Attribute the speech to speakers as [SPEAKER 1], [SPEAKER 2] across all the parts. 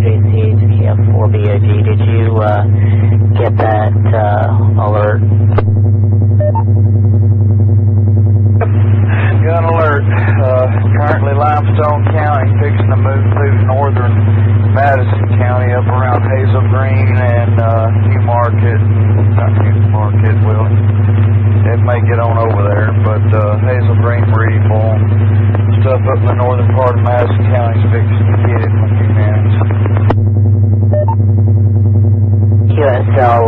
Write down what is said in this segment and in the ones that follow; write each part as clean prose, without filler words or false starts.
[SPEAKER 1] K4JCHKF4BOG. Did you get that alert?
[SPEAKER 2] Got an alert. Currently Limestone County fixing to move through northern Madison County up around Hazel Green and Newmarket. Not Newmarket, well, it may get on over there, but Hazel Green, Meridianville, stuff up in the northern part of Madison County is fixing to get it in a few minutes.
[SPEAKER 1] QSL,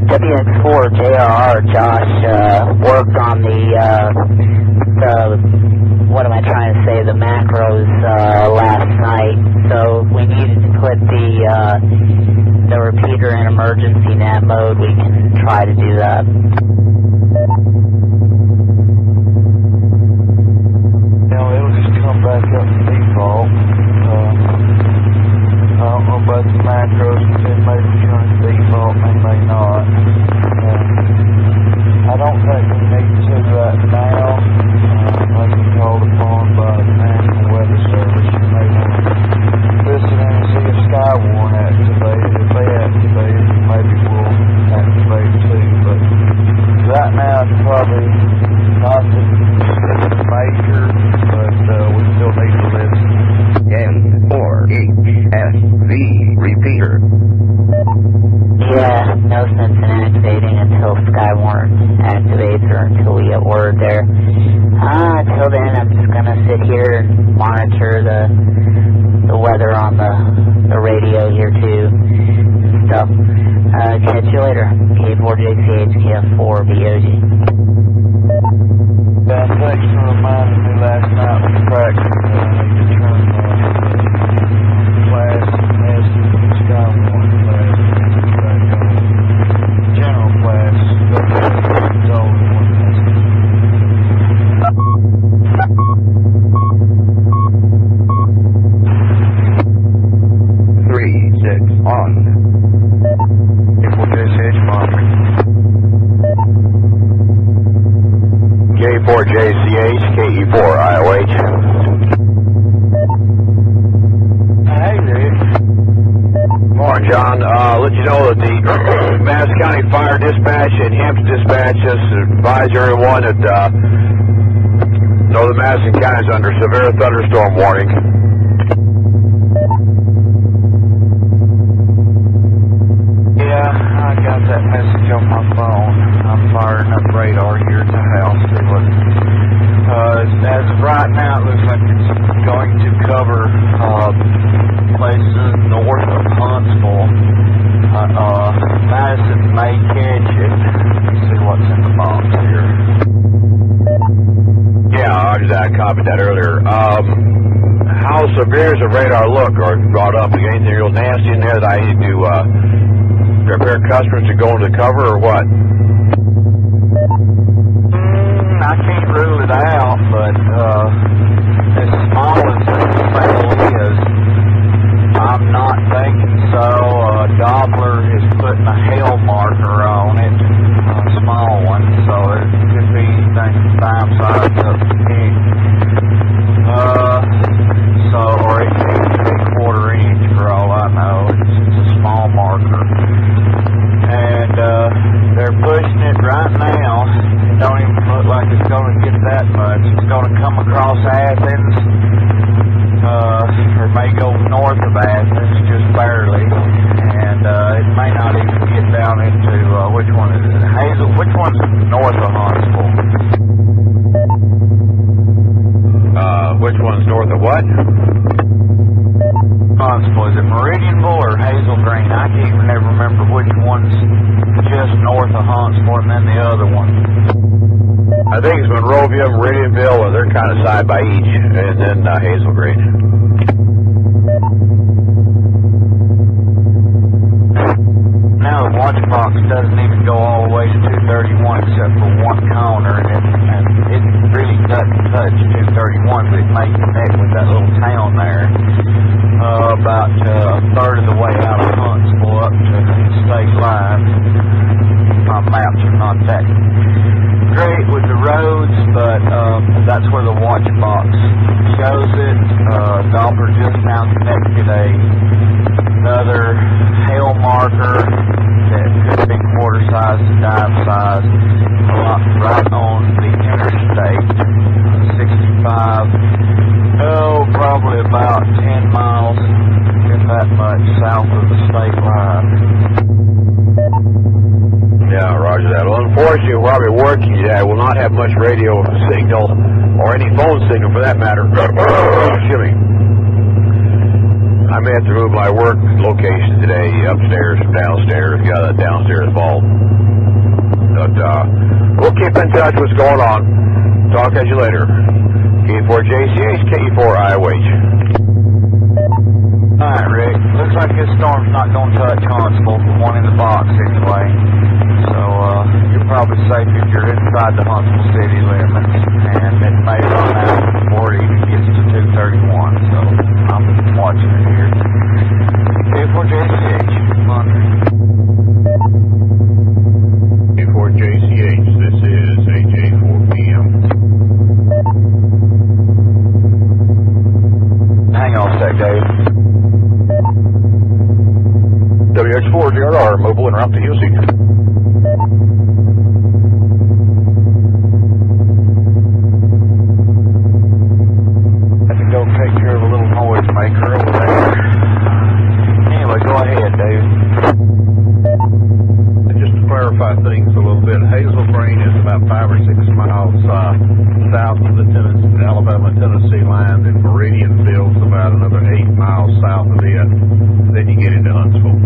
[SPEAKER 1] WX4JRR, Josh, worked on the, what am I trying to say, the macros last night, so if we needed to put the repeater in emergency NAT mode, we can try to do that.
[SPEAKER 2] Now it'll just come back up to default. I don't know about the macros, it may return to default, may not. I don't think we need to right now. Like we called upon by the National Weather Service, you may want to listen in and see if SKYWARN activated. If they activated, maybe we'll activate too. But right now it's probably nothing major, but we still need to listen.
[SPEAKER 3] N4HSV repeater.
[SPEAKER 1] Yeah, no sense in activating until SKYWARN activates or until we get word there. Until then, I'm just going to sit here and monitor the weather on the radio here too and stuff. Catch you later. K4JCHKF4BOG.
[SPEAKER 2] Yeah, thanks for reminding me last night when the practice I need to turn the class message from SKYWARN class back on. General class, but it's always one message.
[SPEAKER 3] 3-6 on.
[SPEAKER 2] K4JCH monitoring.
[SPEAKER 4] K4JCH, KE4, IOH.
[SPEAKER 2] Hey, Rick.
[SPEAKER 4] Morning, John. Let you know that the Madison County Fire Dispatch and Hampton Dispatch just advise everyone that northern Madison County is under severe thunderstorm warning.
[SPEAKER 2] Yeah, I got that message on my phone. I'm firing up radar here at the house. See what, as of right now, it looks like it's going to cover places north of Huntsville. Madison may catch it. Let's see what's in the box here.
[SPEAKER 4] Yeah, I copied that earlier. How severe does the radar look or brought up? Is there anything real nasty in there that I need to prepare customers to go into cover or what?
[SPEAKER 2] I can't rule it out, but as small as the sail is, I'm not thinking so. Doppler is putting a hail marker on it, a small one, so it could be anything from 5 size up to 10. Or it could be a 1/4 inch for all I know. It's a small marker. And they're pushing it right now. It don't even look like it's going to get that much. It's going to come across Athens, or may go north of Athens, just barely. And it may not even get down into, which one is it? Hazel? Which one's north of Huntsville?
[SPEAKER 4] Which one's north of what?
[SPEAKER 2] Huntsville. Is it Meridianville or Hazel Green? I can't never remember which one's just north of Huntsville and then the other one.
[SPEAKER 4] I think it's Monrovia, Meridianville, and they're kind of side by each, and then Hazel Green.
[SPEAKER 2] Now the watch box doesn't even go all the way to 231 except for one corner, and it really doesn't touch 231, but it may connect with that little town there. About a third of the way out of Huntsville up to the state line. My maps are not that great with the roads, but that's where the watch box shows it. Doppler just now connected another hail marker that could be quarter size to dime size, right on the interstate 65. Oh, probably about 10 miles, if that much, south of the state line.
[SPEAKER 4] Yeah, roger that. Well, unfortunately, while we're working today, I will not have much radio signal, or any phone signal for that matter. Excuse me. I may have to move my work location today, upstairs from downstairs. Got a downstairs vault. But we'll keep in touch with what's going on. Talk at you later. K4JCH, KE4IOH.
[SPEAKER 2] Alright, Rick. Looks like this storm's not going to touch Huntsville, the one in the box anyway. So, you're probably safe if you're inside the Huntsville city limits, and it may run out before it even gets to 231, so I'm watching it here. K4JCH,
[SPEAKER 3] K4JCH, this is AJ4PM.
[SPEAKER 2] Hang on a sec, Dave.
[SPEAKER 4] WX4DRR, mobile en route to Houston.
[SPEAKER 2] Go take care of a little noise maker over there. Anyway, go ahead, Dave.
[SPEAKER 3] Just to clarify things a little bit, Hazel Green is about 5 or 6 miles south of the Alabama-Tennessee line, and Meridianville's about another 8 miles south of it. Then you get into Huntsville.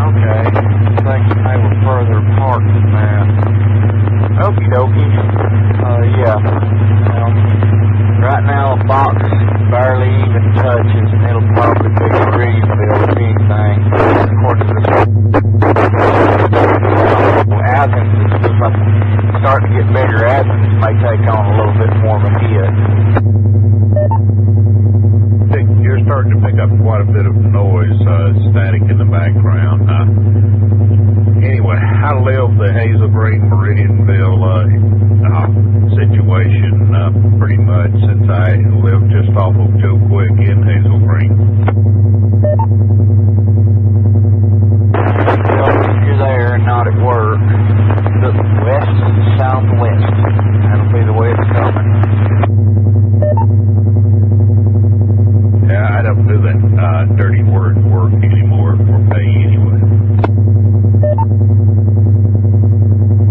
[SPEAKER 2] Okay. Thinking they were further apart than that. Okie dokie. Yeah. Right now, the box barely even touches, and it'll probably be Meridianville if anything. According to the Athens, it looks like it's starting to get bigger. Athens may take on a little bit more of a hit.
[SPEAKER 3] You're starting to pick up quite a bit of noise, static in the background. Anyway, I live the Hazel Green Meridianville situation pretty much since I live just off of Joe Quick in Hazel Green.
[SPEAKER 2] Well, if you're there and not at work, look west and southwest. That'll be the way it's coming.
[SPEAKER 3] Yeah, I don't do that dirty word work anymore for pay anyway.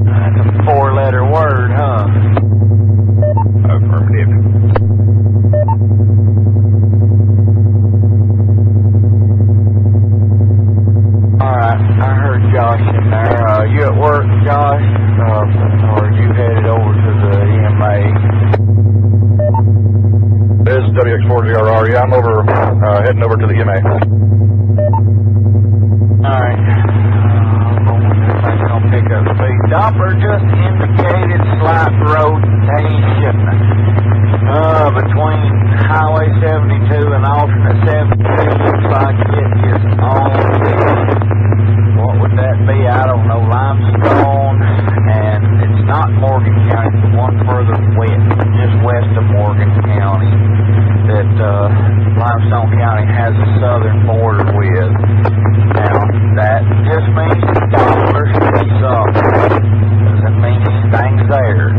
[SPEAKER 2] That's a 4-letter word, huh?
[SPEAKER 3] Affirmative.
[SPEAKER 2] Alright, I heard Josh in there. You at work, Josh? Or you headed over to the EMA?
[SPEAKER 4] This is WX4DRR. Yeah, I'm over, heading over to the EMA.
[SPEAKER 2] Alright. That's gonna pick up speed. Doppler just indicated slight rotation between Highway 72 and alternate 72. Looks like it is on the, what would that be? I don't know, limestone, and it's not Morgan County, it's the one further west, just west of Morgan County, that Limestone County has a southern border with. Now, that just means the Doppler stays up. Doesn't mean anything's there.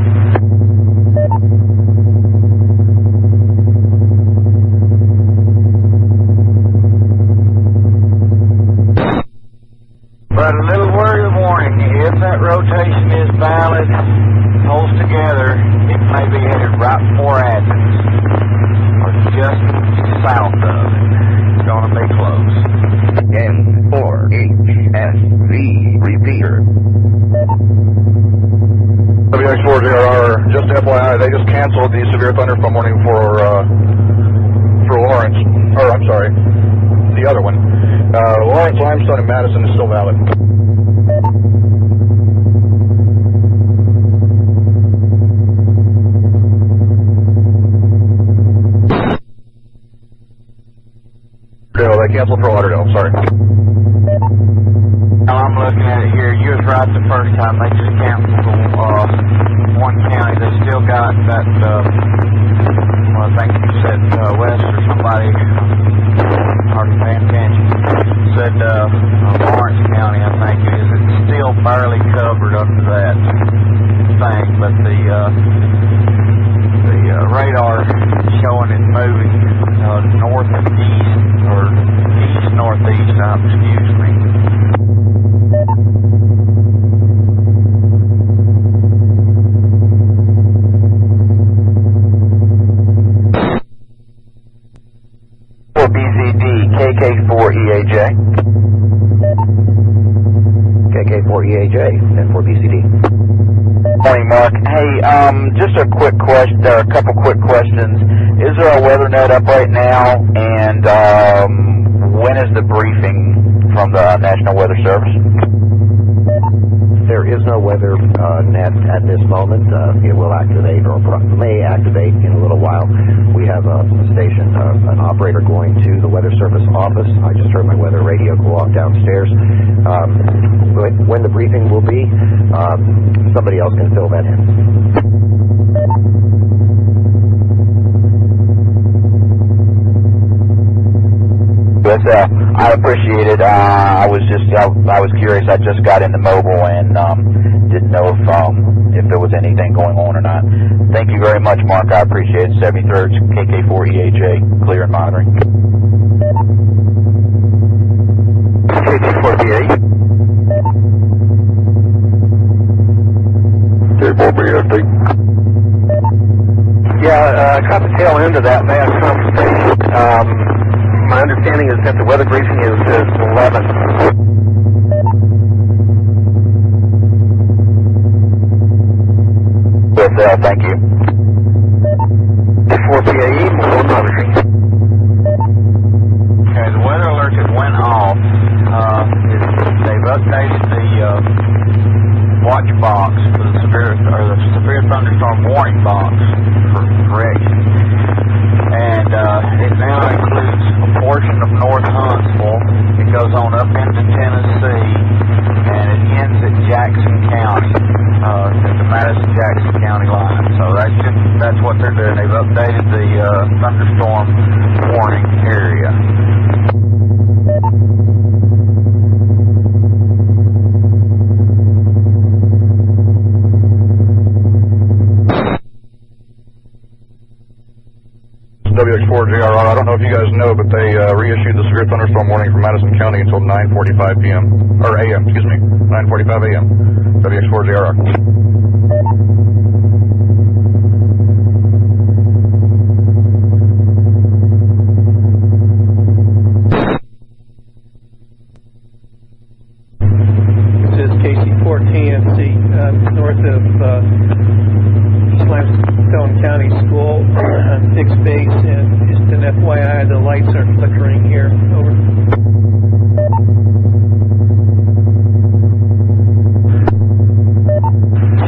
[SPEAKER 2] But a little word of warning, if that rotation is valid, holds together, it may be headed right for Athens, or just south of it. It's going to be close.
[SPEAKER 3] N4HSV repeater.
[SPEAKER 4] WX4DRR, just FYI, they just canceled the severe thunderstorm warning for Lawrence, or I'm sorry, the other one. Lawrence, Limestone, and Madison is still valid. No, they canceled for Lauderdale, sorry.
[SPEAKER 2] Now I'm looking at it here. You was right the first time. They just canceled one county. They still got that I think you said West or somebody, hardly paying attention, said Lawrence County, I think it is. It's still barely covered up to that thing, but the radar showing it moving north and east, or east-northeast, excuse me.
[SPEAKER 4] BZD, KK4EAJ. KK4EAJ, N4BCD.
[SPEAKER 5] Morning, Mark. Hey, just a quick question, or a couple quick questions. Is there a weather net up right now, and when is the briefing from the National Weather Service?
[SPEAKER 4] There is no weather net at this moment. It will activate, or may activate in a little while. We have a station, an operator going to the Weather Service office. I just heard my weather radio go off downstairs. When the briefing will be, somebody else can fill that in.
[SPEAKER 5] But I appreciate it. I was curious. I just got into mobile and didn't know if there was anything going on or not. Thank you very much, Mark. I appreciate it. 73rd KK4EHA, clear and monitoring.
[SPEAKER 4] KK4EHA. K4BSD. Yeah, I caught the tail end of that last conversation. My understanding is that the weather briefing is 11.
[SPEAKER 5] Thank you.
[SPEAKER 4] 4 PAE, more monitoring.
[SPEAKER 2] Okay, the weather alert that went off, they've updated the watch box for the severe thunderstorm warning box for correction. And it now includes a portion of North Huntsville. It goes on up into Tennessee, and it ends at Jackson County, at the Madison-Jackson County line. So that's what they're doing. They've updated the thunderstorm warning area.
[SPEAKER 6] WX4JRR, I don't know if you guys know, but they reissued the severe thunderstorm warning for Madison County until 9:45 p.m. or a.m. Excuse me, 9:45 a.m. WX4JRR.
[SPEAKER 7] This is KC-14, north of East Limestone County School on 6th base, and just an FYI, the lights are flickering here. Over.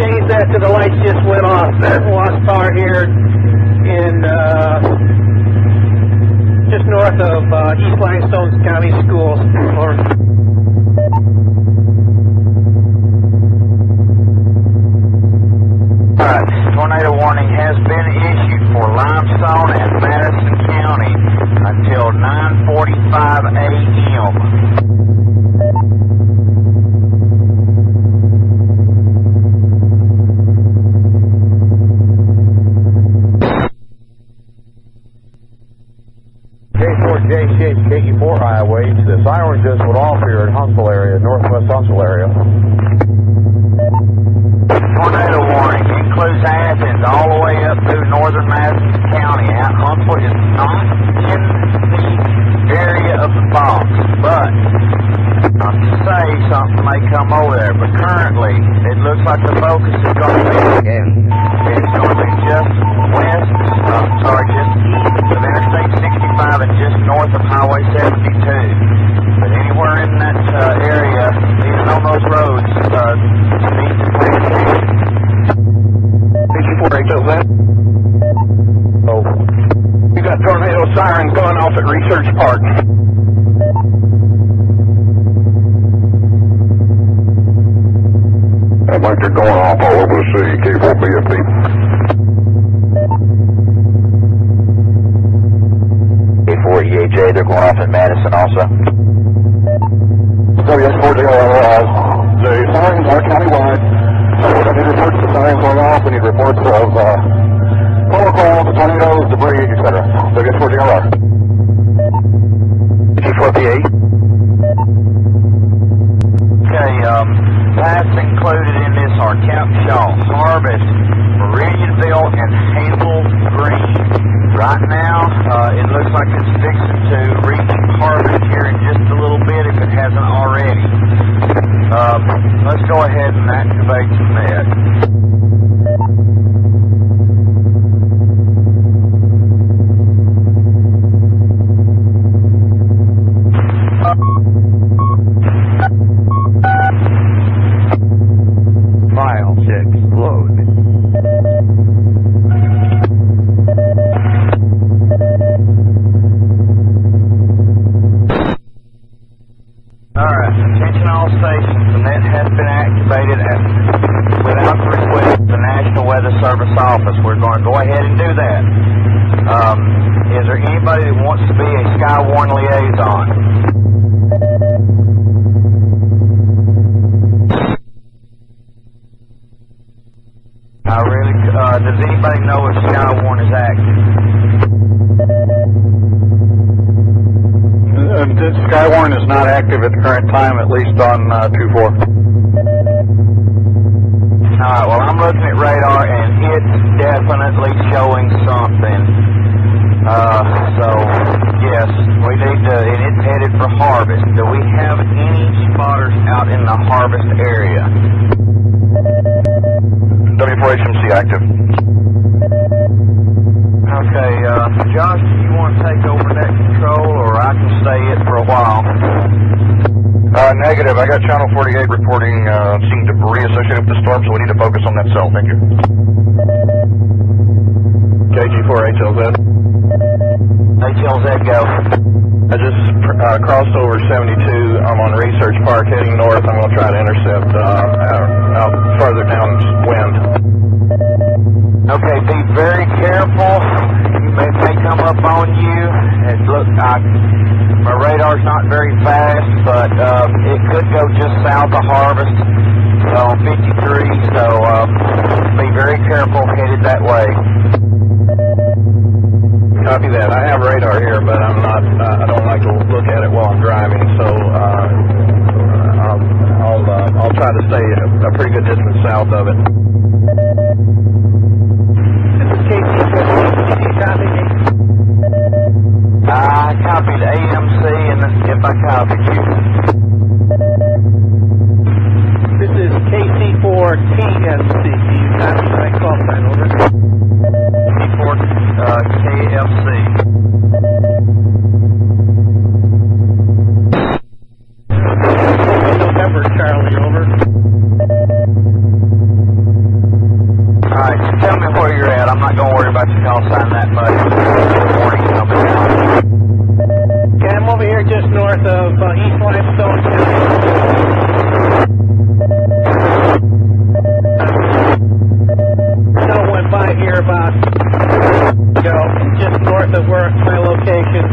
[SPEAKER 7] Change that to the lights just went off. Lost power here in just north of East Limestone County Schools.
[SPEAKER 2] Tornado warning has been issued for Limestone and Madison County until 9:45 a.m.
[SPEAKER 3] KK4 highways. The sirens just went off here in Huntsville area, northwest Huntsville area.
[SPEAKER 2] Tornado warning includes Athens all the way up through northern Madison County. Huntsville is not in the area of the box, but not to say something may come over there, but currently it looks like the focus is going to be it's going to be just west, just east of Interstate 65 and just north of Highway 72. But anywhere in that area, even on those roads, needs to pay attention.
[SPEAKER 4] Oh, you got tornado sirens going off at Research Park. Sounds like they're going off all over the city, K4BFD.
[SPEAKER 5] KJ, they're going off in Madison also.
[SPEAKER 6] WX4JR, the sirens are countywide. We need reports of sirens going off. We need reports of polo calls, tornadoes, debris, etc. WX4JR.
[SPEAKER 5] G4PA.
[SPEAKER 8] Okay, that's included in this are Capshaw, Harvest, Meridianville, and Hazel Green. Right now, it looks like it's fixing to reach Harvest here in just a little bit if it hasn't already. Let's go ahead and activate some net.
[SPEAKER 3] File 6, load.
[SPEAKER 8] Alright, attention all stations. The net has been activated without request of the National Weather Service office. We're going to go ahead and do that. Is there anybody that wants to be a SkyWARN liaison? Does anybody know if SkyWARN is active?
[SPEAKER 6] SkyWARN is not active at the current time, at least on 2-4.
[SPEAKER 8] Alright, well I'm looking at radar and it's definitely showing something. So, yes, we need to, and it's headed for Harvest. Do we have any spotters out in the Harvest area?
[SPEAKER 6] W4HMC active.
[SPEAKER 8] Okay, Josh, do you want to take over that control, or I can stay it for a while?
[SPEAKER 6] Negative. I got channel 48 reporting seeing debris associated with the storm, so we need to focus on that cell. Thank you.
[SPEAKER 3] KG4HLZ.
[SPEAKER 8] HLZ, go.
[SPEAKER 3] I just crossed over 72. I'm on Research Park heading north. I'm going to try to intercept out further downwind.
[SPEAKER 8] Okay, be very careful. It may come up on you. It looks like my radar's not very fast, but it could go just south of Harvest on 53, so be very careful headed that way.
[SPEAKER 3] Copy that. I have radar here, but I'm not. I don't like to look at it while I'm driving, so I'll try to stay a pretty good distance south of it.
[SPEAKER 7] This is KC-15. Can you copy me?
[SPEAKER 8] I copied AMC, and if I copied you.
[SPEAKER 7] This is KC-4TFC. Can you copy my call sign? Over.
[SPEAKER 8] KFC.
[SPEAKER 7] November, Charlie, over.
[SPEAKER 8] Alright, just tell me where you're at. I'm not going to worry about your call sign that much. Warning coming down.
[SPEAKER 7] Okay, I'm over here just north of East Limestone County. Snow went by here about just north of where my location.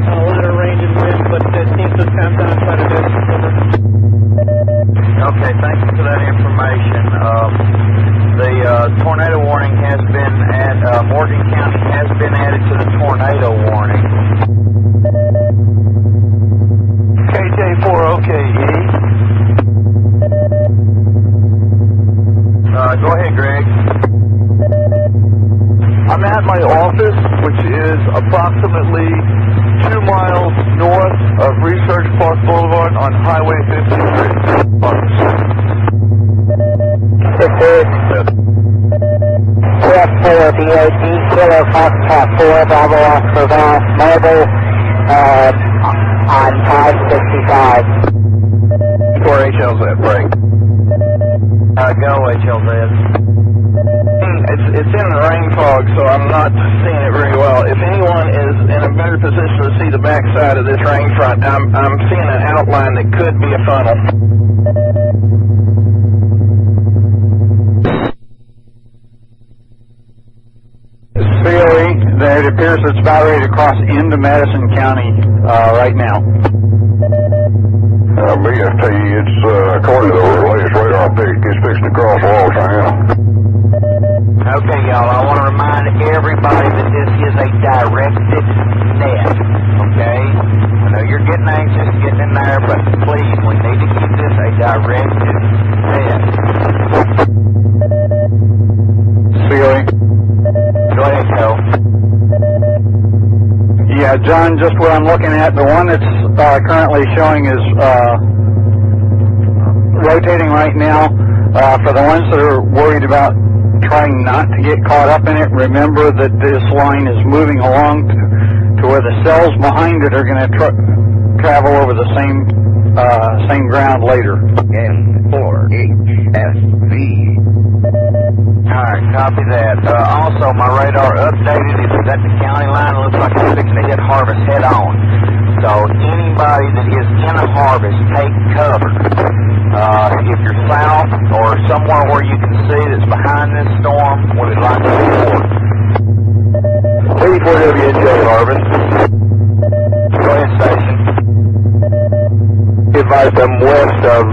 [SPEAKER 7] A lot of rain and wind, but it seems to have come down quite a bit.
[SPEAKER 8] Okay, thank you for that information. The tornado warning has been Morgan County has been added to the tornado warning. KJ4OKE. Go ahead, Greg.
[SPEAKER 6] I'm at my office, which is approximately 2 miles north of Research Park Boulevard on Highway 53.
[SPEAKER 1] TF4 DOD, Kilo Foxtrot 4, Bravo Oscar Golf, mobile on 565.
[SPEAKER 3] 4HLZ, break.
[SPEAKER 8] Go, HLZ.
[SPEAKER 3] It's in the rain fog, so I'm not seeing it very well. If anyone is in a better position to see the backside of this rain front, I'm seeing an outline that could be a funnel.
[SPEAKER 6] CA8,
[SPEAKER 9] It appears it's about ready to cross into Madison County right now.
[SPEAKER 6] BFT, it's according to the latest radar pic, it's fixing to cross Wall Triana.
[SPEAKER 8] Okay, y'all, I want to remind everybody that this is a directed net, okay? I know you're getting anxious getting in there, but please, we need to keep this a directed net.
[SPEAKER 9] Sealy.
[SPEAKER 8] Go ahead, Joe.
[SPEAKER 9] Yeah, John, just what I'm looking at, the one that's currently showing is rotating right now. For the ones that are worried about trying not to get caught up in it, remember that this line is moving along to where the cells behind it are going to travel over the same ground later.
[SPEAKER 5] N4HSV.
[SPEAKER 8] Alright, copy that. Also, my radar updated. It's at the county line. It looks like it's fixing to hit Harvest head on. So anybody that is in a Harvest, take cover. If you're south or somewhere where you can see that's behind this storm, we would like to report.
[SPEAKER 4] 34WNJ Harvest.
[SPEAKER 8] Go ahead, station.
[SPEAKER 4] Advised I'm west of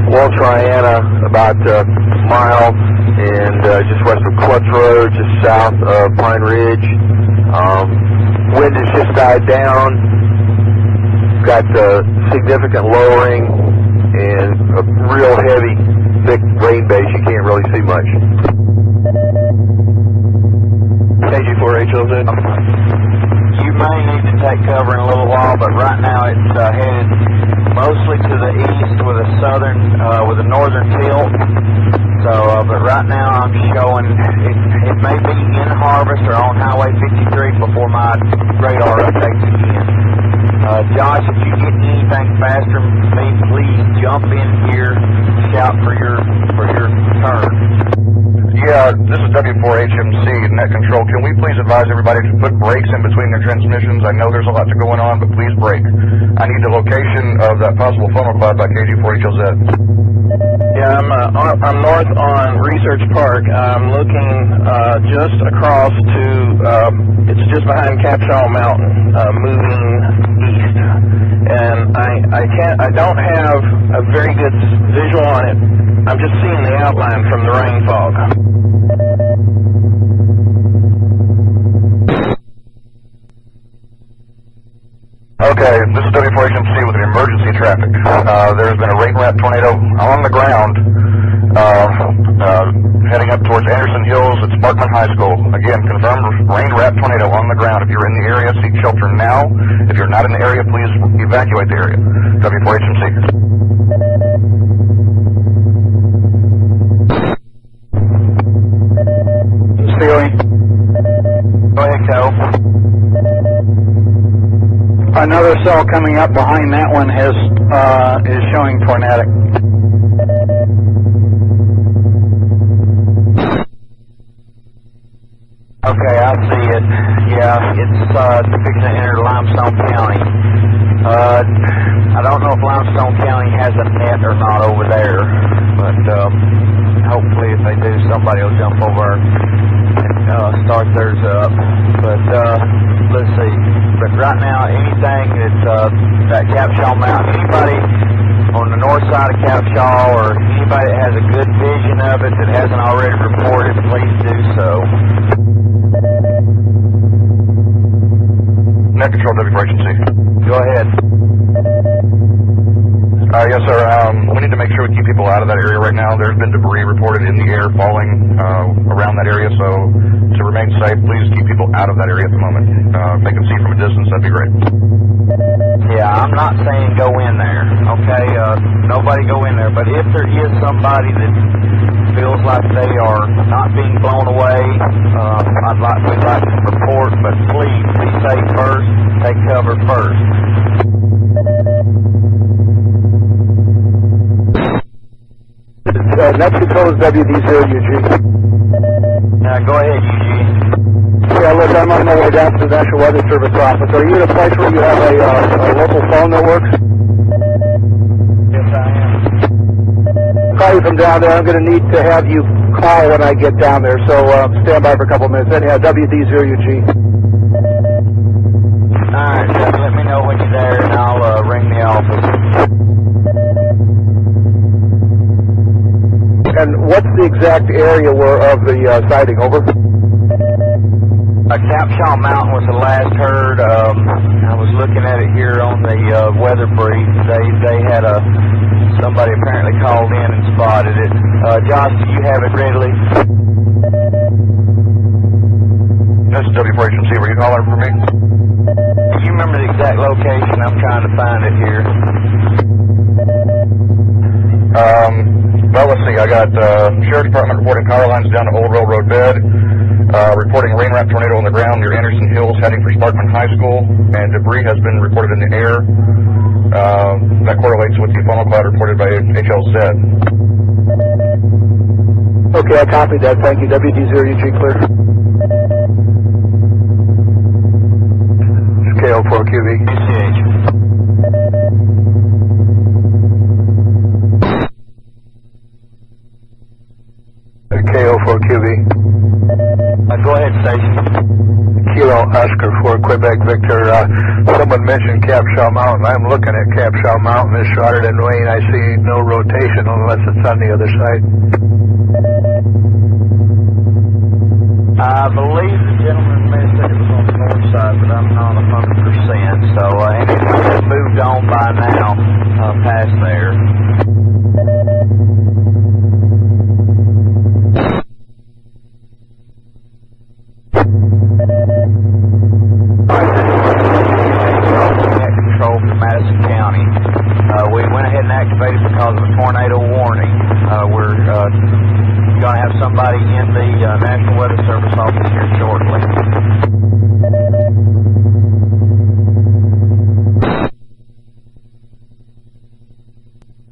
[SPEAKER 4] Wall Triana, about a mile, and just west of Clutch Road, just south of Pine Ridge. Wind has just died down. Got significant lowering and a real heavy, thick rain base. You can't really see much. KG4HLZ.
[SPEAKER 8] You may need to take cover in a little while, but right now it's headed mostly to the east with a with a northern tilt. So, but right now I'm showing it may be in Harvest or on Highway 53 before my radar updates again. Josh, if you get anything faster than me, please jump in here, shout for your turn.
[SPEAKER 6] Yeah, this is W4HMC, Net Control. Can we please advise everybody to put brakes in between their transmissions? I know there's a lot going on, but please brake. I need the location of that possible funnel cloud by KG4HLZ.
[SPEAKER 7] Yeah, I'm north on Research Park. I'm looking just across to, it's just behind Capshaw Mountain, moving east. And I don't have a very good visual on it. I'm just seeing the outline from the rain fog.
[SPEAKER 6] Okay, this is W4HMC with an emergency traffic. There's been a rain wrap tornado on the ground, heading up towards Anderson Hills at Sparkman High School. Again, confirmed rain wrap tornado on the ground. If you're in the area, seek shelter now. If you're not in the area, please evacuate the area. W4HMC.
[SPEAKER 9] Sealy.
[SPEAKER 8] Go ahead, Cal.
[SPEAKER 9] Another cell coming up behind that one is showing tornadic.
[SPEAKER 8] Okay, I see it. Yeah, it's fixing to enter Limestone County. I don't know if Limestone County has a net or not over there, but hopefully if they do, somebody will jump over and start theirs up. But let's see. But right now, anything that's that Capshaw Mountain, anybody on the north side of Capshaw or anybody that has a good vision of it that hasn't already reported, please do so.
[SPEAKER 6] Net Control, W4HMC.
[SPEAKER 8] Go ahead.
[SPEAKER 6] Yes, sir. We need to make sure we keep people out of that area right now. There's been debris reported in the air falling around that area, so to remain safe, please keep people out of that area at the moment. If they can see from a distance, that'd be great.
[SPEAKER 8] Yeah, I'm not saying go in there, okay? Nobody go in there, but if there is somebody that feels like they are not being blown away, we'd like to report, but please be safe first, take cover first.
[SPEAKER 9] Net Control is WD0UG.
[SPEAKER 8] Go ahead, Eugene.
[SPEAKER 9] Yeah, look, I'm on my way down to the National Weather Service office. Are you in a place where you have a local phone that works?
[SPEAKER 8] Yes, I am.
[SPEAKER 9] Call you from down there. I'm going to need to have you
[SPEAKER 10] call when I get down there, so stand by for a couple of minutes. Anyhow, WD0UG.
[SPEAKER 8] Alright, Jeff, let me know when you're there and I'll ring the office.
[SPEAKER 10] And what's the exact area of the sighting, over?
[SPEAKER 8] Capshaw Mountain was the last heard. I was looking at it here on the weather brief. They had somebody apparently called in and spotted it. Josh, do you have it readily?
[SPEAKER 6] This is W4HMC. Were you calling for me?
[SPEAKER 8] Do you remember the exact location? I'm trying to find it here.
[SPEAKER 6] Well, let's see. I got Sheriff's Department reporting power lines down to Old Railroad Bed. Reporting rain wrap tornado on the ground near Anderson Hills heading for Sparkman High School, and debris has been reported in the air. That correlates with the funnel cloud reported by HLZ.
[SPEAKER 10] Okay, I copied that. Thank you. WD0UG clear. KO4QV.
[SPEAKER 8] ACH.
[SPEAKER 10] KO4QV.
[SPEAKER 8] Go ahead, station.
[SPEAKER 10] Kilo Oscar 4 Quebec Victor. Someone mentioned Capshaw Mountain. I'm looking at Capshaw Mountain. It's shrouded in rain. I see no rotation unless it's on the other side.
[SPEAKER 8] I believe the gentleman may have said it was on the north side, but I'm not 100%. So anything has moved on by now, past there. Control for Madison County. We went ahead and activated because of a tornado warning. We're going to have somebody in the National Weather Service office here shortly.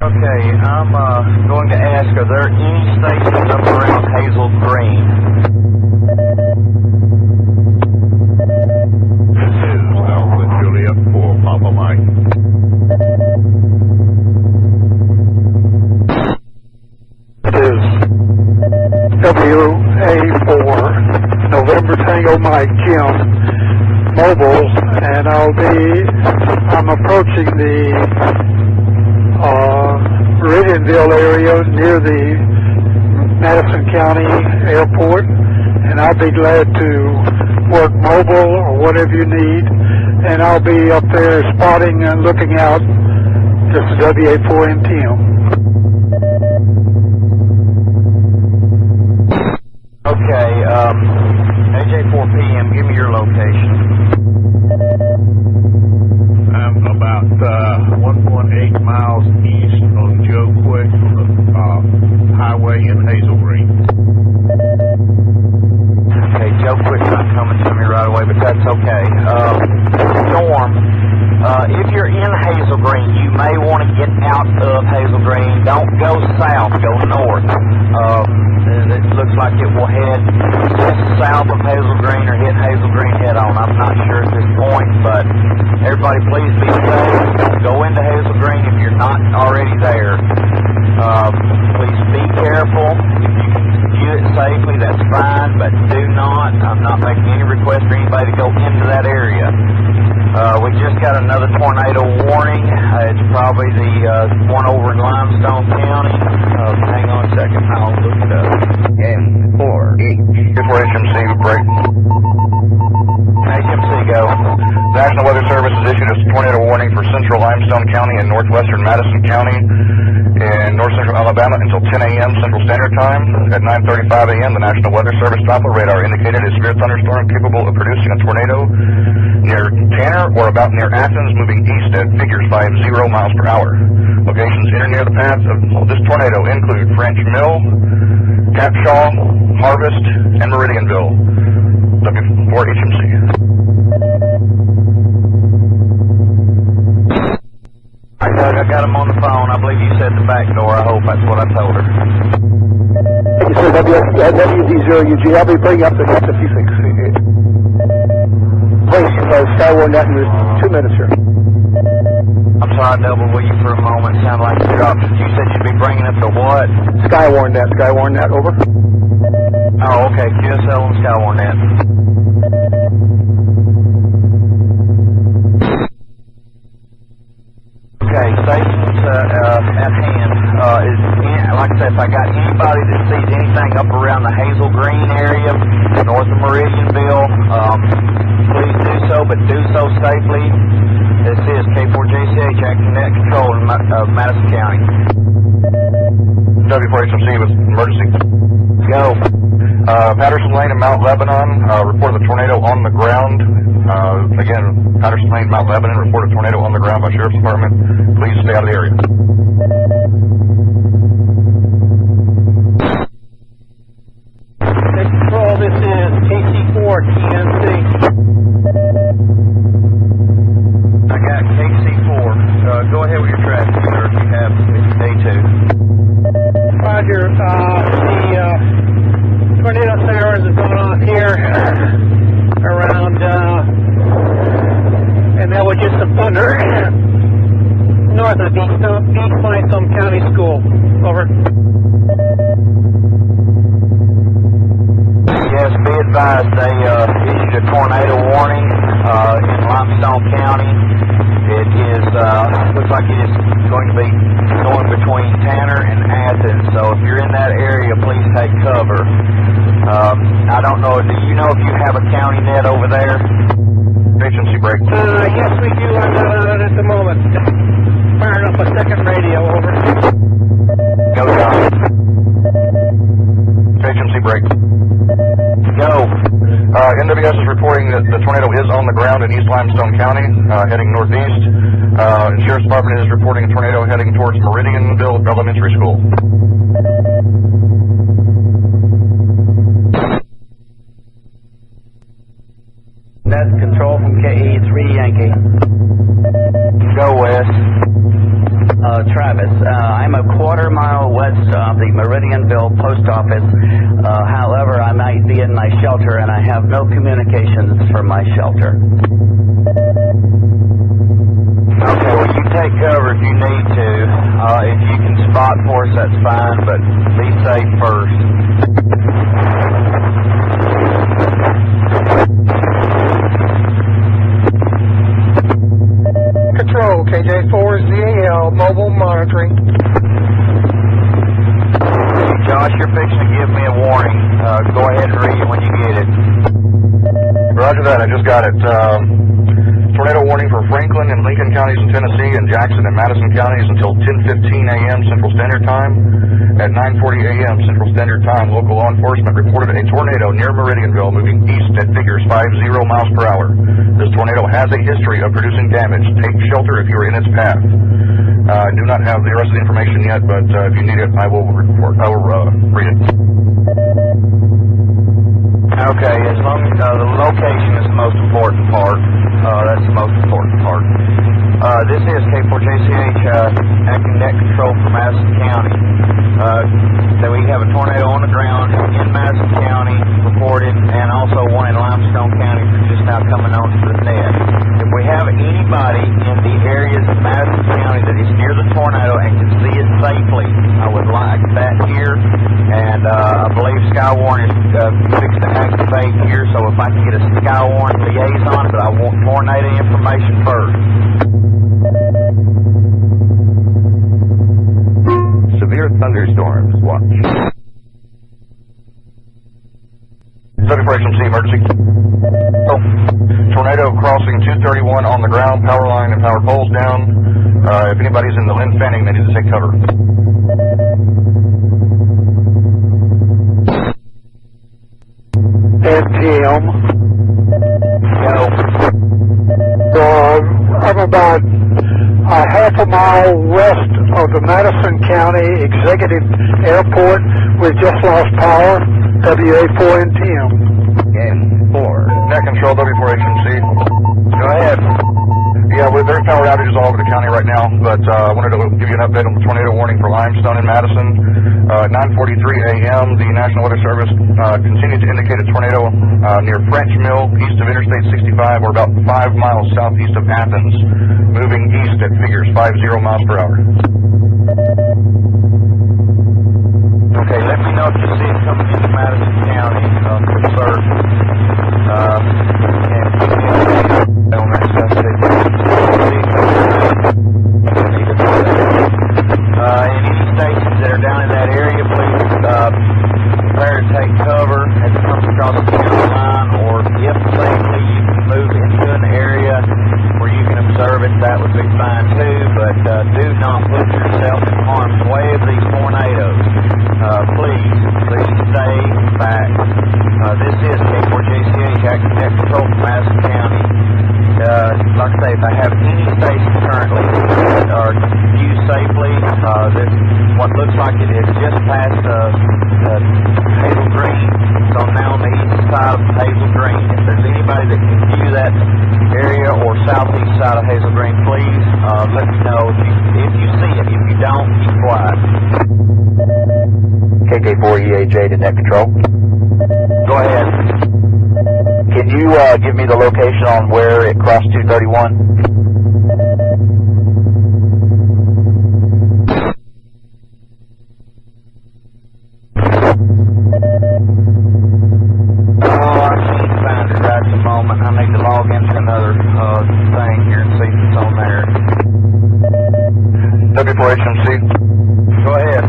[SPEAKER 8] Okay, I'm going to ask, are there any stations up around Hazel Green?
[SPEAKER 3] This is Alpha Juliet for Papa Mike.
[SPEAKER 10] It is WA4 November Tango Mike Jim Mobile, and I'm approaching the Meridianville area near the Madison County Airport, and I'll be glad to work mobile or whatever you need, and I'll be up there spotting and looking out. This is WA4NTM.
[SPEAKER 8] Okay, AJ4PM, give me your location.
[SPEAKER 3] I'm about 1.8 miles east on Joe Quick Highway in Hazel Green.
[SPEAKER 8] Okay, Joe Quick's not coming to me right away, but that's okay. Norm, if you're in Hazel Green, you may want to get out of Hazel Green. Don't go south, go north. It looks like it will head just south of Hazel Green or hit Hazel Green head on. I'm not sure at this point, but everybody please be safe. Go into Hazel Green if you're not already there. Please be careful. If you can view it safely, that's fine, but do not. I'm not making any request for anybody to go into that area. We just got another tornado warning. It's probably the one over in Limestone County. Hang on a second, I'll look it up.
[SPEAKER 6] N4HMC, break.
[SPEAKER 8] HMC, go.
[SPEAKER 6] National Weather Service has issued a tornado warning for central Limestone County and northwestern Madison County in north central Alabama until 10 a.m. Central Standard Time. At 9:35 a.m., the National Weather Service Doppler radar indicated a severe thunderstorm capable of producing a tornado near Tanner or about near Athens, moving east at figures 50 miles per hour. Locations in or near the paths of this tornado include French Mill, Capshaw, Harvest, and Meridianville. W4HMC.
[SPEAKER 8] I got him on the phone. I believe you said the back door. I hope that's what I told her.
[SPEAKER 10] Thank you, sir. WD0UG. I'll be bringing up the next 56. Please, Skywarn that in 2 minutes here.
[SPEAKER 8] I'm sorry, double with you for a moment. Sound like you dropped. You said you'd be bringing up the what?
[SPEAKER 10] Skywarn that, over.
[SPEAKER 8] Oh, okay, QSL on SKYWARN net. Okay, stations at hand. Like I said, if I got anybody that sees anything up around the Hazel Green area, north of Meridianville, please do so, but do so safely. This is K4JCH acting net control in Madison County.
[SPEAKER 6] W4HMC with emergency.
[SPEAKER 8] Go.
[SPEAKER 6] Patterson Lane and Mount Lebanon, report of a tornado on the ground. Again, Patterson Lane, Mount Lebanon, report a tornado on the ground by Sheriff's Department. Please stay out of the area.
[SPEAKER 7] Control, this is KC4 TNC.
[SPEAKER 8] I got KC4. Go ahead with your traffic, sir, if you have, if you need to.
[SPEAKER 7] Roger, the tornado sirens have gone off here around, and that was just some thunder north of East Flintstone County School. Over.
[SPEAKER 8] Yes, be advised, they issued a tornado warning in Limestone County. It is, looks like it is going to be going between Tanner and Athens, so if you're in that area, please take cover. I don't know, do you know if you have a county net over there?
[SPEAKER 6] Agency break.
[SPEAKER 7] Yes, we do. I'm not on it at the moment. Firing up a second radio, over.
[SPEAKER 8] Go, John.
[SPEAKER 6] Agency break.
[SPEAKER 8] Go.
[SPEAKER 6] NWS is reporting that the tornado is on the ground in East Limestone County, heading northeast. Sheriff's Department is reporting a tornado heading towards Meridianville Elementary School.
[SPEAKER 1] That's control from KE3 Yankee.
[SPEAKER 8] Go, Wes.
[SPEAKER 1] Travis, I'm a quarter mile west of the Meridianville post office. However, I might be in my shelter and I have no communications from my shelter.
[SPEAKER 8] Okay, well, you take cover if you need to. If you can spot for us, that's fine, but be safe first.
[SPEAKER 10] Control, KJ4ZAL, mobile monitoring.
[SPEAKER 8] Josh, you're fixing to give me a warning. Go ahead and read it when you get it.
[SPEAKER 6] Roger that, I just got it. Tornado warning for Franklin and Lincoln counties in Tennessee and Jackson and Madison counties until 10:15 a.m. Central Standard Time. At 9:40 a.m. Central Standard Time, local law enforcement reported a tornado near Meridianville moving east at figures 50 miles per hour. This tornado has a history of producing damage. Take shelter if you are in its path. I do not have the rest of the information yet, but if you need it, I will report. I will read it.
[SPEAKER 8] Okay, as long as the location is the most important part. That's the most important part. This is K4JCH acting net control for Madison County. So we have a tornado on the ground in Madison County reported, and also one in Limestone County just now coming onto the net. If we have anybody in the areas of Madison County that is near the tornado and can see it safely, I would like that here. And I believe SKYWARN is fixed to activate here, so if I can get a SKYWARN liaison, but I want tornado information first.
[SPEAKER 11] Severe thunderstorms watch.
[SPEAKER 6] W4HMC emergency. Oh. Tornado crossing 231 on the ground, power line and power poles down. If anybody's in the Lynn Fanning, they need to take cover.
[SPEAKER 10] NTM. I'm about a half a mile west of the Madison County Executive Airport. We've just lost power. WA4NTM.
[SPEAKER 11] N4.
[SPEAKER 6] Net control, W4HMC.
[SPEAKER 8] Go ahead.
[SPEAKER 6] Yeah, there's power outages all over the county right now, but I wanted to give you an update on the tornado warning for Limestone and Madison. At 9:43 a.m., the National Weather Service continued to indicate a tornado near French Mill, east of Interstate 65, or about 5 miles southeast of Athens, moving east at figures 50 miles per hour.
[SPEAKER 8] Okay, let me know if you see it coming into Madison County for certain. And keep me updated on that stuff. And any stations that are down in that area, please prepare to take cover as it comes across the county line, or if safely you can move into an area where you can observe it, that would be fine too, but do not put yourself in harm's way of these tornadoes. Please stay back. This is K4JCH acting net control from Madison County. Like I say, if I have any stations currently that are used safely, this what looks like it is just past Hazel Green. So now on the east side of Hazel Green. If there's anybody that can view that area or southeast side of Hazel Green, please let me know if you see it. If you don't, keep quiet.
[SPEAKER 5] KK4EHA to net control.
[SPEAKER 8] Go ahead.
[SPEAKER 5] Can you give me the location on where it crossed 231?
[SPEAKER 8] I can't find it right at the moment. I need to log into another thing here and see if it's on there.
[SPEAKER 6] W4HMC.
[SPEAKER 8] Go ahead.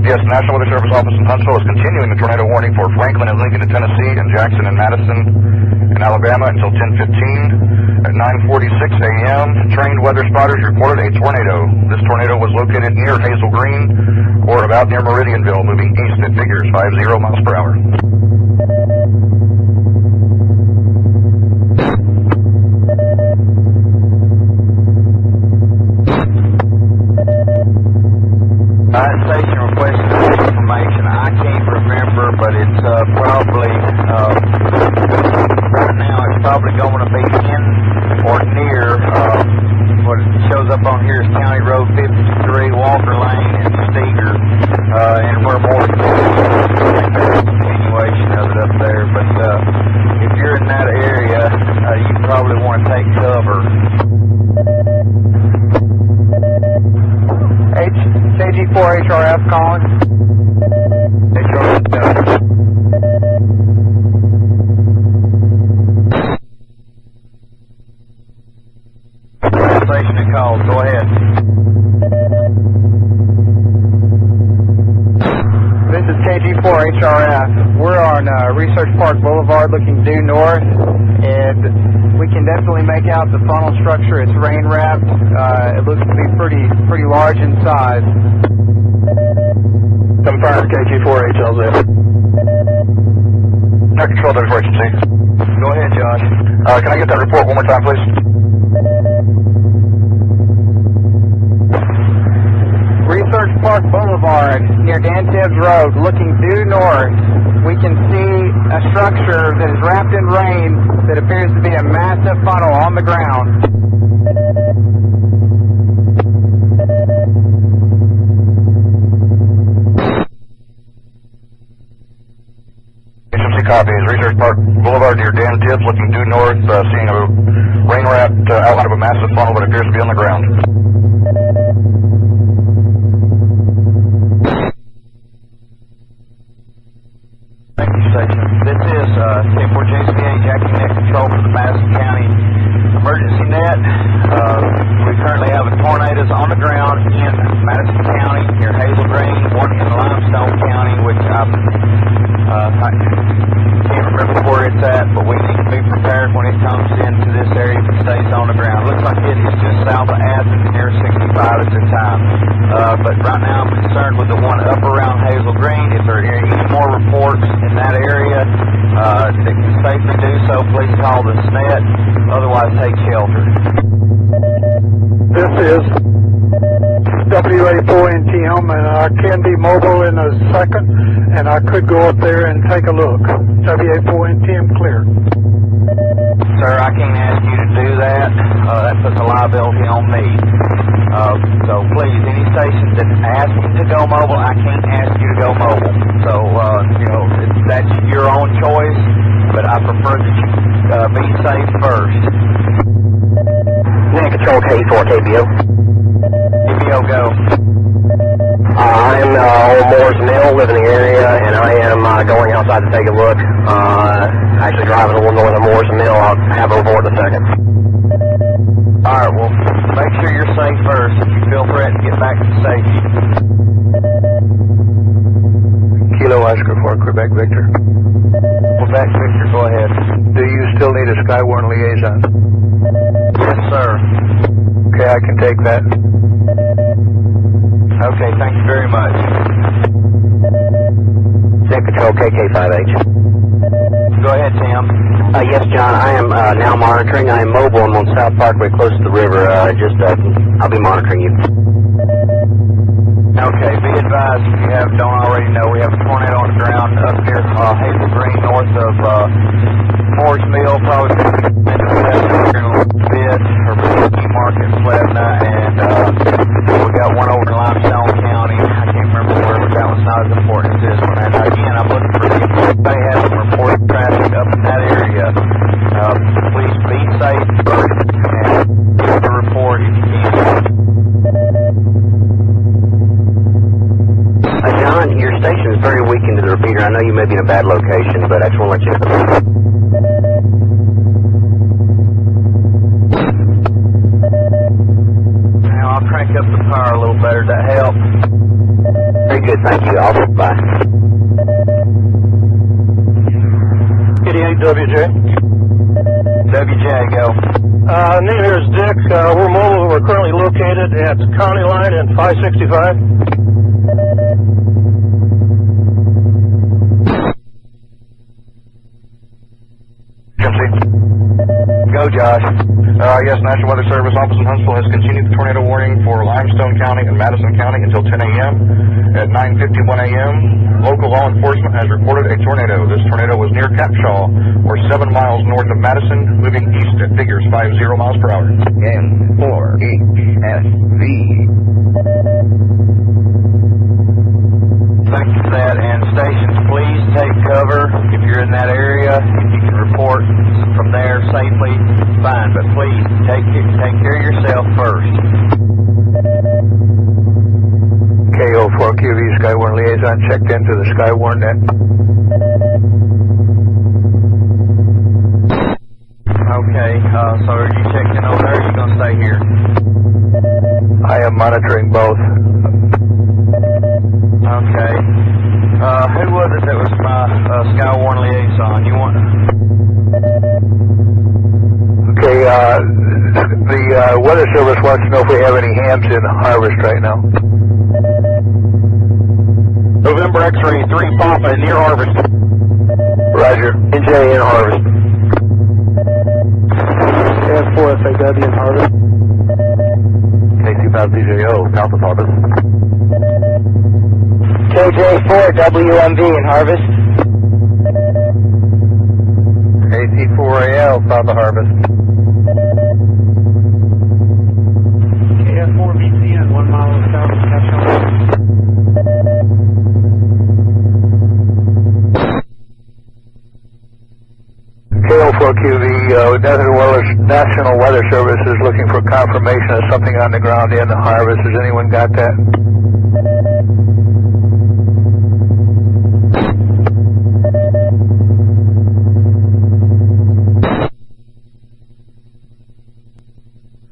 [SPEAKER 6] Yes, the National Weather Service office in Huntsville is continuing the tornado warning for Franklin and Lincoln in Tennessee and Jackson and Madison in Alabama until 10:15. At 9:46 a.m., trained weather spotters reported a tornado. This tornado was located near Hazel Green, or about near Meridianville, moving east at figures 50 miles per hour.
[SPEAKER 8] Station requesting information. I can't remember, but it's probably, right now, it's probably going to be in or near, what it shows up on here is County Road 53, Walker Lane, and Steger, and we're more continuation of it up there. But if you're in that area, you probably want to take cover.
[SPEAKER 9] KG4HRF calling.
[SPEAKER 8] Station and call. Go ahead.
[SPEAKER 9] This is KG4HRF. We're on Research Park Boulevard looking due north, and we can definitely make out the funnel structure. It's rain wrapped. It looks to be pretty large in size.
[SPEAKER 6] Confirm KG4HLZ. Net control, W4HMC.
[SPEAKER 8] Go ahead, Josh.
[SPEAKER 6] Can I get that report one more time, please?
[SPEAKER 9] Research Park Boulevard near Dan Tibbs Road, looking due north. We can see a structure that is wrapped in rain that appears to be a massive funnel on the ground.
[SPEAKER 6] HMC copies. Research Park Boulevard near Dan Tibbs, looking due north, seeing a rain-wrapped outline of a massive funnel that appears to be on the ground.
[SPEAKER 8] This is K4JCH acting net control for the Madison County Emergency Net. We currently have tornadoes on the ground in Madison County near Hazel Green, one in Limestone County, which I can't remember where it's at, but we need to be prepared when it comes into this area if it stays on the ground. Looks like it is just south of Athens near 65 at this time. But right now I'm concerned with the one up around Hazel Green. If there are any more reports in that area that can safely do so, please call the SNET. Otherwise, take shelter.
[SPEAKER 10] This is WA4NTM, and I can be mobile in a second, and I could go up there and take a look. WA4NTM clear.
[SPEAKER 8] Sir, I can't ask you to do that. That puts a liability on me. So please, any stations that ask you to go mobile, I can't ask you to go mobile. So, that's your own choice, but I prefer that you be safe first.
[SPEAKER 5] Net control K4 KBO.
[SPEAKER 8] KBO, go.
[SPEAKER 4] I'm Old Moore's Mill, live in the area, and I am going outside to take a look. Actually driving a little north of Moore's Mill. I'll have a report in a second.
[SPEAKER 8] All right, well, make sure you're safe first. If you feel threatened, get back to safety.
[SPEAKER 2] Kilo Oscar for Quebec Victor.
[SPEAKER 8] Quebec Victor, go ahead.
[SPEAKER 2] Do you still need a SKYWARN liaison?
[SPEAKER 8] Yes, sir.
[SPEAKER 2] Okay, I can take that.
[SPEAKER 8] Okay, thank you very much.
[SPEAKER 4] Net Control KK5H.
[SPEAKER 8] Go ahead, Tim.
[SPEAKER 4] Yes, John, I am now monitoring. I am mobile. I'm on South Parkway close to the river. I'll be monitoring you.
[SPEAKER 8] Okay, be advised if you don't already know, we have a tornado on the ground up here, Hazel Green, north of Forge Mill, probably in a little bit, or key market in Plevna, and we got one over in Limestone County. I can't remember where, but that one's not as important as this one. And again, I'm looking for if anybody has some reported traffic up in that area. Please be safe and give a report if you can.
[SPEAKER 4] John, your station is very weak into the repeater. I know you may be in a bad location, but I just want to let you know.
[SPEAKER 8] Now I'll crank up the power a little better. Does that help?
[SPEAKER 4] Very good, thank you. I'll bye.
[SPEAKER 2] 88WJ.
[SPEAKER 8] WJ, go.
[SPEAKER 2] Name here is Dick. We're mobile. We're currently located at the county line in 565.
[SPEAKER 6] Go, Josh. Yes, National Weather Service Office in Huntsville has continued the tornado warning for Limestone County and Madison County until 10 a.m. At 9:51 a.m., local law enforcement has reported a tornado. This tornado was near Capshaw, or 7 miles north of Madison, moving east at figures 50 miles per hour.
[SPEAKER 11] N4HSV.
[SPEAKER 8] Thank you for that. And stations, please take cover if you're in that area. If you can report from there safely, fine. But please take care of yourself first.
[SPEAKER 2] KO4QV SKYWARN liaison checked into the SKYWARN net.
[SPEAKER 8] Okay, so are you checked in over there, or are you going to stay here?
[SPEAKER 2] I am monitoring both.
[SPEAKER 8] Okay. Who was it that was my SKYWARN liaison? You want?
[SPEAKER 2] Okay, the Weather Service wants to know if we have any hams in harvest right now.
[SPEAKER 4] November X-ray 3 Papa near harvest.
[SPEAKER 2] Roger.
[SPEAKER 4] NJ in harvest.
[SPEAKER 10] N4HSV in harvest.
[SPEAKER 4] K25DJO, south of harvest.
[SPEAKER 1] KJ4WMV in harvest.
[SPEAKER 2] AC4AL, south of harvest.
[SPEAKER 10] KF4BCN, 1 mile south of Capshaw.
[SPEAKER 2] KO4QV, National Weather Service is looking for confirmation of something on the ground in the harvest. Has anyone got that?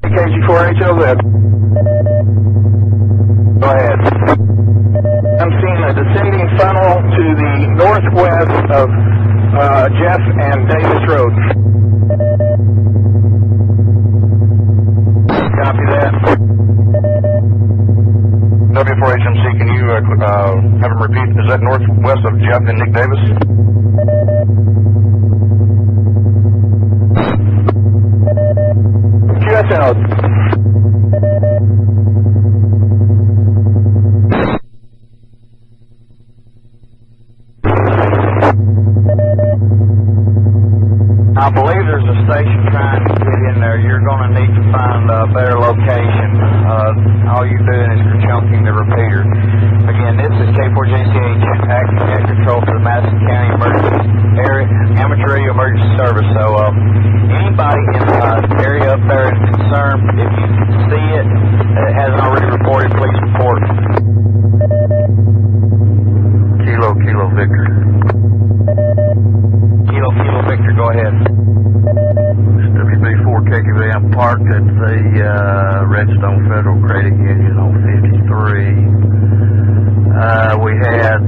[SPEAKER 2] KG4HLZ. Go ahead. I'm seeing a descending funnel to the northwest of Jeff and Davis Road. Copy that.
[SPEAKER 6] W4HMC, can you have him repeat? Is that northwest of Jeff and Nick Davis?
[SPEAKER 2] QSL.
[SPEAKER 8] I believe there's a station trying to get in there. You're going to need to find a better location. All you're doing is you're chunking the repeater. Again, this is K4JCH acting at control for the Madison County Amateur Radio Emergency Service. So anybody in the area up there is concerned, if you see it, it hasn't already reported, please report.
[SPEAKER 6] Victor.
[SPEAKER 8] Kilo Victor, go ahead.
[SPEAKER 2] WB4 KQV, I'm parked at the Redstone Federal Credit Union on 53. We had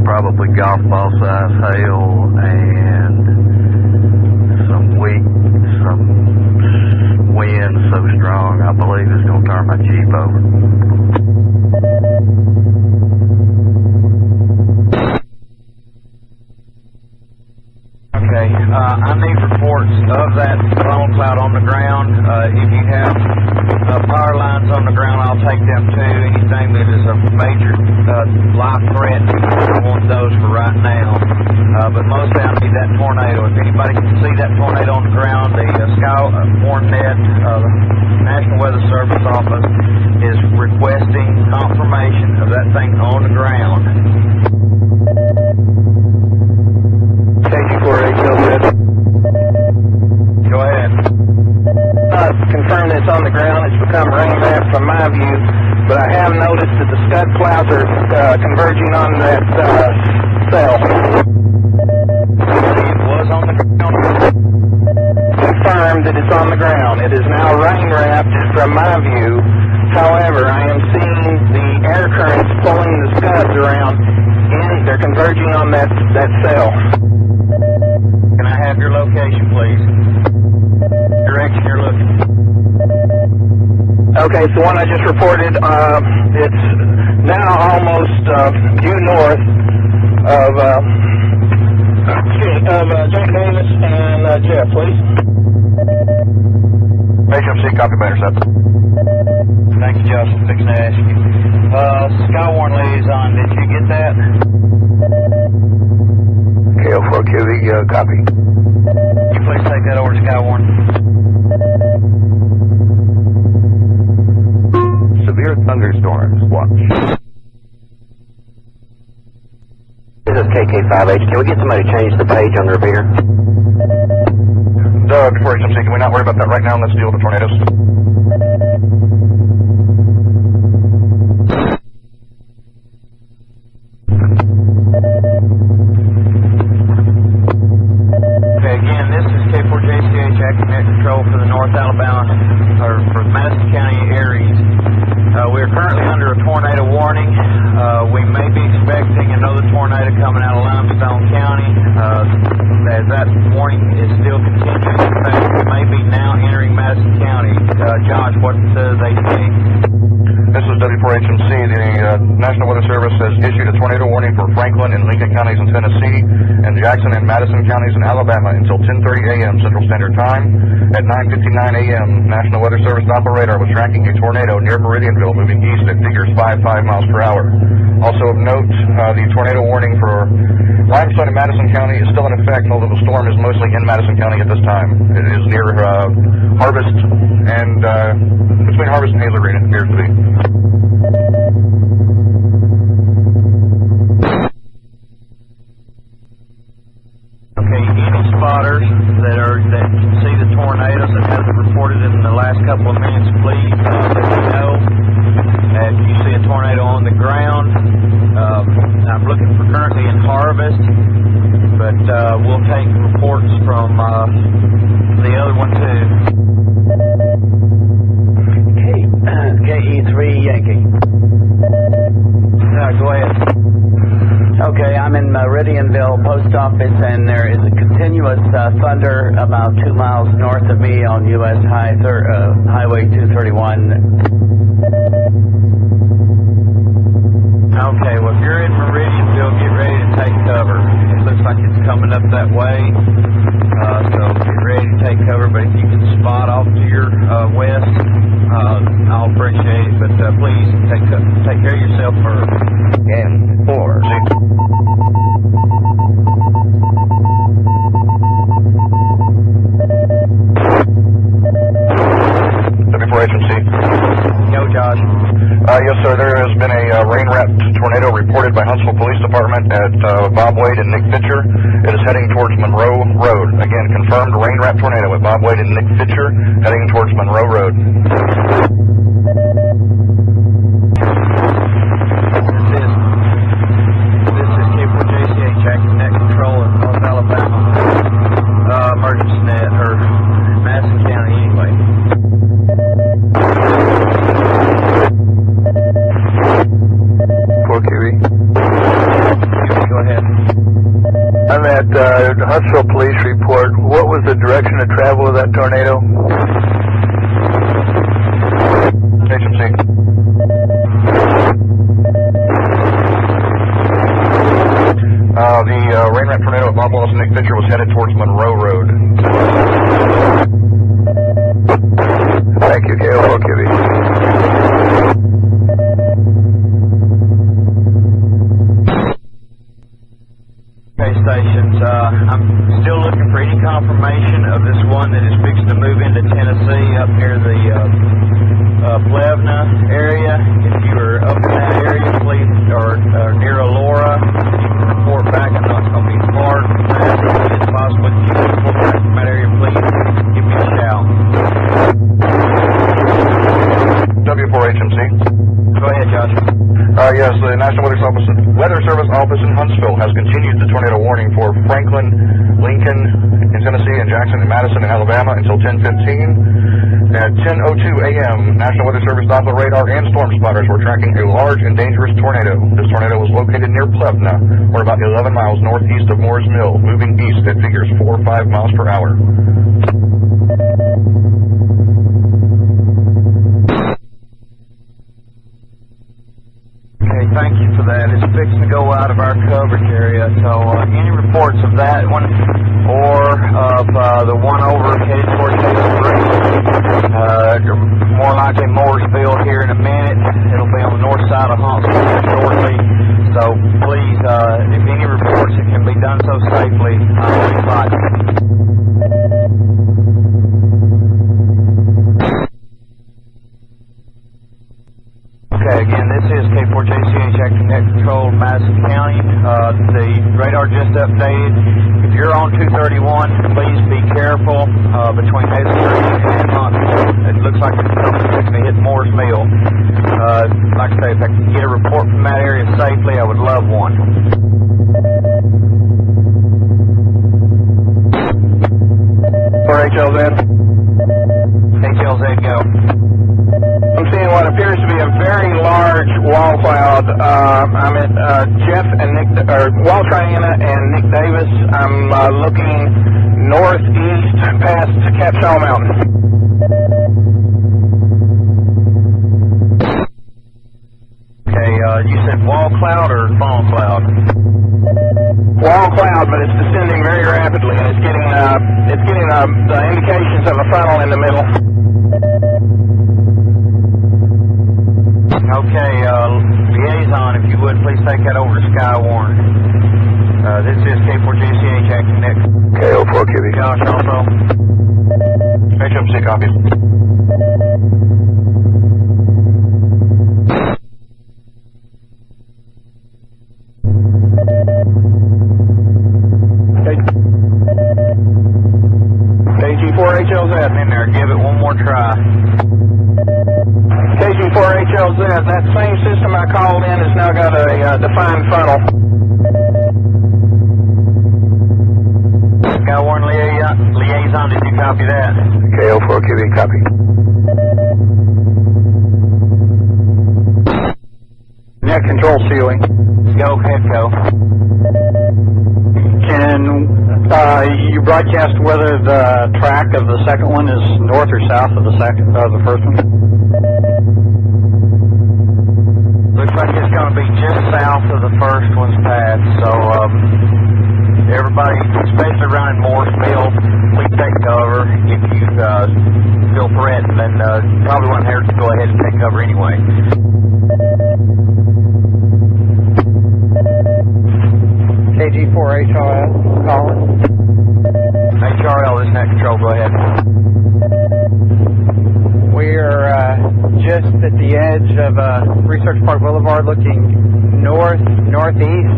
[SPEAKER 2] probably golf ball size hail and some wind so strong I believe it's going to turn my Jeep over.
[SPEAKER 8] Okay, I need reports of that storm cloud on the ground. If you have power lines on the ground, I'll take them too. Anything that is a major life threat, I want those for right now. But mostly I need that tornado. If anybody can see that tornado on the ground, the SkyWARN Net, National Weather Service Office is requesting confirmation of that thing on the ground.
[SPEAKER 12] N4HSV.
[SPEAKER 8] Go ahead.
[SPEAKER 12] Confirmed it's on the ground. It's become rain wrapped from my view, but I have noticed that the scud clouds are converging on that cell.
[SPEAKER 8] It was on the ground.
[SPEAKER 12] Confirmed that it's on the ground. It is now rain wrapped from my view. However, I am seeing the air currents pulling the scuds around, and they're converging on that cell.
[SPEAKER 8] Can I have your location, please? Direction you're looking.
[SPEAKER 12] Okay, it's the one I just reported. It's now almost due north of Jack Davis and Jeff, please.
[SPEAKER 6] HMC, copy by intercept.
[SPEAKER 8] Thank you, Josh. I'm fixing to ask you. SkyWARN liaison, did you get that?
[SPEAKER 4] KL4QV, copy.
[SPEAKER 8] Can you please take that over to SkyWARN?
[SPEAKER 11] Severe thunderstorms watch.
[SPEAKER 5] This is KK5H. Can we get somebody to change the page on the repeater?
[SPEAKER 6] Before HMC, can we not worry about that right now? Let's deal with the tornadoes.
[SPEAKER 8] Control for the North Alabama, or for Madison County areas. We are currently under a tornado warning. We may be expecting another tornado coming out of Limestone County. As that warning is still continuing, in fact, we may be now entering Madison County. Josh, what do they think?
[SPEAKER 6] This is W4HMC. The National Weather Service has issued a tornado warning for Franklin and Lincoln counties in Tennessee and Jackson and Madison counties in Alabama until 10:30 a.m. Central Standard Time. At 9:59 a.m., National Weather Service Doppler radar was tracking a tornado near Meridianville moving east at figures 5 miles per hour. Also of note, the tornado warning for Limestone and Madison County is still in effect, although the storm is mostly in Madison County at this time. It is near Harvest and between Harvest and Hazel Green, it appears to be.
[SPEAKER 8] Okay, any spotters that can see the tornadoes that hasn't reported in the last couple of minutes, please let me know. If you see a tornado on the ground, I'm looking for currently in Harvest, but we'll take reports from the other one too.
[SPEAKER 1] KE3 Yankee.
[SPEAKER 8] Go ahead.
[SPEAKER 1] Okay, I'm in Meridianville Post Office, and there is a continuous thunder about 2 miles north of me on U.S. Highway 231.
[SPEAKER 8] Okay, well, if you're in Meridianville, get ready to take cover. It looks like it's coming up that way, so get ready to take cover. But if you can spot off to your west, I'll appreciate it. But please take care of yourself first.
[SPEAKER 11] N4.
[SPEAKER 6] W4HMC.
[SPEAKER 8] Go, Josh.
[SPEAKER 6] Yes, sir. There has been a rain-wrapped tornado reported by Huntsville Police Department at Bob Wade and Nick Fitcher. It is heading towards Monroe Road. Again, confirmed rain-wrapped tornado at Bob Wade and Nick Fitcher, heading towards Monroe Road.
[SPEAKER 8] This is
[SPEAKER 6] towards Monroe Road.
[SPEAKER 9] Thank you, KO4QB.
[SPEAKER 8] Stations. I'm still looking for any confirmation of this one that is fixing to move into Tennessee up near the Plevna area. If you are up in that area, please, or near Elora, report back. I'm not going to be far from that. If it's possible, if you can report back from that area, please give me a shout.
[SPEAKER 6] W4HMC.
[SPEAKER 8] Go ahead, Josh.
[SPEAKER 6] Yes, the National Weather Service office in Huntsville has continued the tornado warning for Franklin, Lincoln in Tennessee, and Jackson and Madison in Alabama until 10:15. At 10:02 a.m., National Weather Service Doppler radar and storm spotters were tracking a large and dangerous tornado. This tornado was located near Plevna, or about 11 miles northeast of Moore's Mill, moving east at figures 4 or 5 miles per hour.
[SPEAKER 8] Thank you for that. It's fixing to go out of our coverage area, so any reports of that one or of the one over headed towards more likely Mooresville here in a minute. It'll be on the north side of Huntsville shortly, so please, if any reports that can be done so safely, I would invite you. Okay, again, this is K4JCH acting net control Madison County. The radar just updated. If you're on 231, please be careful between Hazel Green and Huntsville. It looks like it's going to hit Moore's Mill. Like I say, if I can get a report from that area safely, I would love one.
[SPEAKER 12] For HLZ.
[SPEAKER 8] HLZ, go.
[SPEAKER 12] I'm seeing what appears to be a very large wall cloud. I'm at Jeff and Nick, or Wall Triana and Nick Davis. I'm looking northeast past Capshaw Mountain.
[SPEAKER 8] Okay, you said wall cloud or funnel cloud?
[SPEAKER 12] Wall cloud, but it's descending very rapidly, and it's getting the indications of a funnel in the middle.
[SPEAKER 8] Okay, liaison, if you would, please take that over to SKYWARN. This is K4JCH acting next.
[SPEAKER 9] KO4QB.
[SPEAKER 8] Josh, also.
[SPEAKER 6] HMC copy.
[SPEAKER 12] KG4HLZ.
[SPEAKER 8] In there, give it one more try.
[SPEAKER 12] KG4HLZ, that same system I called in has now got a defined funnel.
[SPEAKER 8] SKYWARN liaison, did you copy that?
[SPEAKER 9] KO4QB, copy. Net control ceiling.
[SPEAKER 8] Go, Headco.
[SPEAKER 9] Can you broadcast whether the track of the second one is north or south of the first one?
[SPEAKER 8] Looks like it's going to be just south of the first one's path, so everybody, especially around Mooresville, please take cover. If you feel threatened, then probably wouldn't hurt to go ahead and take cover anyway.
[SPEAKER 7] KG4HRL, calling.
[SPEAKER 8] HRL, this is net control, go ahead.
[SPEAKER 7] We're just at the edge of Research Park Boulevard looking northeast,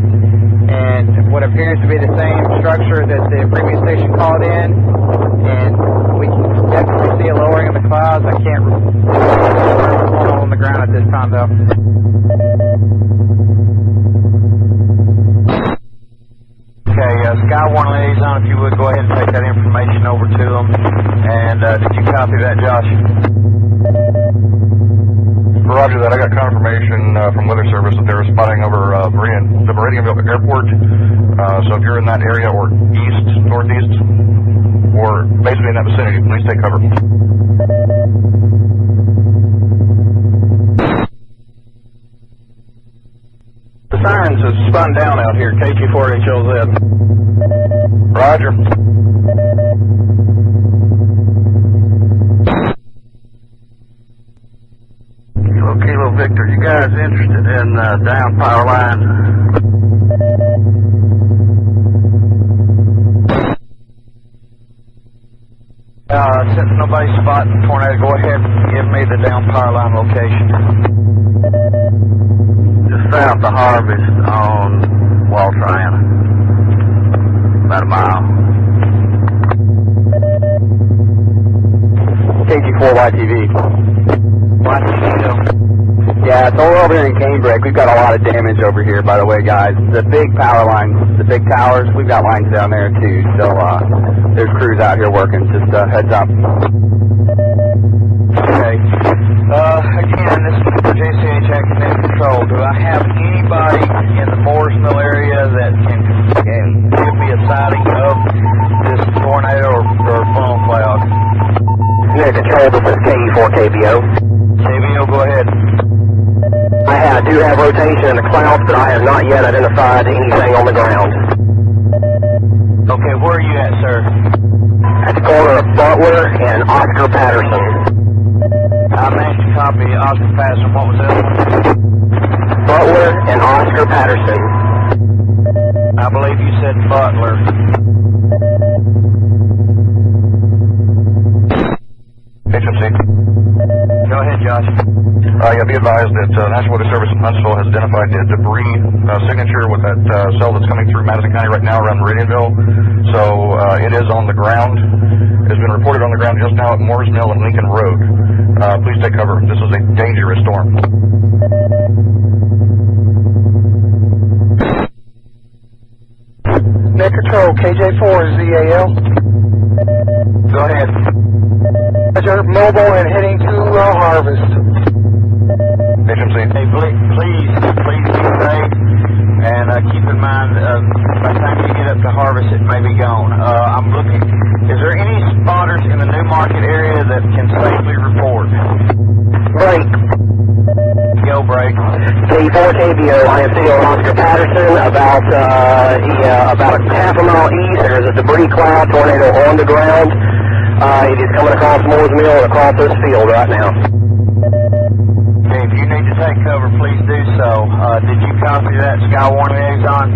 [SPEAKER 7] and what appears to be the same structure that the previous station called in, and we can definitely see a lowering of the clouds. I can't remember what's going on the ground at this time, though.
[SPEAKER 8] Okay, SKYWARN liaison, if you would, go ahead and take that information over to them. And did you copy that, Josh?
[SPEAKER 6] Roger that. I got confirmation from Weather Service that they're spotting over the Meridianville Airport. So if you're in that area or east, northeast, or basically in that vicinity, please take cover.
[SPEAKER 12] The sirens have spun down out here, KG4HLZ.
[SPEAKER 6] Roger.
[SPEAKER 2] Kilo Victor, you guys interested in down power line?
[SPEAKER 8] Since nobody's spotting the tornado, go ahead and give me the down power line location.
[SPEAKER 2] Just south of Harvest on Waltrana. About a mile.
[SPEAKER 5] KG4YTV. Yeah, it's over here in Canebrake. We've got a lot of damage over here, by the way, guys. The big power lines, the big towers, we've got lines down there, too. So, there's crews out here working. Just heads up.
[SPEAKER 8] Okay. Again, this is for JCH Accident Control. Do I have anybody in the Moores Mill area that can give me a sighting of this tornado or funnel cloud?
[SPEAKER 5] Yeah, Control, this is KE4KBO.
[SPEAKER 8] KBO, go ahead.
[SPEAKER 5] I do have rotation in the clouds, but I have not yet identified anything on the ground.
[SPEAKER 8] Okay, where are you at, sir?
[SPEAKER 5] At the corner of Butler and Oscar Patterson.
[SPEAKER 8] I managed to copy Oscar Patterson. What was that?
[SPEAKER 5] Butler and Oscar Patterson.
[SPEAKER 8] I believe you said Butler.
[SPEAKER 6] HMC.
[SPEAKER 8] Go ahead, Josh.
[SPEAKER 6] Yeah, be advised that National Weather Service in Huntsville has identified the debris signature with that cell that's coming through Madison County right now around Meridianville. So it is on the ground. It's been reported on the ground just now at Moores Mill and Lincoln Road. Please take cover. This is a dangerous storm.
[SPEAKER 10] Net Control, KJ4ZAL.
[SPEAKER 8] Go ahead.
[SPEAKER 10] Roger, mobile and heading to Harvest.
[SPEAKER 6] HMC.
[SPEAKER 8] Hey, please be safe, and keep in mind, by the time you get up to Harvest, it may be gone. I'm looking, is there any spotters in the New Market area that can safely report?
[SPEAKER 5] Break.
[SPEAKER 8] Go, break.
[SPEAKER 5] KE4KBO, I am seeing Oscar Patterson about half a mile east. There's a debris cloud tornado on the ground. It is coming across Moores Mill and across this field right now.
[SPEAKER 8] Okay, if you need to take cover, please do so. Did you copy that, SKYWARN liaison?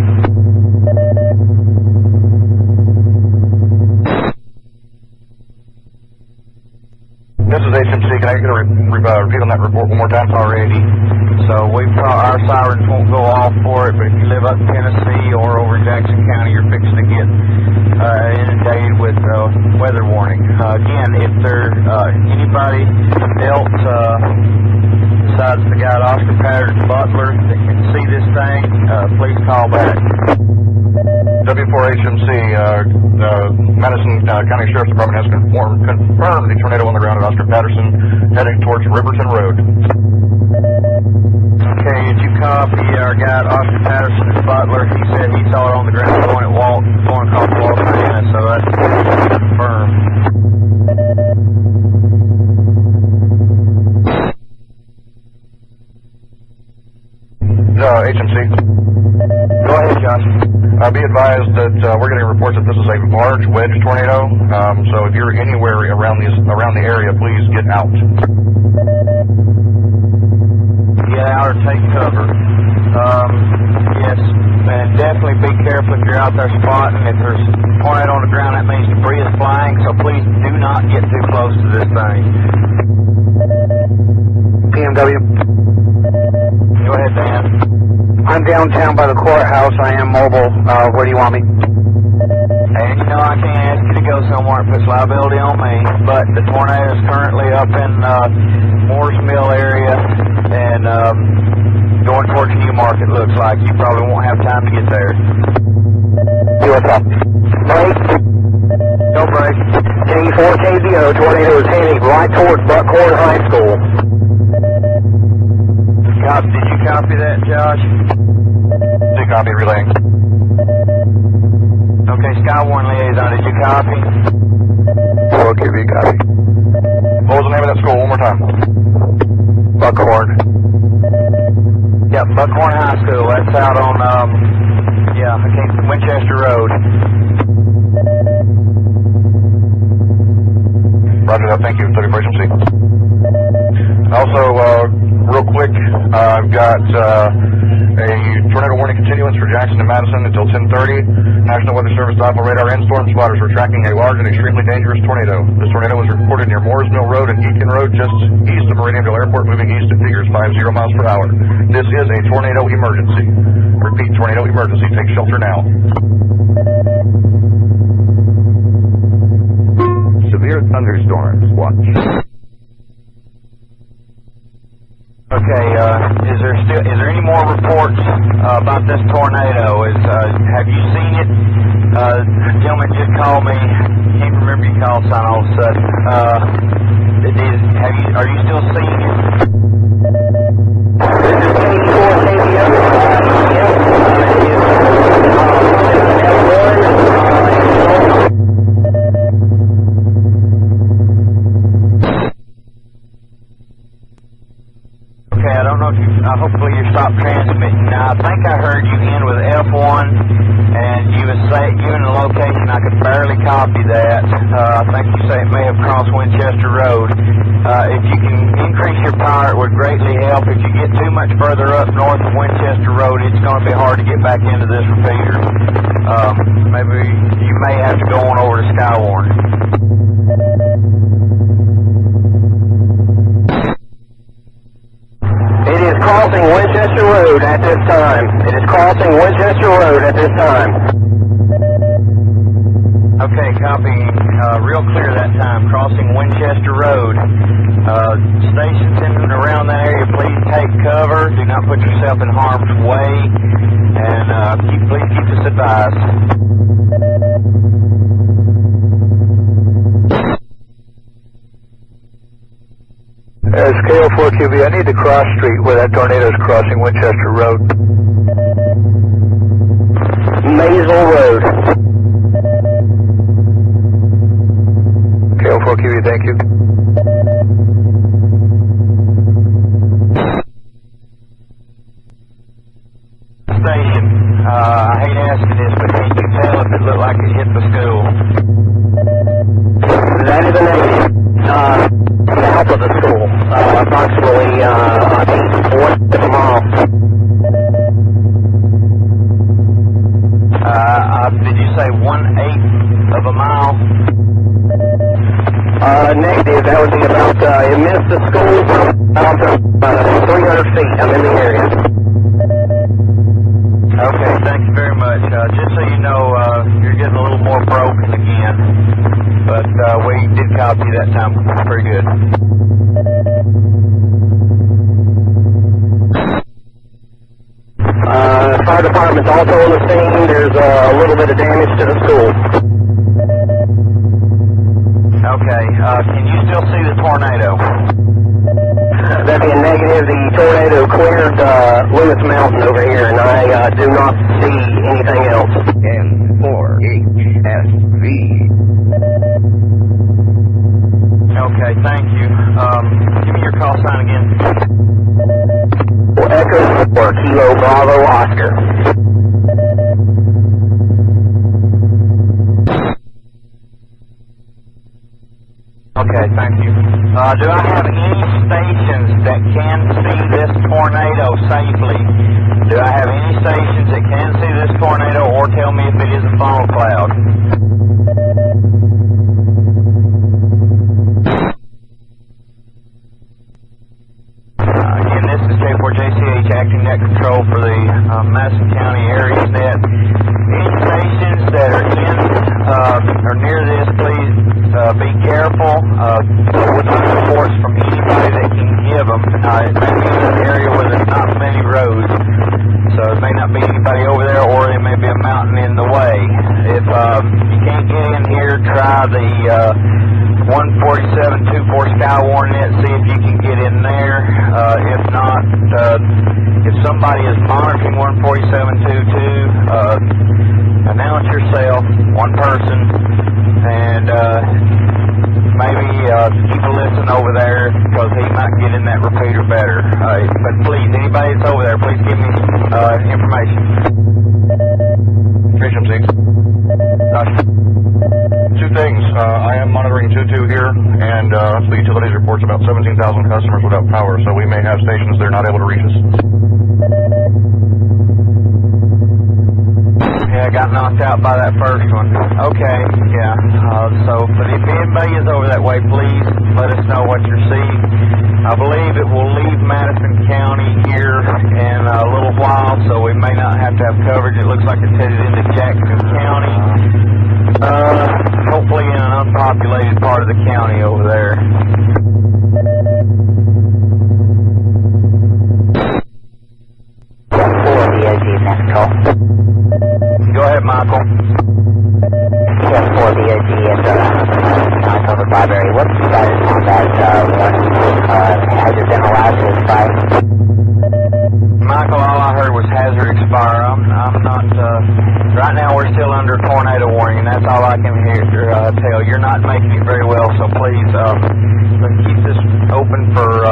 [SPEAKER 6] This is HMC. Can I get a repeat on that report one more time?
[SPEAKER 8] Already. So our sirens won't go off for it, but if you live up in Tennessee or over in Jackson County, you're fixing to get inundated with weather warning. Again, if there's anybody else besides the guy at Oscar Patterson Butler that can see this thing, please call back.
[SPEAKER 6] W4HMC, Madison County Sheriff's Department has confirmed the tornado on the ground at Oscar Patterson, heading towards Riverton Road.
[SPEAKER 8] Okay, did you copy our guy at Oscar Patterson Butler? He said he saw it on the ground going across Waltrana, so that's confirmed.
[SPEAKER 6] HMC.
[SPEAKER 8] Go ahead, Josh.
[SPEAKER 6] Be advised that we're getting reports that this is a large wedge tornado. So if you're anywhere around the area, please get out.
[SPEAKER 8] Get out or take cover. Yes, and definitely be careful if you're out there spotting. If there's a tornado on the ground, that means debris is flying. So please do not get too close to this thing.
[SPEAKER 9] PMW.
[SPEAKER 8] Go ahead, Dan.
[SPEAKER 9] I'm downtown by the courthouse. I am mobile. Where do you want me?
[SPEAKER 8] And you know I can't ask you to go somewhere and puts liability on me, but the tornado is currently up in Moores Mill area and going towards New Market, looks like. You probably won't have time to get there.
[SPEAKER 5] What's up? Break.
[SPEAKER 8] Go break.
[SPEAKER 5] KE4KBO, tornado is heading right towards Buckhorn High School.
[SPEAKER 8] Did you copy that, Josh?
[SPEAKER 6] Do copy, relaying.
[SPEAKER 8] Okay, SKYWARN liaison, did you copy?
[SPEAKER 6] Okay, we copy. What was the name of that school? One more time.
[SPEAKER 5] Buckhorn.
[SPEAKER 8] Yep, Buckhorn High School. That's out on, Winchester Road.
[SPEAKER 6] Roger that. Thank you. W4HMC. Also, real quick. got a tornado warning continuance for Jackson and Madison until 10:30. National Weather Service Doppler radar and storm spotters were tracking a large and extremely dangerous tornado. This tornado was reported near Moores Mill Road and Eakin Road, just east of Meridianville Airport, moving east at figures 50 miles per hour. This is a tornado emergency. Repeat, tornado emergency. Take shelter now.
[SPEAKER 11] Severe thunderstorms watch.
[SPEAKER 8] Okay, is there any more reports about this tornado? Have you seen it? A gentleman just called me. Can't remember your call sign all of a sudden. Are you still seeing it?
[SPEAKER 12] This is
[SPEAKER 8] Okay, I don't know if hopefully you stopped transmitting. Now, I think I heard you end with F1, and you was given a location. I could barely copy that. I think you say it may have crossed Winchester Road. If you can increase your power, it would greatly help. If you get too much further up north of Winchester Road, it's going to be hard to get back into this repeater. Maybe you may have to go on over to Skywarn.
[SPEAKER 12] It is crossing Winchester Road at this time. It is crossing Winchester Road at this time.
[SPEAKER 8] Okay, copy. Real clear that time. Crossing Winchester Road. Stations in and around that area, please take cover. Do not put yourself in harm's way. And please keep us advised.
[SPEAKER 9] As KL4QB, I need the cross street where that tornado is crossing Winchester Road.
[SPEAKER 12] Maysville Road.
[SPEAKER 9] KL4QB, thank you.
[SPEAKER 8] Station. I hate asking this, but can you tell if it looked like it hit the school?
[SPEAKER 12] That is a negative. South of the school, approximately 1 mile.
[SPEAKER 8] Did you say 1/8 of a mile?
[SPEAKER 12] Negative. That would be about, it missed the school about 300 feet. I'm in the area.
[SPEAKER 8] Okay, thank you very much. Just so you know, you're getting a little more broken again. But we did copy that time pretty good.
[SPEAKER 12] Fire department's also on the scene. There's a little bit of damage to the school.
[SPEAKER 8] Okay, can you still see the tornado?
[SPEAKER 12] That'd be a negative. The tornado cleared Lewis Mountain over here, and I do not see anything else.
[SPEAKER 11] N4HSV.
[SPEAKER 8] Okay, thank you. Give me your call sign again.
[SPEAKER 12] Echo or Kilo Bravo Oscar.
[SPEAKER 8] Okay, thank you. Do I have any stations that can see this tornado safely? Do I have any stations that can see this tornado, or tell me if it is a funnel cloud? Again, this is K4JCH acting net control for the Madison County Areas Net. Any stations that are in or near this, please be careful. With reports from anybody that can give them. It may be in an area where there's not many roads, so it may not be anybody over there, or there may be a mountain in the way. If you can't get in here, try the 14724 Skywarn net, see if you can get in there. If not, if somebody is monitoring 14722, announce yourself, one person, and maybe keep a listen over there, because he might get in that repeater better. But please, anybody that's over there, please give me information.
[SPEAKER 6] HMC. Two things. I am monitoring 2-2 here, and the utilities reports about 17,000 customers without power, so we may have stations that are not able to reach us.
[SPEAKER 8] Yeah, I got knocked out by that first one. Okay, yeah. So, but if anybody is over that way, please let us know what you're seeing. I believe it will leave Madison County here in a little while, so we may not have to have coverage. It looks like it's headed into Jackson County. Hopefully in an unpopulated part of the county over there. Go ahead, Michael.
[SPEAKER 1] Yes, for the AG at Huntsville Library. What's the status on that warning? Has it been allowed to expire?
[SPEAKER 8] Michael, all I heard was hazard expire. I'm not, right now we're still under tornado warning, and that's all I can hear, tell. You're not making it very well, so please, let's keep this open for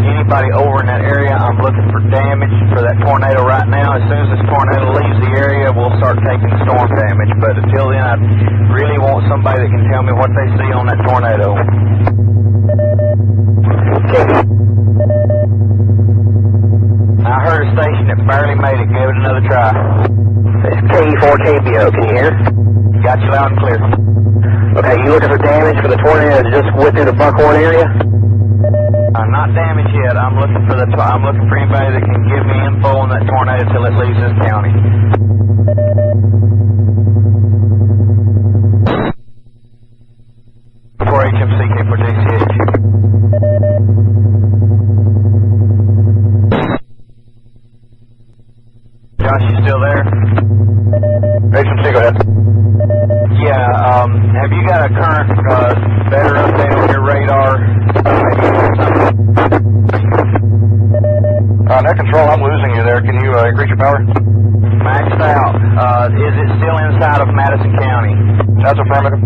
[SPEAKER 8] anybody over in that area. I'm looking for damage for that tornado right now. As soon as this tornado leaves the area, we'll start taking storm damage. But until then, I really want somebody that can tell me what they see on that tornado. I heard a station that barely made it. Give it another try.
[SPEAKER 13] It's KE4KBO. Can you hear?
[SPEAKER 8] Got you loud and clear.
[SPEAKER 13] Okay, you looking for damage for the tornado just within the Buckhorn area?
[SPEAKER 8] Not damage yet. I'm looking for anybody that can give me info on that tornado till it leaves this county. N4HMC K4JCH. Josh, you still there?
[SPEAKER 6] HMC, go ahead.
[SPEAKER 8] Yeah, have you got a current, better update on your radar?
[SPEAKER 6] Net control, I'm losing you there. Can you increase your power?
[SPEAKER 8] Maxed out. Is it still inside of Madison County?
[SPEAKER 6] That's affirmative.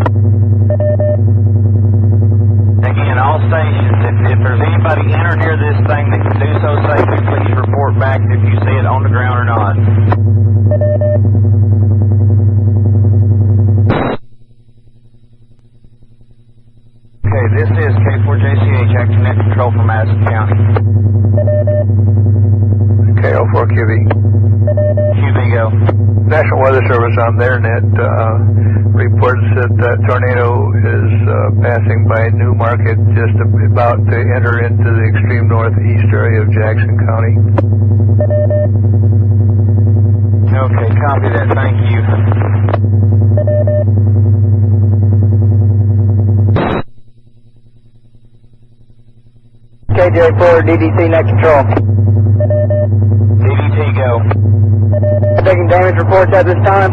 [SPEAKER 8] Again, all stations, if there's anybody in or near this thing that can do so safely, please report back if you see it on the ground or not. Okay, this is K4JCH acting net control for Madison County.
[SPEAKER 3] KO4QV.
[SPEAKER 8] QV go.
[SPEAKER 3] National Weather Service on their net reports that tornado is passing by Newmarket, just about to enter into the extreme northeast area of Jackson County.
[SPEAKER 8] Okay, copy that. Thank you.
[SPEAKER 13] KJ4 DDC net control.
[SPEAKER 8] DDT go.
[SPEAKER 13] Taking damage reports at this time?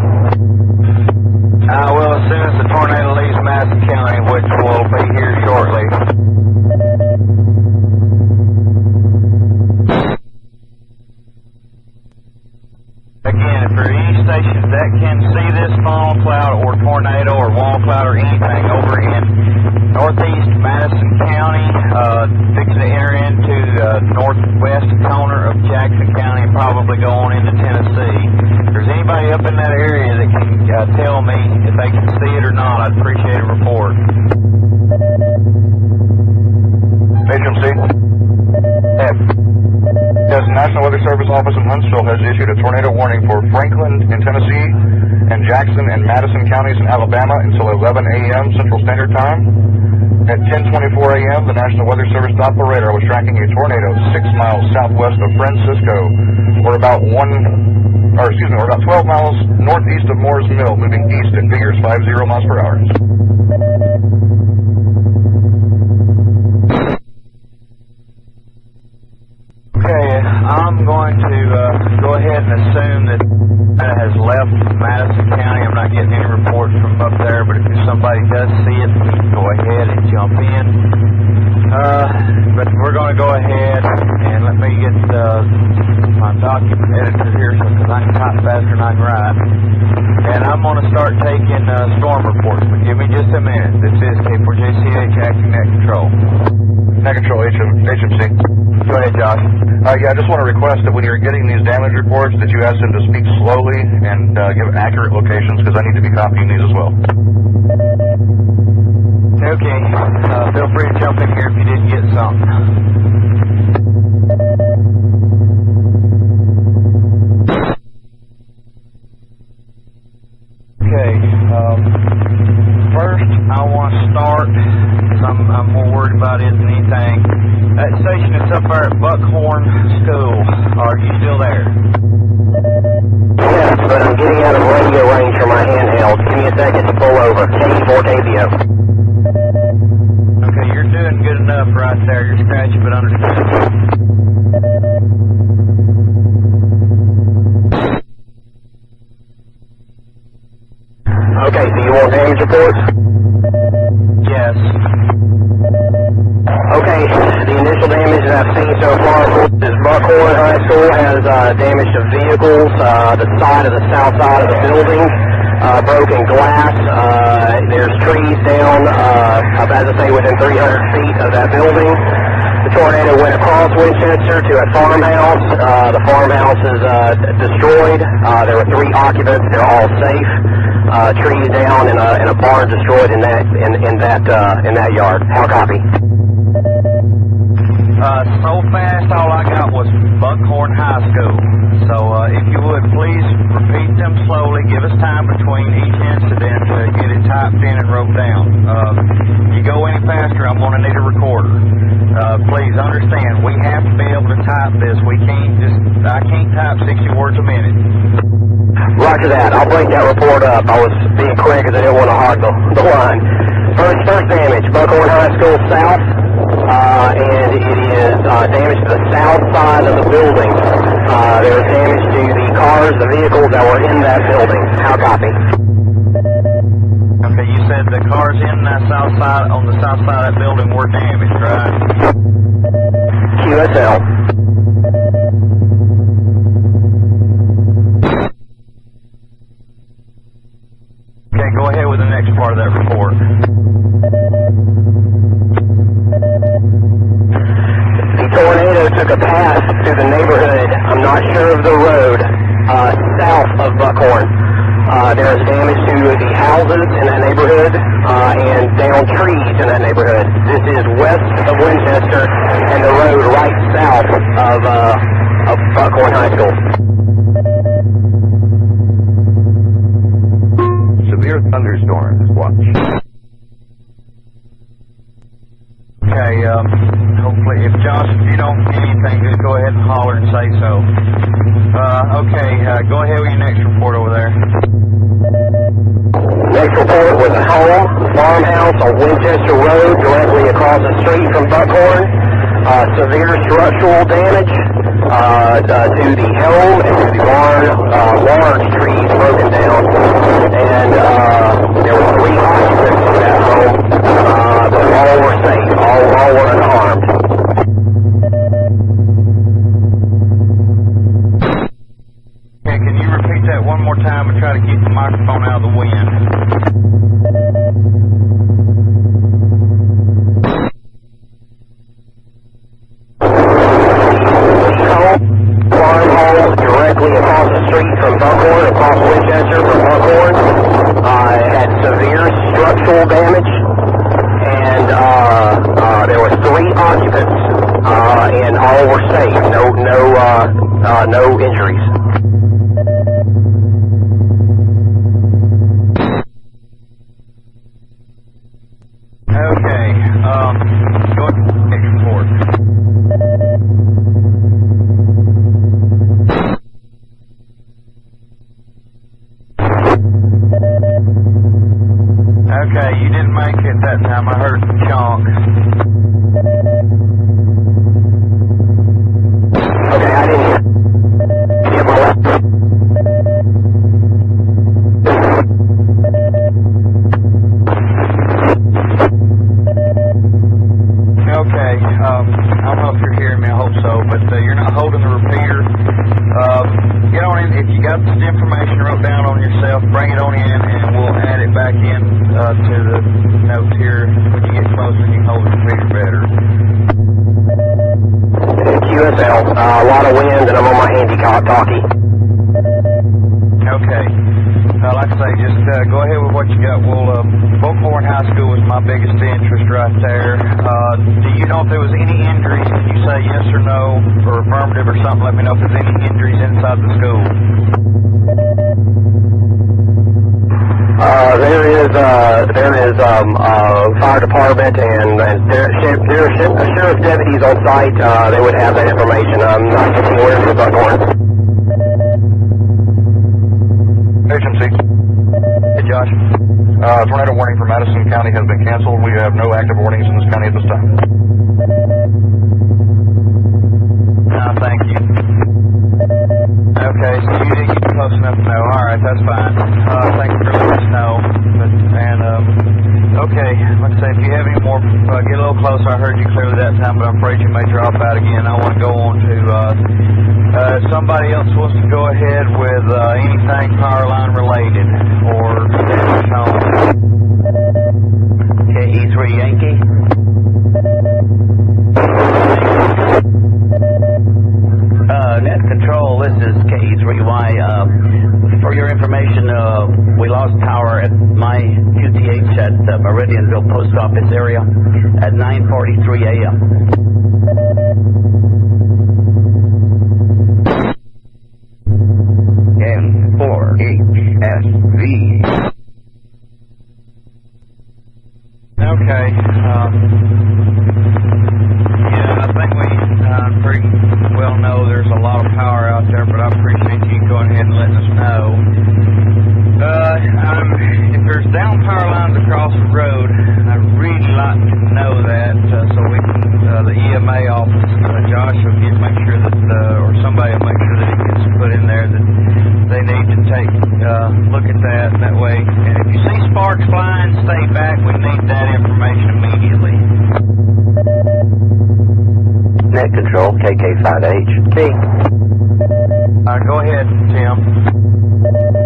[SPEAKER 8] Well, as soon as the tornado leaves Madison County, which will be here shortly. Again, if there are any stations that can see this funnel cloud or tornado or wall cloud or anything over in northeast Madison County, fixing to enter into the northwest corner of Jackson County and probably go on into Tennessee. If there's anybody up in that area that can tell me if they can see it or not, I'd appreciate a report.
[SPEAKER 6] HMC?
[SPEAKER 8] F.
[SPEAKER 6] Yes, the National Weather Service office in Huntsville has issued a tornado warning for Franklin in Tennessee and Jackson and Madison counties in Alabama until 11 a.m. Central Standard Time. At 10:24 a.m., the National Weather Service Doppler radar was tracking a tornado 6 miles southwest of Francisco, or about 12 miles northeast of Moore's Mill, moving east at figures 50 miles per hour.
[SPEAKER 8] Okay, I'm going to go ahead and assume that it has left Madison County. I'm not getting any reports from up there, but if somebody does see it, please go ahead and jump in. But we're going to go ahead and let me get my document editor here because I can type faster than I can write. And I'm going to start taking storm reports, but give me just a minute. This is K4JCH acting net control.
[SPEAKER 6] Net control, HMC.
[SPEAKER 8] Go ahead, Josh.
[SPEAKER 6] Yeah, I just want to request that when you're getting these damage reports that you ask them to speak slowly and give accurate locations because I need to be copying these as well.
[SPEAKER 8] Okay, feel free to jump in here if you didn't get something. are at Buckhorn School. Are you still there?
[SPEAKER 13] Yes, but I'm getting out of radio range for my handheld. Give me a second to pull over. KD4KBO.
[SPEAKER 8] Okay, you're doing good enough right there. You're scratchy but understandable.
[SPEAKER 13] Okay, so you want damage reports?
[SPEAKER 8] Yes.
[SPEAKER 13] Okay, the initial damage that I've seen so far is Buckhorn High School has damage to vehicles, the side of the south side of the building, broken glass, there's trees down, as I say, within 300 feet of that building. The tornado went across Winchester to a farmhouse. The farmhouse is destroyed. There were 3 occupants. They're all safe. Trees down and a barn destroyed in that yard. How copy?
[SPEAKER 8] So fast, all I got was Buckhorn High School. So if you would, please repeat them slowly. Give us time between each incident to get it typed in and wrote down. If you go any faster, I'm going to need a recorder. Please understand, we have to be able to type this. I can't type 60 words a minute.
[SPEAKER 13] Roger that. I'll break that report up. I was being quick because I didn't want to hog the line. First damage, Buckhorn High School south, and it is damage to the south side of the building. There was damage to the cars, the vehicles that were in that building. How copy?
[SPEAKER 8] Okay, you said the cars on the south side of that building were damaged, right?
[SPEAKER 13] QSL.
[SPEAKER 8] Okay, go ahead with the next part of that report.
[SPEAKER 13] The tornado took a path through the neighborhood. I'm not sure of the road, south of Buckhorn. There is damage to the houses in that neighborhood and down trees in that neighborhood. This is west of Winchester and the road right south of Buckhorn High School.
[SPEAKER 11] Severe thunderstorms. Watch.
[SPEAKER 8] Okay, hopefully, if Josh, if you don't see anything, just go ahead and holler and say so. Okay, go ahead with your next report over there.
[SPEAKER 13] Next report was a home, farmhouse on Winchester Road, directly across the street from Buckhorn. Severe structural damage to the home and to the barn. Large trees broken down, and there were 3 occupants in that home, but all were safe. All were unharmed.
[SPEAKER 8] Okay, can you repeat that one more time and try to keep the microphone out of the wind?
[SPEAKER 13] Farmhouse directly across the street from Buckhorn, across Winchester from Buckhorn. It had severe structural damage, and there were 3 occupants, and all were safe. No injuries.
[SPEAKER 8] Okay, go ahead and next report. Okay, you didn't make it that time. I heard some chonks.
[SPEAKER 13] Okay, I didn't get my left.
[SPEAKER 8] Okay, I don't know if you're hearing me, I hope so, but you're not holding the repeater. Get on in, if you got this information wrote down on yourself, bring it on in, and we'll add it back in to the notes here. When you get closer, you can hold the repeater better.
[SPEAKER 13] QSL, a lot of wind, and I'm on my handy-talkie.
[SPEAKER 8] Okay. Like I say, just go ahead with what you got. Buckhorn High School is my biggest interest right there. Do you know if there was any injuries? Can you say yes or no, or affirmative or something? Let me know if there's any injuries inside the school.
[SPEAKER 13] There is fire department and sheriff deputies on site. They would have that information. I'm not getting word of Buckhorn.
[SPEAKER 6] HMC.
[SPEAKER 13] Hey, Josh.
[SPEAKER 6] Tornado warning for Madison County has been canceled. We have no active warnings in this county at this time.
[SPEAKER 8] Thank you. Okay, so you didn't get close enough to know. All right, that's fine. Thank you for letting us know. Okay, let's say if you have any more, get a little closer. I heard you clearly that time, but I'm afraid you may drop out again. I want to go on to somebody else wants to go ahead with anything power line related or damage home.
[SPEAKER 1] KE3 Yankee. Net Control, this is KE3Y. For your information, we lost power at my QTH at Meridianville Post Office area at 9:43 a.m.
[SPEAKER 11] N4HSV.
[SPEAKER 8] Okay. Yeah, I think we pretty well know there's a lot of power out there, but I appreciate you going ahead and letting us know. If there's down power lines across the road, I'd really like to know that so we can, the EMA office, Josh will make sure that, or somebody will make sure that it gets put in there that they need to take look at that. That way, and if you see sparks flying, stay back. We need that information immediately.
[SPEAKER 13] Net Control, KK5H.
[SPEAKER 8] Go ahead, Tim.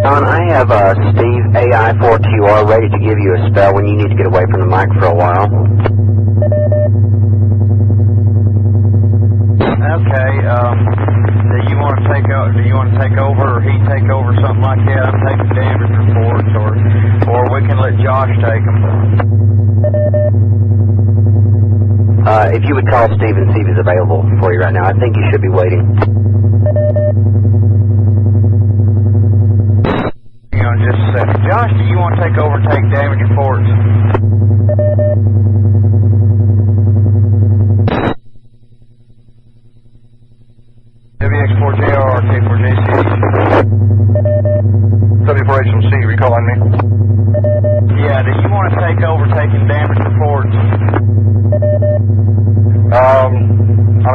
[SPEAKER 13] Don, I have Steve AI4QR ready to give you a spell when you need to get away from the mic for a while.
[SPEAKER 8] Okay. Do you want to take over, or he take over, something like that? I'm taking damage reports, or we can let Josh take them.
[SPEAKER 13] If you would call Steve and see if he's available for you right now. I think he should be waiting.
[SPEAKER 8] Hang on just a second. Josh, do you want to take over and take damage reports? WX4JR or K4JC?
[SPEAKER 6] W4HMC, are you calling me?
[SPEAKER 8] Yeah, do you want to take over taking damage reports?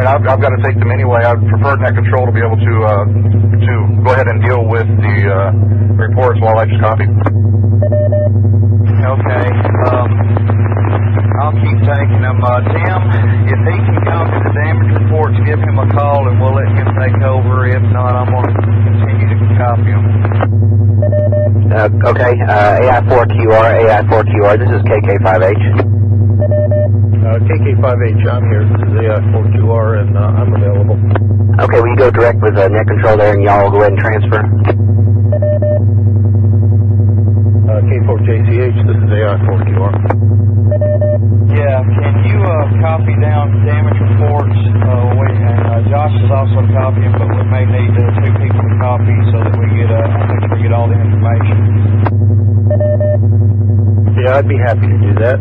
[SPEAKER 6] I've got to take them anyway. I'd prefer Net Control to be able to go ahead and deal with the reports while I just copy.
[SPEAKER 8] Okay. I'll keep taking them. Tim, if he can copy the damage reports, give him a call and we'll let him take over. If not, I'm going to continue to copy them.
[SPEAKER 13] Okay, AI4QR, this is KK5H.
[SPEAKER 3] KK5H, I'm here. This is AI4QR, and I'm available.
[SPEAKER 13] Okay, will you go direct with Net Control there, and y'all will go ahead and transfer?
[SPEAKER 3] K4JCH, this is AI4QR.
[SPEAKER 8] Yeah, can you copy down damage reports? Josh is also copying, but we may need two people to copy so that we get all the information.
[SPEAKER 3] Yeah, I'd be happy to do that.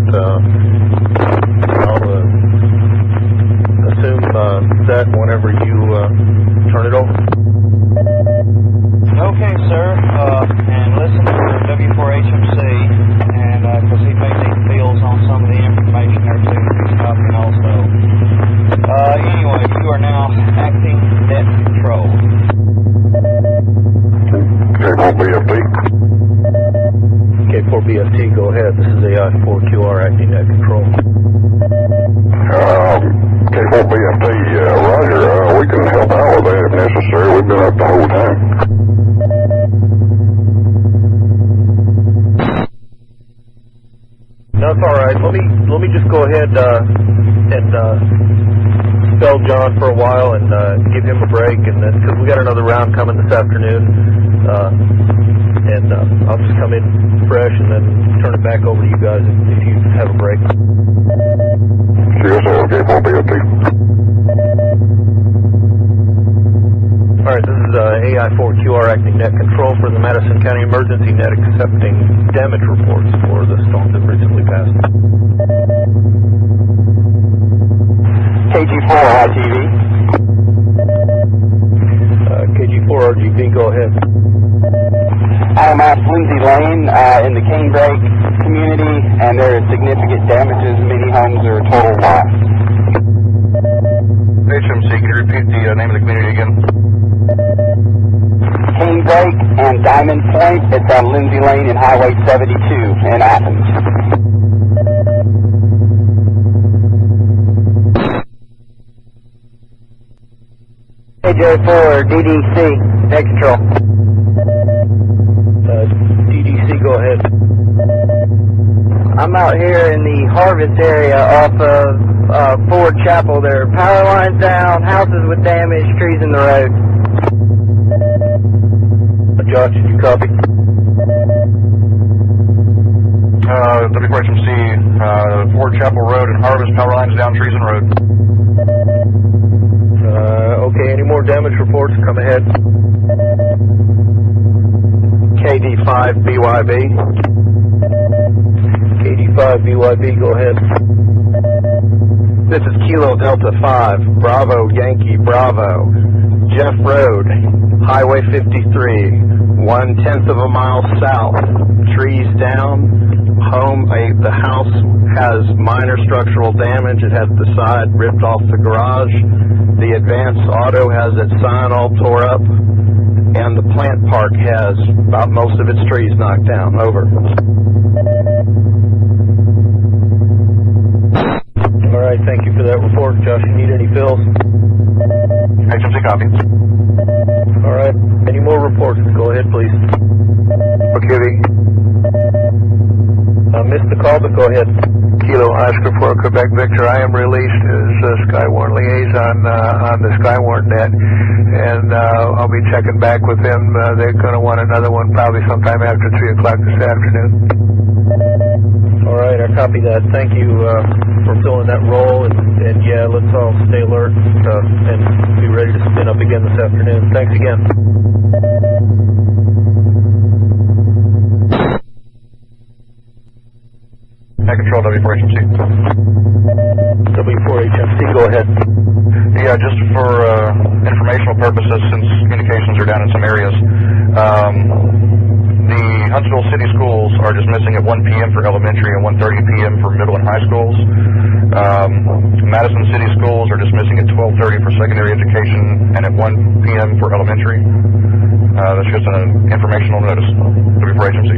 [SPEAKER 3] I'll assume that whenever you turn it over.
[SPEAKER 8] Okay, sir. And listen to W4HMC, and because he may need fields on some of the information there too, he's copying also. Anyway, you are now acting Net Control.
[SPEAKER 6] K4BFT.
[SPEAKER 3] K4BFT, go ahead. This is AI4QR acting Net Control.
[SPEAKER 6] K4BFT, Roger. We can help out with that if necessary. We've been up the whole time.
[SPEAKER 3] No, it's all right. Let me just go ahead and spell John for a while and give him a break, and then because we got another round coming this afternoon, and I'll just come in fresh and then turn it back over to you guys if you have a break.
[SPEAKER 6] CSL K4BFT.
[SPEAKER 3] All right, this is
[SPEAKER 7] AI4QR acting net control for the Madison County Emergency Net, accepting damage reports for the storm that recently passed.
[SPEAKER 13] KG4RTV.
[SPEAKER 7] KG4RGB, go ahead.
[SPEAKER 13] I'm at Lindsay Lane in the Canebrake community, and there is significant damages. Many homes are total loss.
[SPEAKER 6] HMC, can you repeat the name of the community again?
[SPEAKER 13] Canebrake and Diamond Point. It's on Lindsay Lane and Highway 72 in Athens. KJ4 DDC, net control.
[SPEAKER 7] DDC, go ahead.
[SPEAKER 13] I'm out here in the Harvest area off of Ford Chapel. There are power lines down, houses with damage, trees in the road.
[SPEAKER 7] Josh, did you copy?
[SPEAKER 6] W4HMC, Ford Chapel Road and Harvest, power lines down, trees and road.
[SPEAKER 7] Okay, any more damage reports? Come ahead.
[SPEAKER 8] KD5BYB.
[SPEAKER 7] KD5BYB, go ahead.
[SPEAKER 8] This is Kilo Delta 5, Bravo Yankee Bravo, Jeff Road, Highway 53, 1/10 of a mile south, trees down, the house has minor structural damage. It has the side ripped off the garage. The Advance Auto has its sign all tore up, and the plant park has about most of its trees knocked down. Over.
[SPEAKER 7] All right, thank you for that report. Josh, you need any fills?
[SPEAKER 6] HMC copy.
[SPEAKER 7] All right, any more reports? Go ahead, please.
[SPEAKER 3] Okay.
[SPEAKER 7] Missed the call, but go ahead.
[SPEAKER 3] Kilo Oscar for Quebec Victor. I am released as SKYWARN liaison on the SKYWARN net, and I'll be checking back with them. They're going to want another one probably sometime after 3 o'clock this afternoon.
[SPEAKER 7] All right, I copy that. Thank you for filling that role, and yeah, let's all stay alert and be ready to spin up again this afternoon. Thanks again.
[SPEAKER 6] Net control, W4HMC.
[SPEAKER 7] W4HMC, go ahead.
[SPEAKER 6] Yeah, just for informational purposes, since communications are down in some areas, the Huntsville City Schools are dismissing at 1 p.m. for elementary and 1:30 p.m. for middle and high schools. Madison City Schools are dismissing at 12:30 for secondary education and at 1 p.m. for elementary. That's just an informational notice. W4HMC.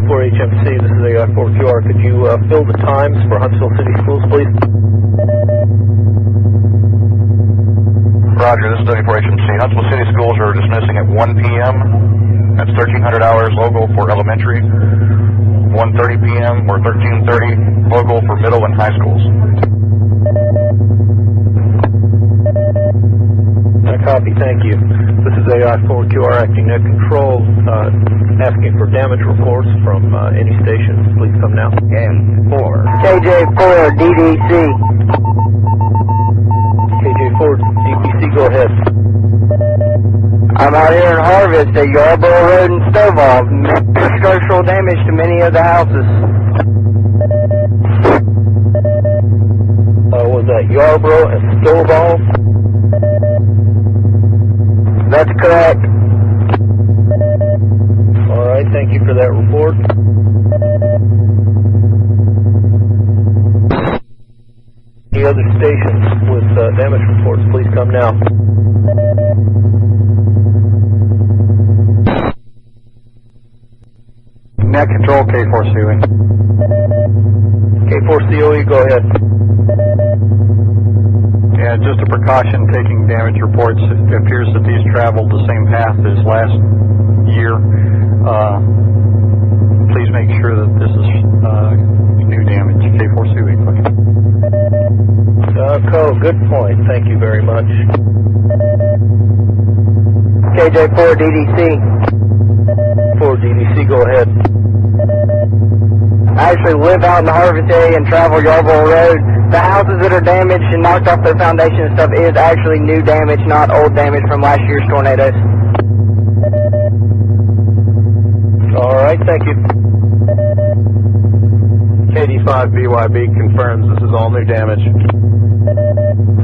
[SPEAKER 7] W4HMC, this is AI4QR. Could you fill the times for Huntsville City Schools, please?
[SPEAKER 6] Roger, this is W4HMC. Huntsville City Schools are dismissing at 1 p.m. That's 1,300 hours local for elementary, 1:30 p.m. or 13:30 local for middle and high schools.
[SPEAKER 7] I copy, thank you. This is AI4QR acting net control, asking for damage reports from any station. Please come now.
[SPEAKER 13] N4. KJ4 DDC.
[SPEAKER 7] KJ4 DDC, go ahead.
[SPEAKER 13] I'm out here in Harvest at Yarborough Road and Stovall. Structural damage to many of the houses.
[SPEAKER 7] Was that Yarborough and Stovall?
[SPEAKER 13] That's correct.
[SPEAKER 7] All right, thank you for that report. Any other stations with damage reports, please come now.
[SPEAKER 9] Net control, K4COE.
[SPEAKER 7] K4COE, go ahead.
[SPEAKER 9] Yeah, just a precaution, taking damage reports. It appears that these traveled the same path as last year. Please make sure that this is new damage. K4COE.
[SPEAKER 7] Good point. Thank you very much.
[SPEAKER 13] KJ4 DDC.
[SPEAKER 7] 4 DDC, go ahead.
[SPEAKER 13] I actually live out in the Harvest area and travel Yarborough Road. The houses that are damaged and knocked off their foundation and stuff is actually new damage, not old damage from last year's tornadoes.
[SPEAKER 14] All right, thank you. KD5BYB confirms this is all new damage.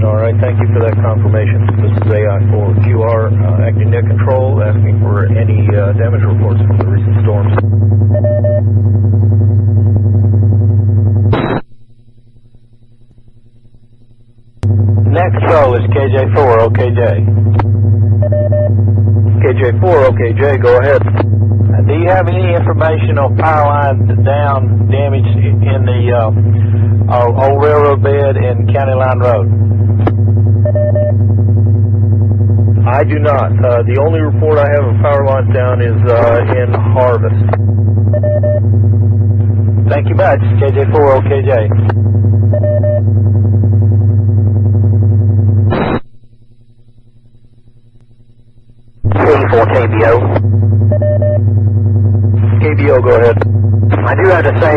[SPEAKER 14] All right, thank you for that confirmation. This is AI4QR acting net control, asking for any damage reports from the recent storms. Net control is KJ4, OKJ. KJ4, OKJ, go ahead. Do you have any information on power lines down damage in the old railroad bed and County Line Road? I do not. The only report I have of power lines down is in Harvest. Thank you much, KJ4, OKJ.
[SPEAKER 13] For KBO.
[SPEAKER 14] KBO, go ahead.
[SPEAKER 13] I do have to say,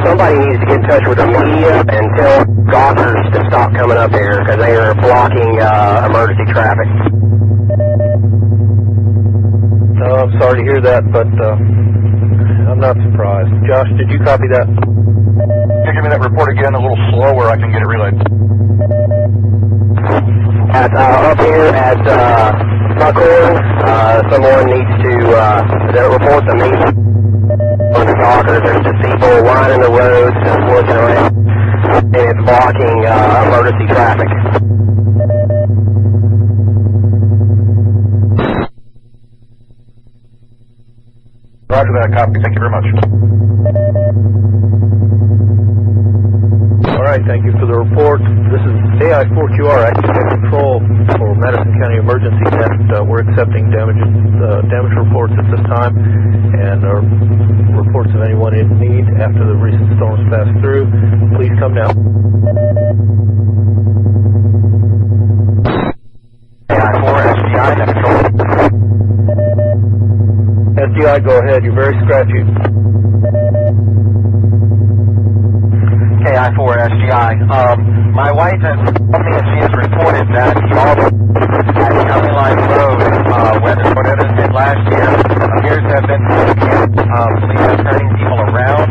[SPEAKER 13] somebody needs to get in touch with the media and tell Gawkers to stop coming up here because they are blocking emergency traffic.
[SPEAKER 14] I'm sorry to hear that, but I'm not surprised. Josh, did you copy that?
[SPEAKER 6] Can you give me that report again a little slower? I can get it relayed.
[SPEAKER 13] Up here at Buckhorn, someone needs to report to me on the Gawkers. There's just people lining the roads, just looking around, and it's blocking emergency traffic.
[SPEAKER 6] Roger that, copy. Thank you very much.
[SPEAKER 14] All right, thank you for the report. This is AI4QR, acting net control for Madison County Emergency Net. We're accepting damage reports at this time, and reports of anyone in need after the recent storms pass through. Please come now.
[SPEAKER 13] AI4SGI, net control.
[SPEAKER 14] SGI, go ahead. You're very scratchy.
[SPEAKER 13] KI4SGI. My wife has told me that she has reported that y'all at County Line Road, where the tornadoes hit last year, appears to have been police turning people around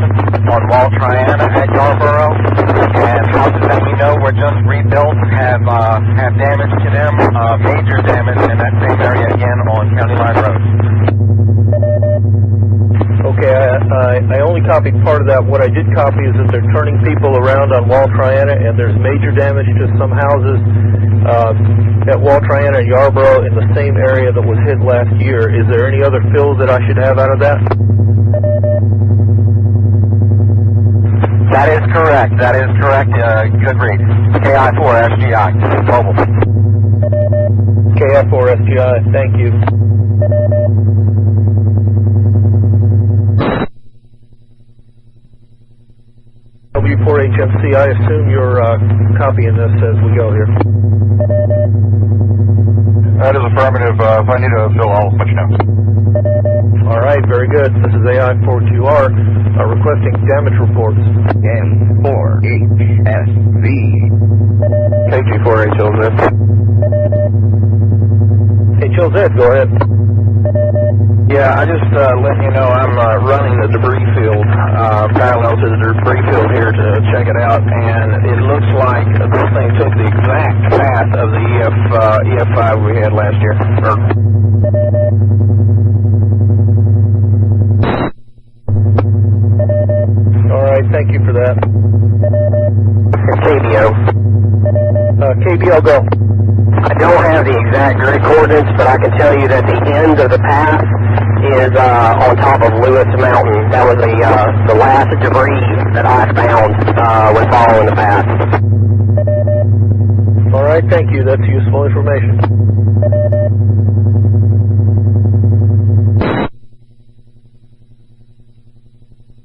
[SPEAKER 13] on Wall Triana at Yarborough, and houses that we know were just rebuilt have damage to them, major damage in that same area again on County Line Road.
[SPEAKER 14] Okay, I only copied part of that. What I did copy is that they're turning people around on Wall Triana, and there's major damage to some houses at Wall Triana and Yarborough in the same area that was hit last year. Is there any other fills that I should have out of that?
[SPEAKER 13] That is correct. That is correct. Good read. KI4SGI. Mobile.
[SPEAKER 14] KI4SGI, thank you. W4HMC, I assume you're copying this as we go here.
[SPEAKER 6] That is affirmative. If I need a fill, I'll let you know.
[SPEAKER 14] All right, very good. This is AI4QR requesting damage reports.
[SPEAKER 11] N4HSV.
[SPEAKER 14] KG4HLZ. HLZ, go ahead.
[SPEAKER 12] Yeah, I just letting you know I'm running the debris field parallel to the debris field here to check it out, and it looks like this thing took the exact path of the EF5 we had last year.
[SPEAKER 14] All right, thank you for that.
[SPEAKER 13] KBO.
[SPEAKER 14] KBO, go.
[SPEAKER 13] I don't have the exact grid coordinates, but I can tell you that the end of the path is on top of Lewis Mountain. That was the last debris that I found when following the path.
[SPEAKER 14] All right, thank you. That's useful information.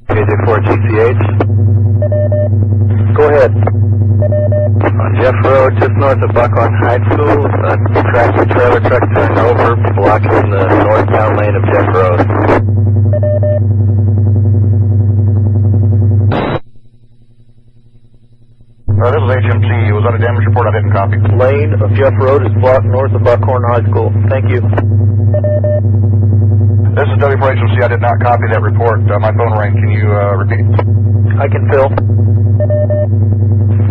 [SPEAKER 11] KJ4GCH.
[SPEAKER 14] Go ahead.
[SPEAKER 11] On Jeff Road, just north of Buckhorn High School, a tractor trailer truck turned over, blocking the northbound lane of Jeff Road.
[SPEAKER 6] All This is HMC. Was that a damage report I didn't copy?
[SPEAKER 14] Lane of Jeff Road is blocked north of Buckhorn High School. Thank you.
[SPEAKER 6] This is W4HMC. I did not copy that report. My phone rang. Can you repeat?
[SPEAKER 14] I can fill.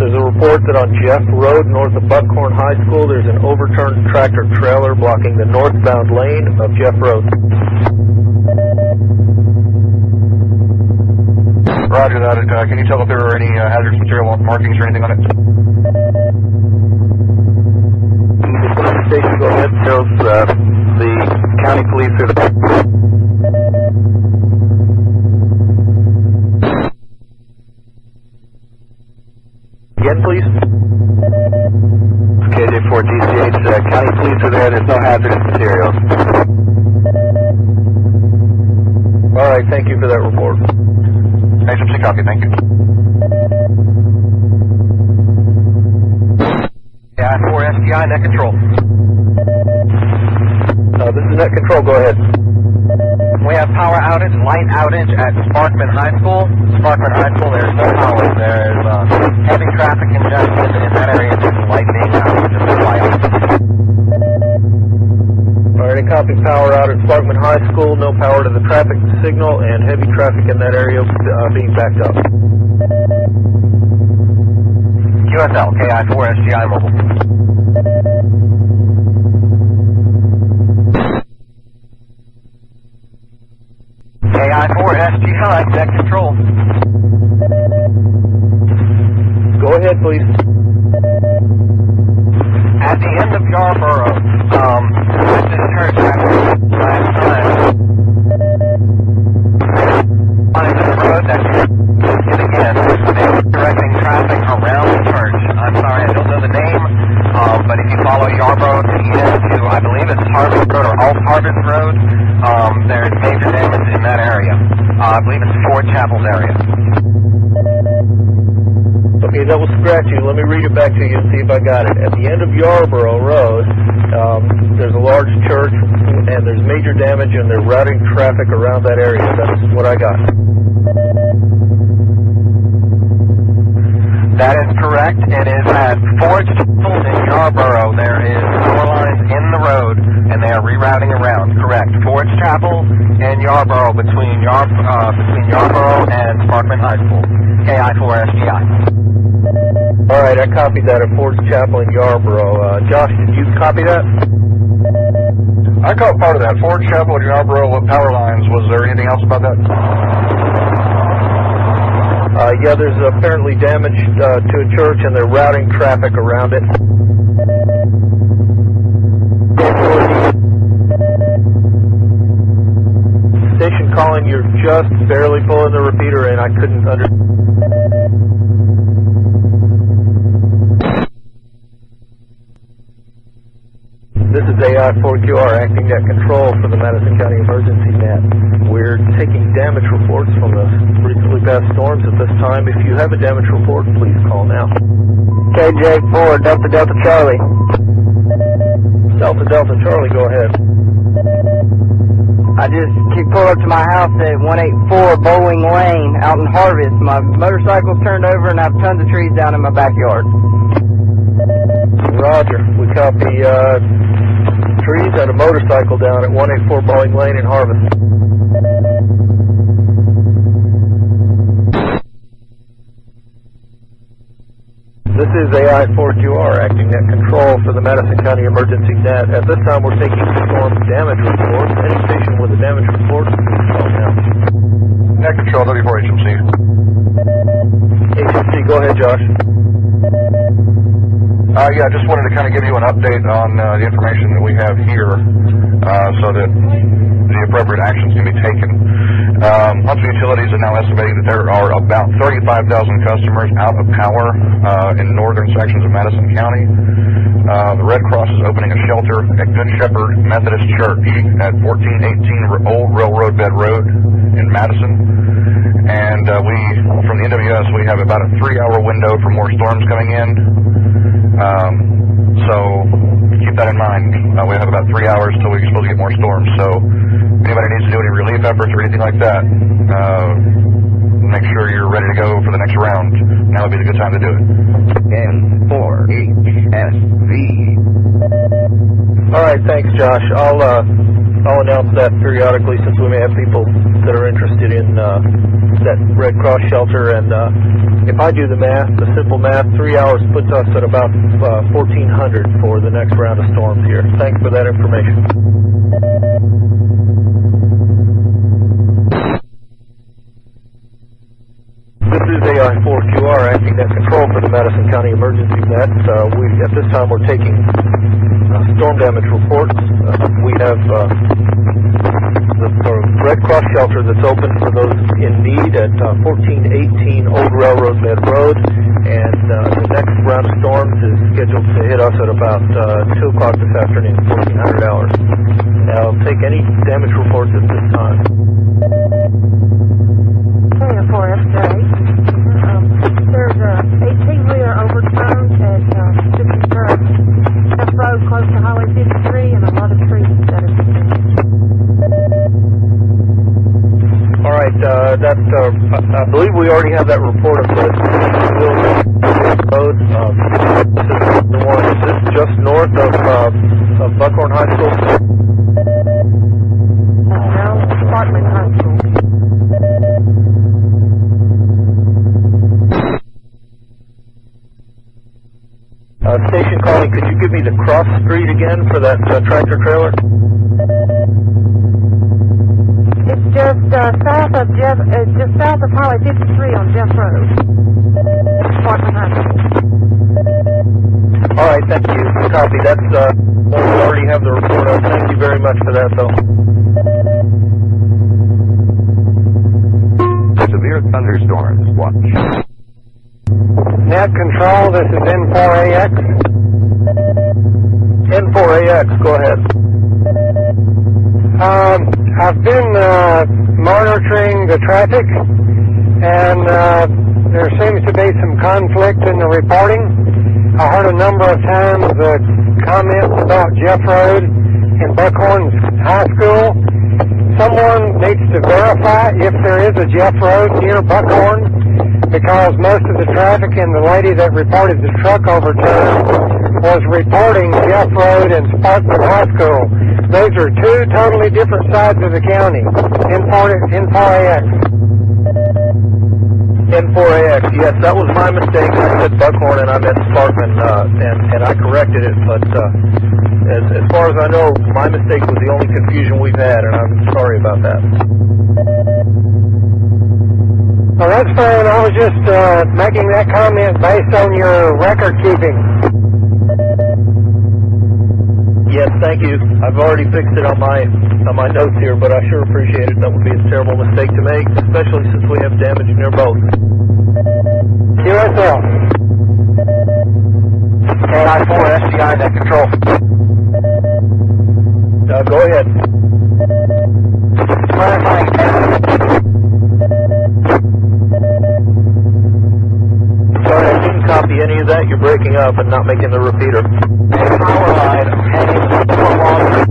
[SPEAKER 14] There's a report that on Jeff Road north of Buckhorn High School there's an overturned tractor trailer blocking the northbound lane of Jeff Road.
[SPEAKER 6] Roger that. Can you tell if there are any hazardous material markings or anything on it?
[SPEAKER 14] The station, go ahead.
[SPEAKER 11] Tells the county police are the...
[SPEAKER 14] Again, please.
[SPEAKER 11] KJ4GCH, county police are there. There's no hazardous materials.
[SPEAKER 14] All right, thank you for that report.
[SPEAKER 6] HMC copy, thank you.
[SPEAKER 8] N4HSV net control.
[SPEAKER 14] This is net control, go ahead.
[SPEAKER 8] We have power outage, light outage at Sparkman High School. Sparkman High School, there's no power. There's heavy traffic congestion in that area due to light being out, just FYI.
[SPEAKER 14] All right, copy power out at Sparkman High School, no power to the traffic signal, and heavy traffic in that area being backed up.
[SPEAKER 8] QSL, KI4SGI mobile. KI4SGI, net control.
[SPEAKER 14] Go ahead, please.
[SPEAKER 8] At the end of Yarborough, Baptist Church last time. On the road that is again, they were directing traffic around the church. I'm sorry, I don't know the name, but if you follow Yarborough to into, I believe it's Harvest Road or Alt Harvest Road, there's major damage in that area. I believe it's Ford Chapel's area.
[SPEAKER 14] Okay, that was scratchy. Let me read it back to you and see if I got it. At the end of Yarborough Road, there's a large church, and there's major damage, and they're routing traffic around that area. That's what I got.
[SPEAKER 8] That is correct. It is at Ford Chapel in Yarborough. There is power lines in the road, and they are rerouting around. Correct. Ford Chapel and Yarborough between Yarborough and Sparkman High School. KI4SGI.
[SPEAKER 14] All right, I copied that at Ford's Chapel in Yarborough. Josh, did you copy that?
[SPEAKER 6] I caught part of that. Ford Chapel and Yarborough power lines. Was there anything else about that?
[SPEAKER 14] Yeah, there's apparently damage to a church, and they're routing traffic around it. Station calling, you're just barely pulling the repeater in. I couldn't understand. This is AI4QR, acting net control for the Madison County Emergency Net. We're taking damage reports from the recently passed storms at this time. If you have a damage report, please call now.
[SPEAKER 13] KJ4, Delta Delta Charlie.
[SPEAKER 14] Delta Delta Charlie, go ahead.
[SPEAKER 13] I just pulled up to my house at 184 Bowling Lane out in Harvest. My motorcycle's turned over and I have tons of trees down in my backyard.
[SPEAKER 14] Roger. We copy trees and a motorcycle down at 184 Bowling Lane in Harvest. This is AI4QR, acting net control for the Madison County Emergency Net. At this time, we're taking storm damage reports. Any station with a damage report, please call now.
[SPEAKER 6] Net control, W4HMC.
[SPEAKER 14] HMC, go ahead, Josh.
[SPEAKER 6] Yeah, I just wanted to kind of give you an update on the information that we have here so that the appropriate actions can be taken. Huntsville Utilities are now estimating that there are about 35,000 customers out of power in northern sections of Madison County. The Red Cross is opening a shelter at Good Shepherd Methodist Church at 1418 Old Railroad Bed Road in Madison. And from the NWS, we have about a 3-hour window for more storms coming in. So keep that in mind. We have about 3 hours till we're supposed to get more storms. So if anybody needs to do any relief efforts or anything like that, make sure you're ready to go for the next round. now would be the good time to do it.
[SPEAKER 11] N4HSV.
[SPEAKER 14] All right, thanks, Josh. I'll announce that periodically since we may have people that are interested in that Red Cross shelter. And if I do the math, the simple math, 3 hours puts us at about 1,400 for the next round of storms here. Thanks for that information. This is AI4QR acting net control for the Madison County Emergency Net. At this time we're taking storm damage reports. We have the Red Cross shelter that's open for those in need at 1418 Old Railroad Bed Road, and the next round of storms is scheduled to hit us at about 2 o'clock this afternoon, 1400 hours. I'll take any damage reports at this time.
[SPEAKER 15] N4HSV. There's a 18-wheeler overturned at 53rd F Road close to Highway 53, and a lot of trees that have been damaged.
[SPEAKER 14] All right, I believe we already have that report of the road. This is the one. Is this just north of Buckhorn High School?
[SPEAKER 15] No, Sparkman High School.
[SPEAKER 14] Station calling, could you give me the cross street again for that tractor trailer?
[SPEAKER 15] It's just south of Highway 53 on Jeff Road. Sparkman High School.
[SPEAKER 14] All right, thank you. Copy. That's we already have the report on. Thank you very much for that, though.
[SPEAKER 11] Severe thunderstorms watch.
[SPEAKER 10] Net control, this is N4AX.
[SPEAKER 14] N4AX, go ahead.
[SPEAKER 10] I've been monitoring the traffic, and there seems to be some conflict in the reporting. I heard a number of times the comments about Jeff Road and Buckhorn High School. Someone needs to verify if there is a Jeff Road near Buckhorn, because most of the traffic and the lady that reported the truck overturned was reporting Jeff Road and Sparkman High School. Those are two totally different sides of the county. N4AX.
[SPEAKER 14] N4AX, yes, that was my mistake. I said Buckhorn and I meant Sparkman, and I corrected it, but as far as I know, my mistake was the only confusion we've had, and I'm sorry about that.
[SPEAKER 10] Well, that's fine. I was just making that comment based on your record keeping.
[SPEAKER 14] Yes, thank you. I've already fixed it on my notes here, but I sure appreciate it. That would be a terrible mistake to make, especially since we have damage near both.
[SPEAKER 10] QSL.
[SPEAKER 6] AI4SGI net control.
[SPEAKER 14] Go ahead.
[SPEAKER 6] Clarifying.
[SPEAKER 14] Sorry, I didn't copy any of that. You're breaking up and not making the repeater.
[SPEAKER 6] Power line heading along.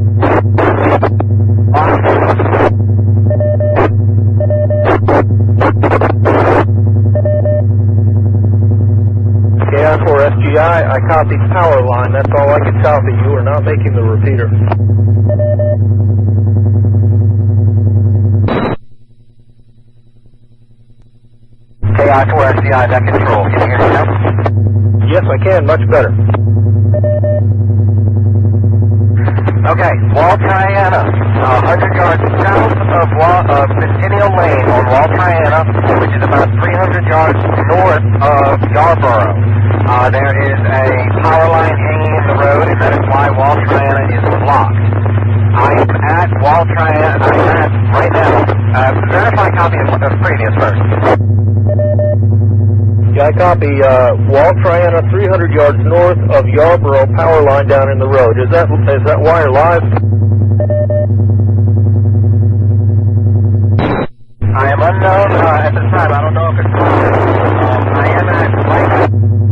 [SPEAKER 14] KI4SGI, I copied power line. That's all I could copy. You are not making the repeater.
[SPEAKER 6] KI4SGI net control. Can you hear me now?
[SPEAKER 14] Yes, I can. Much better.
[SPEAKER 6] Okay, Wall Triana, 100 yards south of Centennial Lane on Wall Triana, which is about 300 yards north of Yarborough. There is a power line hanging in the road, and that is why Wall Triana is blocked. I am at Wall Triana, right now. Verify copy of previous first.
[SPEAKER 14] Yeah, I copy Wall Triana, 300 yards north of Yarborough power line down in the road. Is that wire live?
[SPEAKER 6] I am unknown at this time. I don't know if it's I am at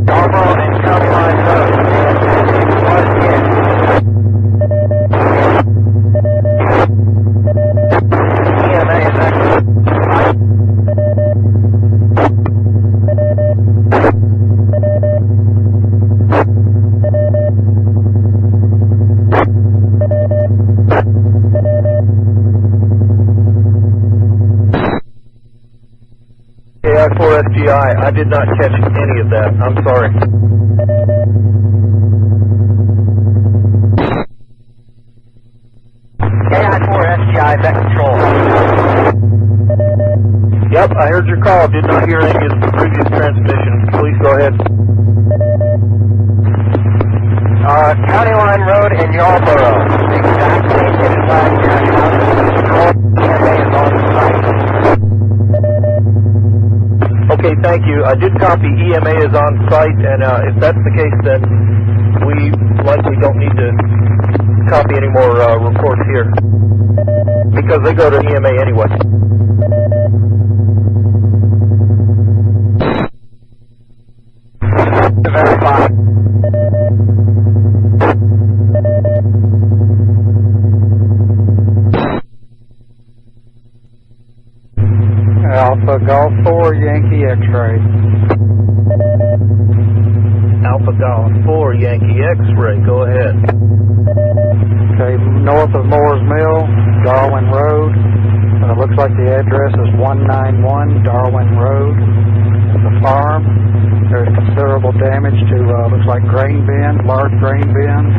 [SPEAKER 6] Yarborough and County Line Road. EMA is actually
[SPEAKER 14] SGI, I did not catch any of that. I'm sorry.
[SPEAKER 8] N4HSV back control.
[SPEAKER 14] Yep, I heard your call. Did not hear any of the previous transmission. Please go ahead.
[SPEAKER 8] County Line Road in Yarborough. Exact station as last year. EMA is on site.
[SPEAKER 14] Okay, thank you. I did copy EMA is on site, and if that's the case, then we likely don't need to copy any more reports here, because they go to EMA anyway.
[SPEAKER 8] To verify.
[SPEAKER 9] Alpha Golf 4 Yankee X-ray.
[SPEAKER 14] Alpha Golf 4 Yankee X-ray, go ahead.
[SPEAKER 9] Okay, north of Moore's Mill, Darwin Road. Looks like the address is 191 Darwin Road. It's a farm. There's considerable damage to, looks like grain bins, large grain bins.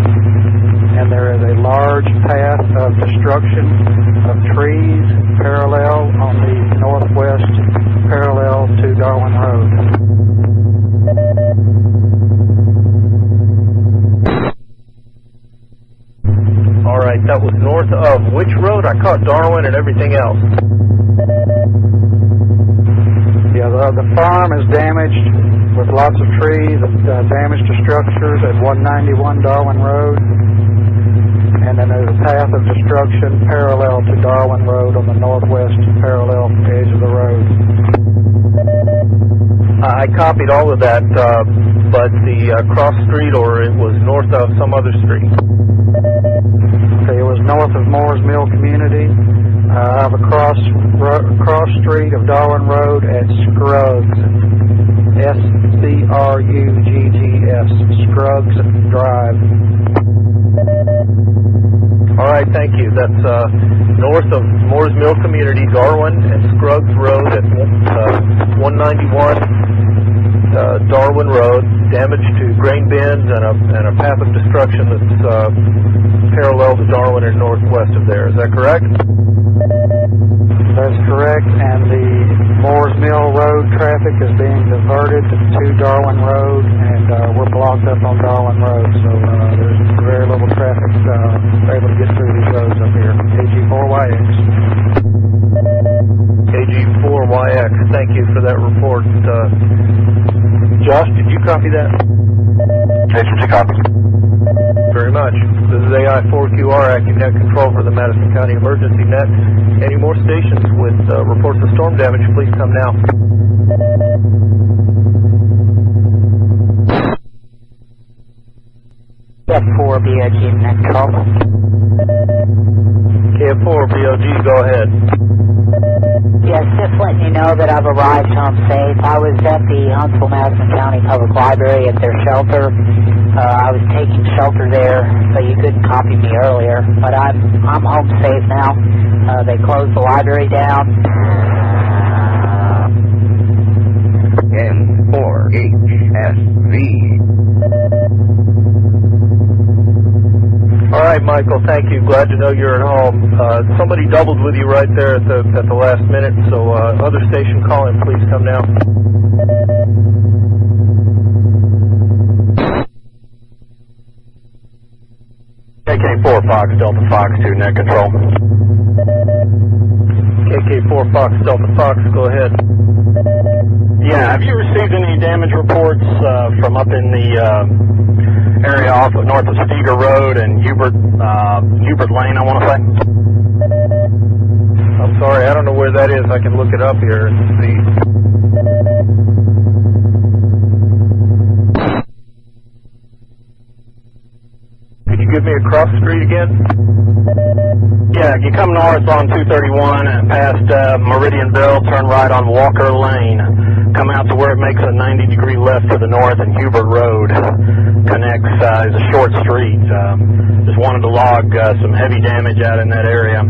[SPEAKER 9] And there is a large path of destruction of trees parallel on the northwest, parallel to Darwin Road.
[SPEAKER 14] All right, that was north of which road? I caught Darwin and everything else.
[SPEAKER 9] Yeah, the farm is damaged with lots of trees, damage to structures at 191 Darwin Road. And then there's a path of destruction parallel to Darwin Road on the northwest parallel edge of the road.
[SPEAKER 14] I copied all of that, but the cross street, or it was north of some other street?
[SPEAKER 9] Okay, it was north of Moore's Mill Community. I have a cross street of Darwin Road at Scruggs, S-C-R-U-G-G-S, Scruggs Drive.
[SPEAKER 14] All right, thank you. That's north of Moore's Mill Community, Darwin, and Scruggs Road at 191 Darwin Road. Damage to grain bins and a path of destruction that's parallel to Darwin and northwest of there. Is that correct?
[SPEAKER 9] That's correct, and the Moore's Mill Road traffic is being diverted to Darwin Road, and we're blocked up on Darwin Road, so there's very little traffic able to get through these roads up here. AG4YX.
[SPEAKER 14] AG4YX, thank you for that report. Josh, did you copy that?
[SPEAKER 6] HMC copy.
[SPEAKER 14] Very much. This is AI4QR, acting net control for the Madison County Emergency Net. Any more stations with reports of storm damage, please come now.
[SPEAKER 1] KF4BOG net control.
[SPEAKER 14] KF4BOG, go ahead.
[SPEAKER 1] Yes, just letting you know that I've arrived home safe. I was at the Huntsville Madison County Public Library at their shelter. I was taking shelter there, so you couldn't copy me earlier. But I'm home safe now. They closed the library down.
[SPEAKER 16] N4HSV.
[SPEAKER 14] All right, Michael, thank you. Glad to know you're at home. Somebody doubled with you right there at the last minute, so other station calling, please come now.
[SPEAKER 6] KK4 Fox Delta Fox to net control.
[SPEAKER 14] KK4 Fox Delta Fox, go ahead.
[SPEAKER 17] Yeah, have you received any damage reports from up in the area off of north of Steger Road and Hubert Lane, I want to say?
[SPEAKER 14] I'm sorry, I don't know where that is. I can look it up here and see. Could you give me a cross street again?
[SPEAKER 17] Yeah, you come north on 231 and past Meridianville, turn right on Walker Lane. Come out to where it makes a 90-degree left to the north, and Hubert Road connects, is a short street. Just wanted to log some heavy damage out in that area.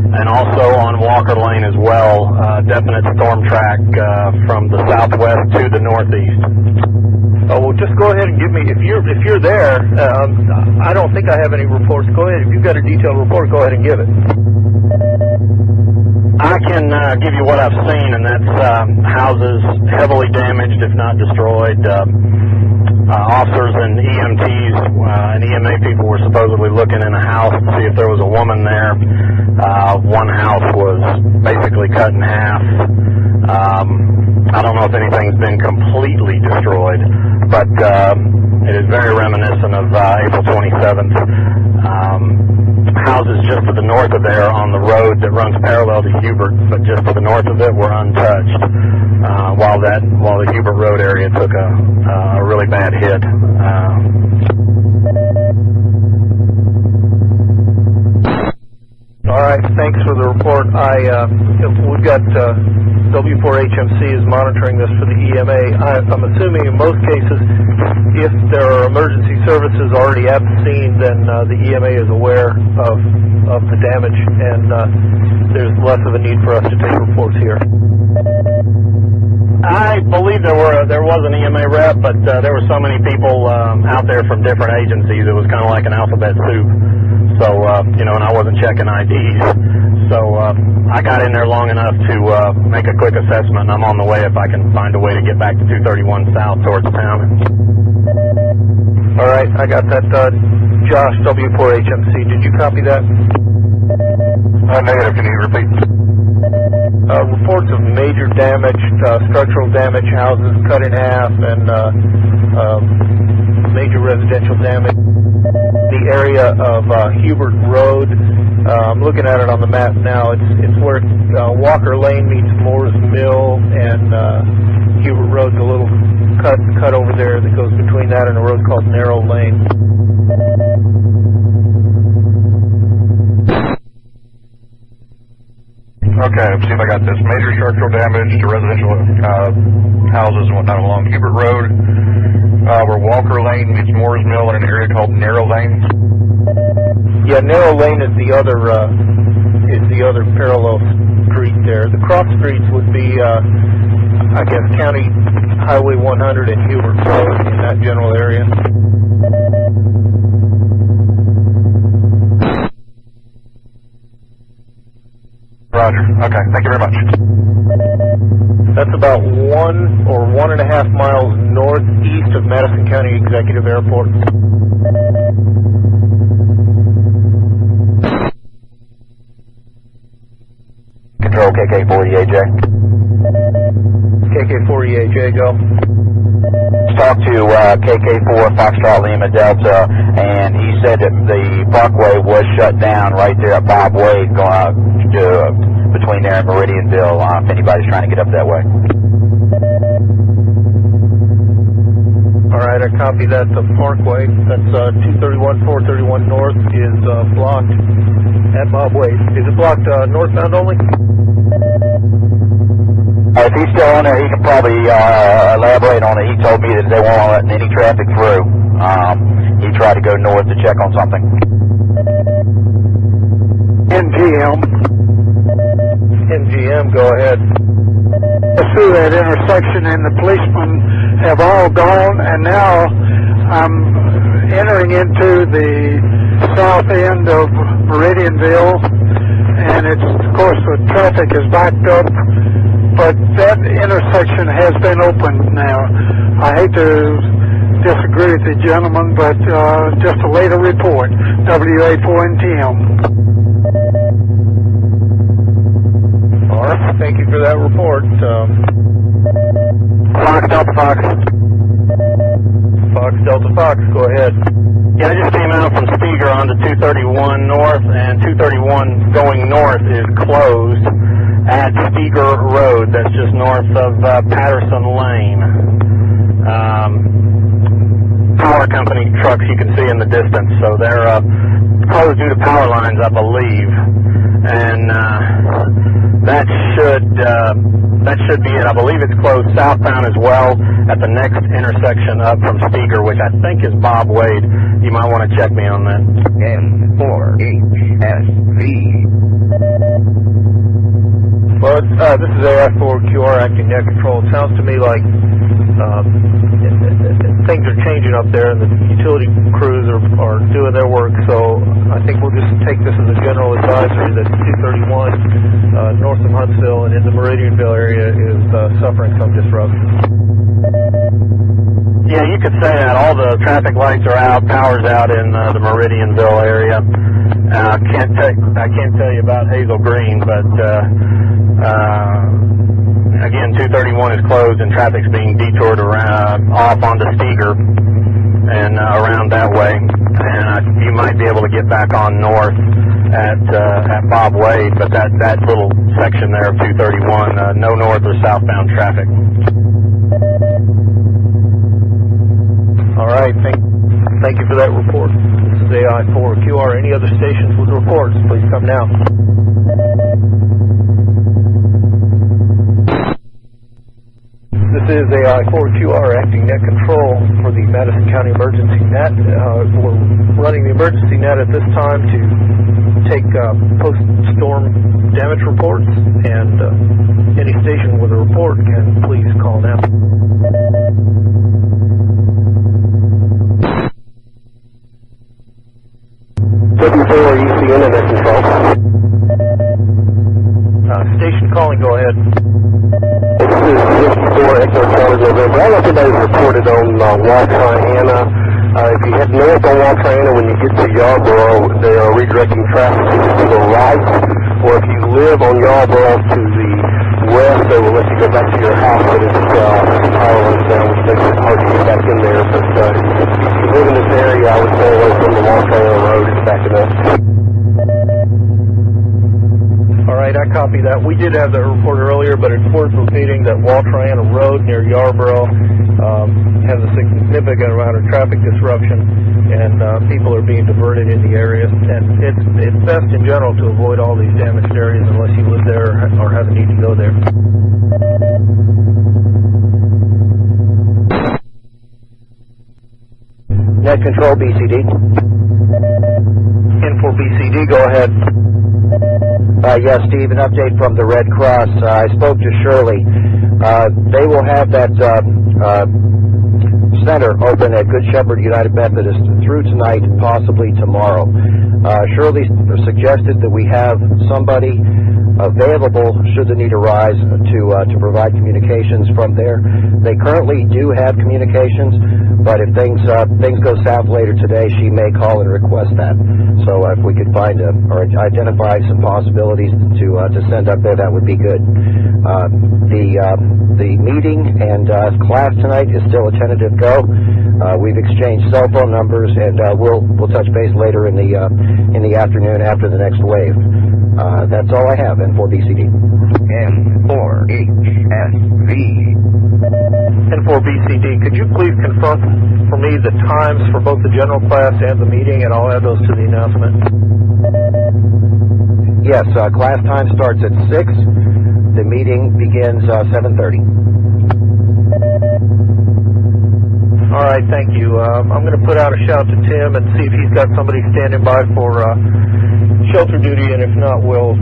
[SPEAKER 12] and also on Walker Lane as well. Definite storm track from the southwest to the northeast.
[SPEAKER 14] Oh, well, just go ahead and give me, if you're there, I don't think I have any reports. Go ahead, if you've got a detailed report, go ahead and give it.
[SPEAKER 12] I can give you what I've seen, and that's houses heavily damaged, if not destroyed. Officers and EMTs and EMA people were supposedly looking in a house to see if there was a woman there. One house was basically cut in half. I don't know if anything's been completely destroyed, but it is very reminiscent of April 27th. Houses just to the north of there on the road that runs parallel to Hubert, but just to the north of it were untouched, while the Hubert Road area took a really bad hit.
[SPEAKER 14] All right, thanks for the report. We've got W4HMC is monitoring this for the EMA. I'm assuming in most cases, if there are emergency services already at the scene, then the EMA is aware of the damage, and there's less of a need for us to take reports here.
[SPEAKER 12] I believe there was an EMA rep, but there were so many people out there from different agencies, it was kind of like an alphabet soup. So, and I wasn't checking IDs. So I got in there long enough to make a quick assessment, and I'm on the way if I can find a way to get back to 231 south towards town.
[SPEAKER 14] All right, I got that. Josh, W4HMC, did you copy that?
[SPEAKER 6] Negative. Can you repeat?
[SPEAKER 14] Reports of major damage, structural damage, houses cut in half, and major residential damage. The area of Hubert Road, I'm looking at it on the map now. It's where Walker Lane meets Moore's Mill, and Hubert Road's a little cut over there that goes between that and a road called Narrow Lane.
[SPEAKER 6] Okay, let's see if I got this. Major structural damage to residential houses and whatnot along Hubert Road, where Walker Lane meets Moore's Mill in an area called Narrow Lane.
[SPEAKER 14] Yeah, Narrow Lane is the other parallel street there. The cross streets would be, I guess, County Highway 100 and Hubert Road in that general area.
[SPEAKER 6] Roger. Okay, thank you very much.
[SPEAKER 14] That's about 1 or 1.5 miles northeast of Madison County Executive Airport.
[SPEAKER 5] Control KK4EAJ.
[SPEAKER 14] KK4EAJ, go.
[SPEAKER 5] Talked to KK4 Foxtrot Lima Delta, and he said that the parkway was shut down right there at Bob Wade, going out to between there and Meridianville, if anybody's trying to get up that way.
[SPEAKER 14] All right, I copy that. The parkway, that's 231, 431 north, is blocked at Bob Wade. Is it blocked northbound only?
[SPEAKER 5] If he's still on there, he can probably elaborate on it. He told me that they won't let any traffic through. He tried to go north to check on something.
[SPEAKER 14] NGM, go ahead.
[SPEAKER 10] Through that intersection, and the policemen have all gone, and now I'm entering into the south end of Meridianville, and it's, of course, the traffic is backed up, but that intersection has been opened now. I hate to disagree with the gentleman, but just a later report, WA4NTM.
[SPEAKER 14] All right, thank you for that report.
[SPEAKER 13] Fox, Delta Fox.
[SPEAKER 14] Fox, Delta Fox, go ahead.
[SPEAKER 12] Yeah, I just came out from Steger onto 231 north, and 231 going north is closed at Steger Road. That's just north of Patterson Lane. Power company trucks you can see in the distance, so they're closed due to power lines, I believe. And that should be it. I believe it's closed southbound as well at the next intersection up from Steger, which I think is Bob Wade. You might want to check me on that.
[SPEAKER 16] N4HSV.
[SPEAKER 14] Well, this is AI4QR acting net control. It sounds to me like things are changing up there, and the utility crews are doing their work. So I think we'll just take this as a general advisory that 231 north of Huntsville and in the Meridianville area is suffering some disruption.
[SPEAKER 12] Yeah, you could say that. All the traffic lights are out, power's out in the Meridianville area. I can't tell you about Hazel Green, but again, 231 is closed and traffic's being detoured around off onto Steger and around that way. And you might be able to get back on north at Bob Wade, but that little section there of 231, no north or southbound traffic.
[SPEAKER 14] All right, thank you for that report. This is AI4QR. Any other stations with reports, please come now. This is AI4QR acting net control for the Madison County Emergency Net. We're running the emergency net at this time to take post-storm damage reports, and any station with a report can please call now.
[SPEAKER 18] W4EC Internet Control.
[SPEAKER 14] Station calling, go ahead.
[SPEAKER 18] This is 54 Echo Charlie November. All of today's reported on Wall Triana. If you head north on Wall Triana, when you get to Yarborough, they are redirecting traffic to the right. Or if you live on Yarborough to the west, they will let you go back to your house, but it's power runs down, which makes it hard to get back in there. But if you live in this area, I would stay away from the Wall Triana Road. It's backing up.
[SPEAKER 14] All right, I copy that. We did have that report earlier, but it's worth repeating that Wall Triana Road near Yarborough has a significant amount of traffic disruption, and people are being diverted in the area. And it's best in general to avoid all these damaged areas unless you live there or have a need to go there.
[SPEAKER 18] Net Control BCD.
[SPEAKER 14] N4BCD, go ahead.
[SPEAKER 18] Yes, Steve, an update from the Red Cross. I spoke to Shirley. They will have that center open at Good Shepherd United Methodist through tonight, possibly tomorrow. Shirley suggested that we have somebody available should the need arise to provide communications from there. They currently do have communications, but if things go south later today, she may call and request that. So if we could find or identify some possibilities to send up there, that would be good. The meeting and class tonight is still a tentative go. We've exchanged cell phone numbers, and we'll touch base later in the afternoon after the next wave. That's all I have. N4BCD.
[SPEAKER 16] N4HSV.
[SPEAKER 14] N4BCD, could you please confirm for me the times for both the general class and the meeting, and I'll add those to the announcement.
[SPEAKER 18] Yes, class time starts at 6. The meeting begins 7:30.
[SPEAKER 14] All right, thank you. I'm going to put out a shout to Tim and see if he's got somebody standing by for shelter duty, and if not, we'll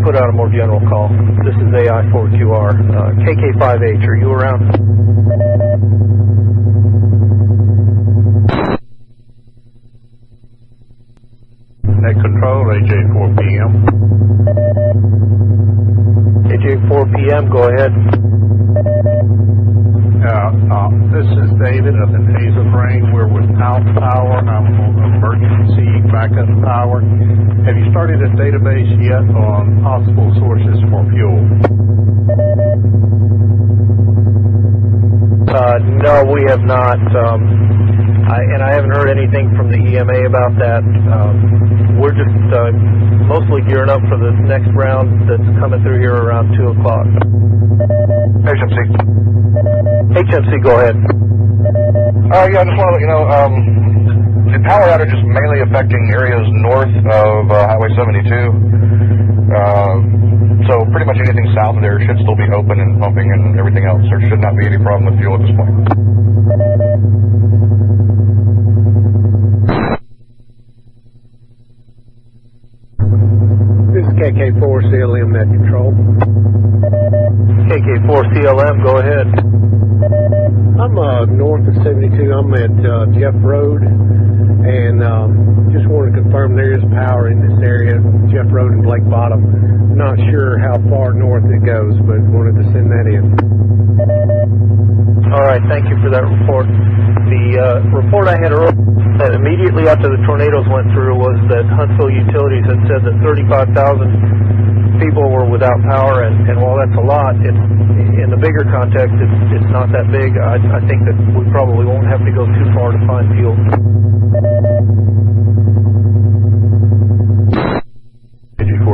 [SPEAKER 14] put out a more general call. This is AI4QR. KK5H, are you around?
[SPEAKER 3] Net Control, AJ4PM.
[SPEAKER 14] AJ4PM, go ahead.
[SPEAKER 3] This is David up in Hazel Green. We're without power. I'm on emergency backup power. Have you started a database yet on possible sources for fuel?
[SPEAKER 14] No, we have not. And I haven't heard anything from the EMA about that. We're just mostly gearing up for the next round that's coming through here around 2 o'clock. HMC, go ahead.
[SPEAKER 6] Yeah, I just want to let you know, the power outage is mainly affecting areas north of Highway 72. So pretty much anything south of there should still be open and pumping and everything else. There should not be any problem with fuel at this point.
[SPEAKER 19] This is KK4CLM net control.
[SPEAKER 14] KK4CLM, go ahead.
[SPEAKER 19] I'm north of 72. I'm at Jeff Road, and just want to confirm there is power in this area, Jeff Road and Blake Bottom. Not sure how far north it goes, but wanted to send that in.
[SPEAKER 14] All right, thank you for that report. The report I had earlier, that immediately after the tornadoes went through, was that Huntsville Utilities had said that 35,000 people were without power, and while that's a lot, in the bigger context, it's not that big. I think that we probably won't have to go too far to find fuel.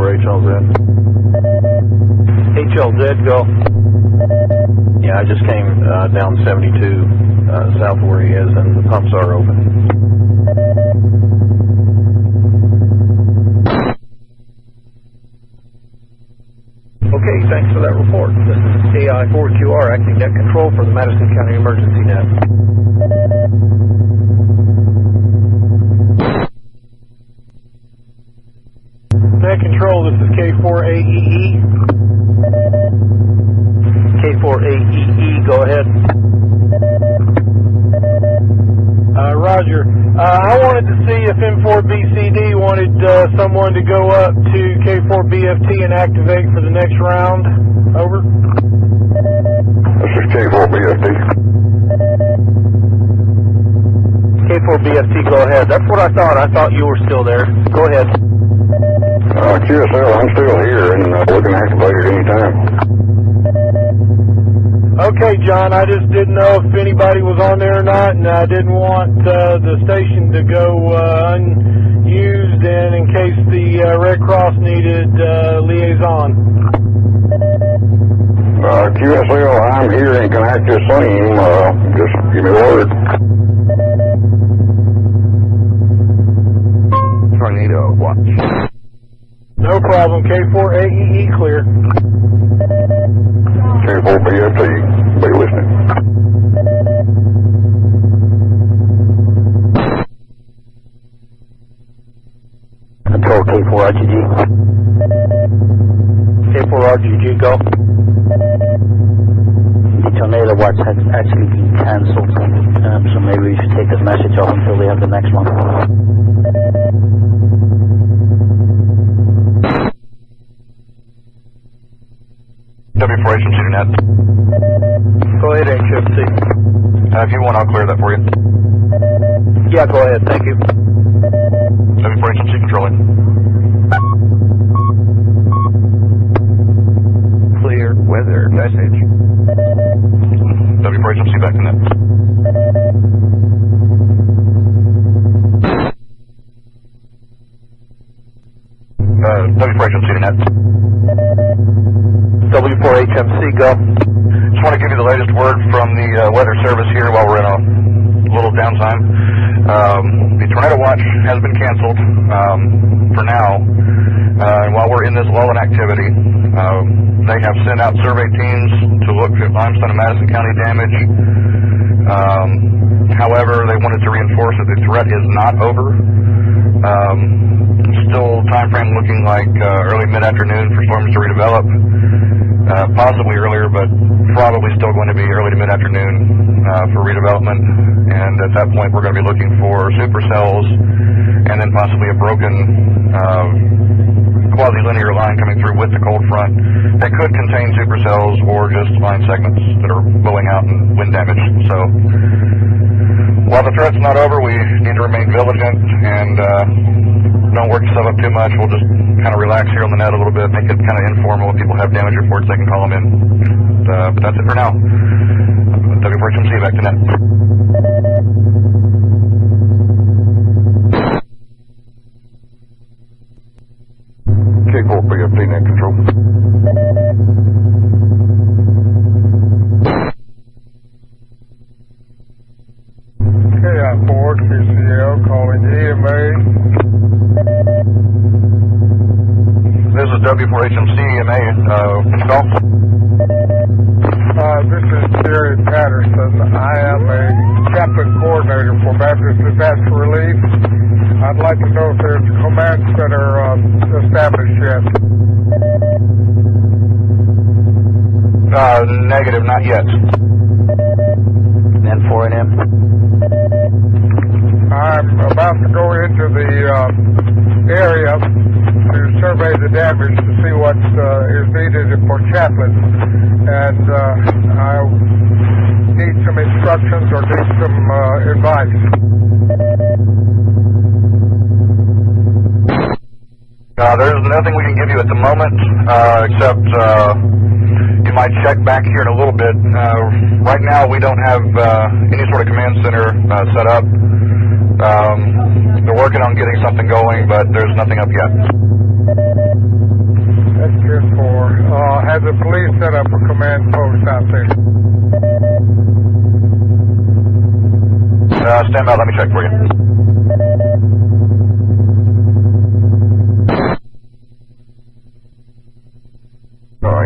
[SPEAKER 3] HLZ.
[SPEAKER 14] HLZ, go.
[SPEAKER 11] Yeah, I just came down 72 south where he is, and the pumps are open.
[SPEAKER 14] Okay, thanks for that report. This is AI4QR, acting net control for the Madison County Emergency Net.
[SPEAKER 19] Net control, this is K4AEE.
[SPEAKER 14] K4AEE, go ahead.
[SPEAKER 19] Roger. I wanted to see if N4BCD wanted someone to go up to K4BFT and activate for the next round. Over.
[SPEAKER 6] This is K4BFT.
[SPEAKER 14] K4BFT, go ahead. That's what I thought. I thought you were still there. Go ahead.
[SPEAKER 6] QSL, I'm still here and looking activated anytime.
[SPEAKER 19] Okay, John, I just didn't know if anybody was on there or not, and I didn't want the station to go unused, and in case the Red Cross needed liaison.
[SPEAKER 6] QSL, I'm here and can act as same. Just give me word. Tornado watch.
[SPEAKER 19] No problem. K4AEE clear.
[SPEAKER 6] K4BFT, be listening.
[SPEAKER 5] Control K4RGG.
[SPEAKER 14] K4RGG, go.
[SPEAKER 5] The tornado watch has actually been canceled, so maybe we should take this message off until we have the next one.
[SPEAKER 6] W4HMC net.
[SPEAKER 14] Go ahead, HFC.
[SPEAKER 6] If you want, I'll clear that for you.
[SPEAKER 14] Yeah, go ahead. Thank you.
[SPEAKER 6] W4HMC controlling.
[SPEAKER 16] Clear weather message.
[SPEAKER 6] W4HMC back to net. W4HMC to net.
[SPEAKER 14] W4HMC, go.
[SPEAKER 6] Just want to give you the latest word from the weather service here while we're in a little downtime. The tornado watch has been canceled for now. And while we're in this lull in activity, they have sent out survey teams to look at limestone and Madison County damage. However, they wanted to reinforce that the threat is not over. Still time frame looking like early mid-afternoon for storms to redevelop. Possibly earlier, but probably still going to be early to mid-afternoon for redevelopment. And at that point, we're going to be looking for supercells and then possibly a broken quasi-linear line coming through with the cold front that could contain supercells or just line segments that are blowing out and wind damage. So while the threat's not over, we need to remain vigilant and don't work yourself up too much. We'll just kind of relax here on the net a little bit, make it kind of informal. If people have damage reports, they can call them in. But that's it for now. W4HMC, back to net. K4BFT net control.
[SPEAKER 2] KI4QCL calling EMA.
[SPEAKER 6] This is is W4HMC EMA. Can you call?
[SPEAKER 10] This is Jerry Patterson. I am a chaplain coordinator for Baptist Disaster Relief. I'd like to know if there's a command center established yet.
[SPEAKER 6] Negative, not yet.
[SPEAKER 5] N4M.
[SPEAKER 10] I'm about to go into the area to survey the damage to see what is needed for chaplains, and I need some instructions or need some advice.
[SPEAKER 6] There's nothing we can give you at the moment, except you might check back here in a little bit. Right now we don't have any sort of command center set up. They're working on getting something going, but there's nothing up yet.
[SPEAKER 10] That's good for. Has the police set up a command post out there?
[SPEAKER 6] Stand by, let me check for you.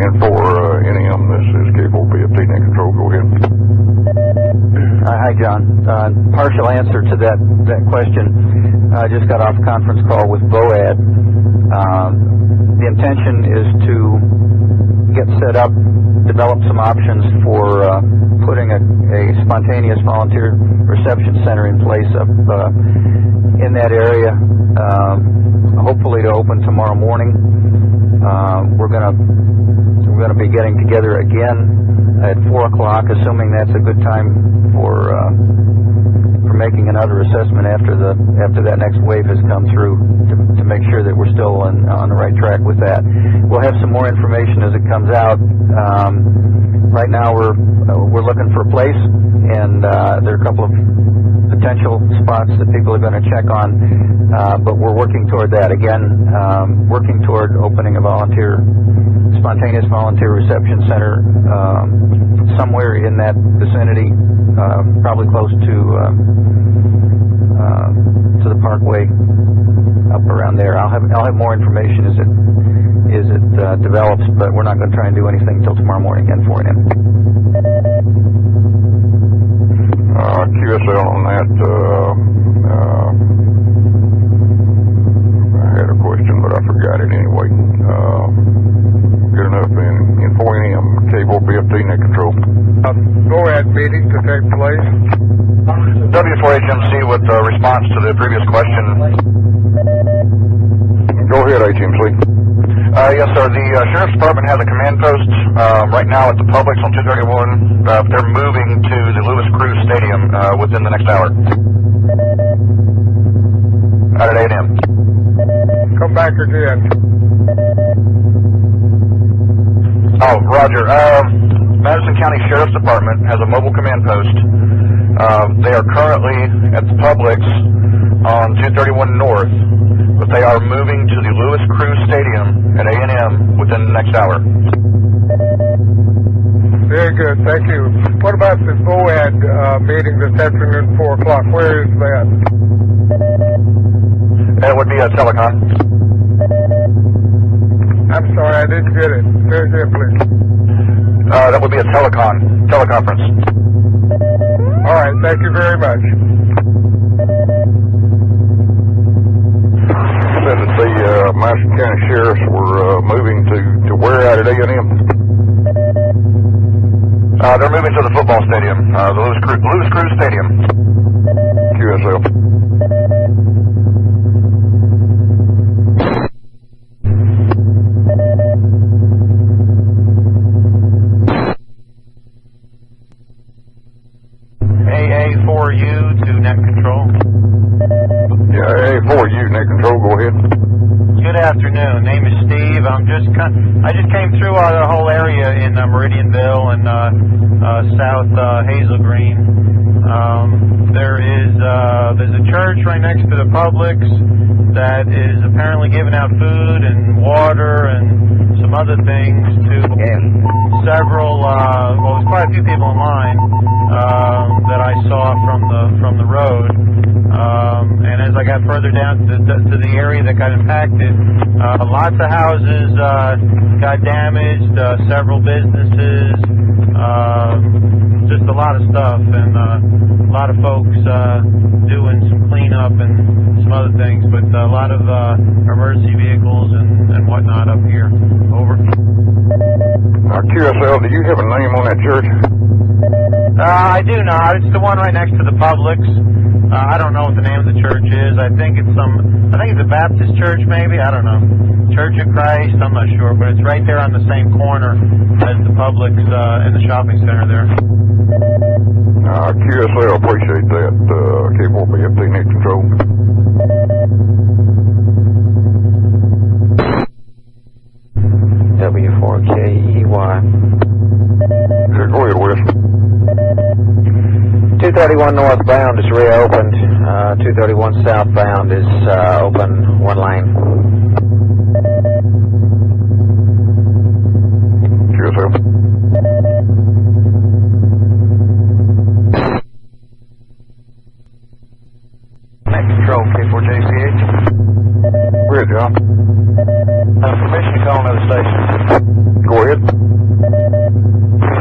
[SPEAKER 4] N4NM, this is Cable BFT net control, go ahead.
[SPEAKER 5] Hi, John. Partial answer to that question. I just got off a conference call with BOAD. The intention is to get set up, develop some options for putting a spontaneous volunteer reception center in place up in that area, hopefully to open tomorrow morning. We're going to be getting together again at 4 o'clock, assuming that's a good time for making another assessment after that next wave has come through to make sure that we're still on the right track with that. We'll have some more information as it comes out. Right now we're looking for a place, and there are a couple of potential spots that people are going to check on, but we're working toward that. Again, working toward opening a spontaneous volunteer reception center somewhere in that vicinity, probably close to the Parkway, up around there. I'll have more information as it develops, but we're not going to try and do anything until tomorrow morning again for him.
[SPEAKER 4] QSL on that, I had a question, but I forgot it anyway. Good enough in 4AM, Cable BFT net control.
[SPEAKER 10] BOAD meeting to take place.
[SPEAKER 6] W4HMC with response to the previous question.
[SPEAKER 4] Go ahead, HMC.
[SPEAKER 6] Yes, sir. The Sheriff's Department has a command post right now at the Publix on 231. They're moving to the Lewis Cruz Stadium within the next hour. At 8 a.m.
[SPEAKER 10] Come back again.
[SPEAKER 6] Oh, Roger. Madison County Sheriff's Department has a mobile command post. They are currently at the Publix on 231 North, but they are moving to the Lewis Cruz Stadium at 8 a.m. within the next hour.
[SPEAKER 10] Very good, thank you. What about the BOAD meeting this afternoon, 4 o'clock? Where is that?
[SPEAKER 6] It would be a telecon.
[SPEAKER 10] I'm sorry, I didn't get it. Say it again, please.
[SPEAKER 6] That would be a teleconference.
[SPEAKER 10] All right, thank you very much.
[SPEAKER 4] You said that the Madison County Sheriffs were moving to where out at A&M?
[SPEAKER 6] They're moving to the football stadium, the Lewis Cruz Stadium.
[SPEAKER 4] QSL.
[SPEAKER 20] AA4U to net control.
[SPEAKER 4] Yeah, AA4U net control, go ahead.
[SPEAKER 20] Good afternoon. Name is Steve. I just came through the whole area in Meridianville and South Hazel Green. There's a church right next to the Publix that is apparently giving out food and water and some other things to several. Well, there's quite a few people in line that I saw from the road. And as I I got further down to the area that got impacted, lots of houses got damaged, several businesses, just a lot of stuff, and a lot of folks doing some cleanup and some other things, but a lot of emergency vehicles and whatnot up here. Over.
[SPEAKER 6] QSL, do you have a name on that church?
[SPEAKER 20] I do not. It's the one right next to the Publix. I don't know what the name of the church is. I think it's a Baptist church, maybe. I don't know. Church of Christ. I'm not sure, but it's right there on the same corner as the Publix in the shopping center there.
[SPEAKER 6] QSL, appreciate that. Capable BFT net control.
[SPEAKER 11] W4KEY.
[SPEAKER 6] Yeah, go ahead, Wes.
[SPEAKER 11] 231 northbound is reopened. 231 southbound is open, one lane.
[SPEAKER 6] QSL.
[SPEAKER 8] Net control, K4JCH.
[SPEAKER 6] Go ahead, John.
[SPEAKER 8] Permission to call another station.
[SPEAKER 6] Go ahead.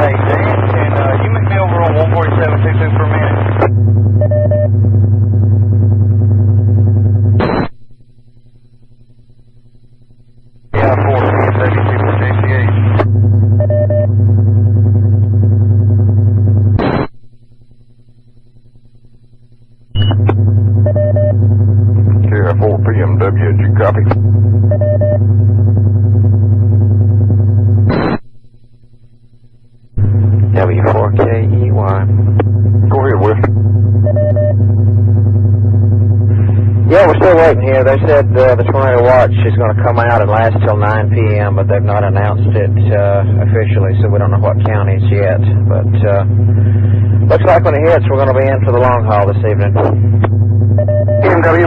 [SPEAKER 8] Hey, Dan, can you make me over on 147.22 per minute? Yeah, 472 for JCH.
[SPEAKER 6] Yeah, 4 PMW, did you copy?
[SPEAKER 11] W4KEY.
[SPEAKER 6] Go ahead, Wes.
[SPEAKER 11] Yeah, we're still waiting here. They said the tornado watch is going to come out and last till 9 p.m., but they've not announced it officially, so we don't know what counties yet. But looks like when it hits, we're going to be in for the long haul this evening.
[SPEAKER 9] PMW.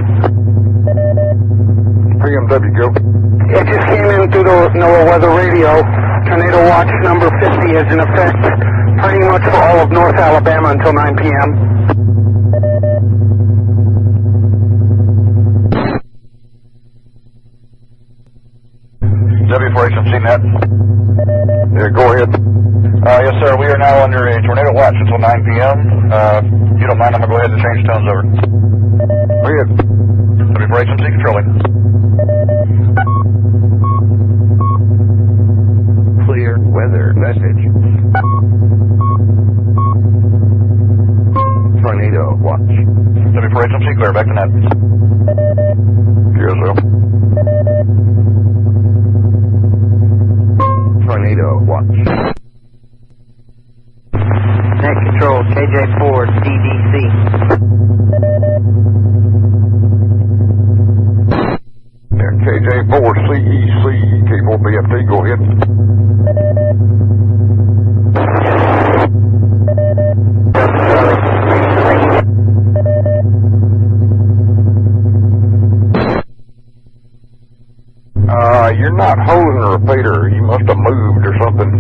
[SPEAKER 6] PMW, go.
[SPEAKER 9] It just came in through the NOAA weather radio. Tornado watch number 50 is in effect pretty much for all of North Alabama until 9 p.m.
[SPEAKER 6] W4HMC net. Yeah, go ahead.
[SPEAKER 8] Yes, sir. We are now under a tornado watch until 9 p.m. If you don't mind, I'm going to go ahead and change tones over.
[SPEAKER 6] Go ahead.
[SPEAKER 8] W4HMC controlling.
[SPEAKER 16] Clear weather message. Tornado watch.
[SPEAKER 8] W4HMC clear. Back to net.
[SPEAKER 6] QSL.
[SPEAKER 16] Tornado watch.
[SPEAKER 1] Net control, KJ4, DDC.
[SPEAKER 6] Yeah, KJ4, CEC, Capable BFT, go ahead. You're not holding a repeater. You must have moved or something.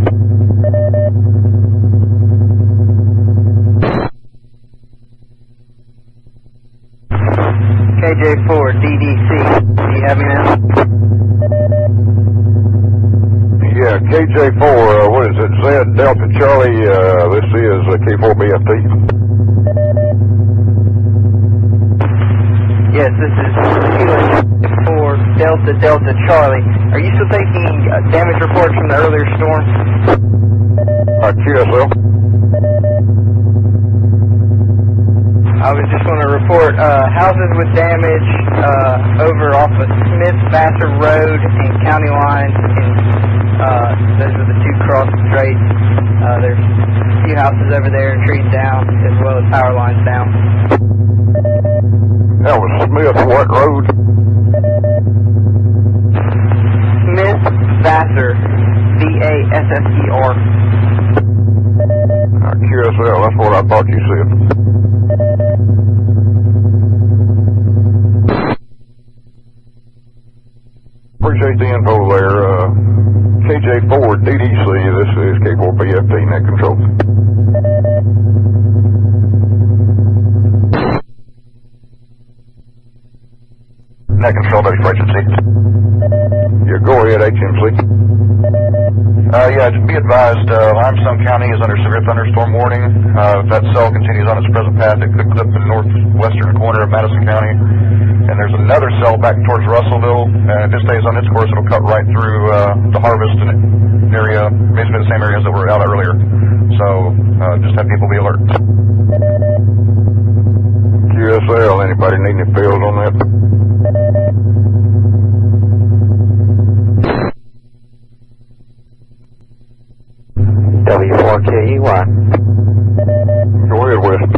[SPEAKER 1] KJ4, DDC. Do you have me now?
[SPEAKER 6] Yeah, KJ4, what is it? Z Delta Charlie, this is K4BFT.
[SPEAKER 1] Yes, this is for Delta Charlie. Are you still taking damage reports from the earlier storm?
[SPEAKER 6] QSL.
[SPEAKER 1] I was just going to report houses with damage over off of Smith-Vassar Road and County Lines. And those are the two cross streets. There's a few houses over there and trees down, as well as power lines down.
[SPEAKER 6] That was Smith, what road?
[SPEAKER 1] Smith-Vassar, VASSER.
[SPEAKER 6] QSL, that's what I thought you said. Appreciate the info there. KJ4 DDC, this is Capable BFT net control. Net Control, W4HMC.
[SPEAKER 4] Yeah, go ahead, HMC.
[SPEAKER 6] Yeah, to be advised, Limestone County is under severe thunderstorm warning. If that cell continues on its present path, it could clip the northwestern corner of Madison County. And there's another cell back towards Russellville, and if it stays on its course, it'll cut right through the Harvest area, basically the same areas that were out earlier. So just have people be alert.
[SPEAKER 4] QSL, anybody need any pills on that?
[SPEAKER 11] W4KEY.
[SPEAKER 4] Go ahead, West.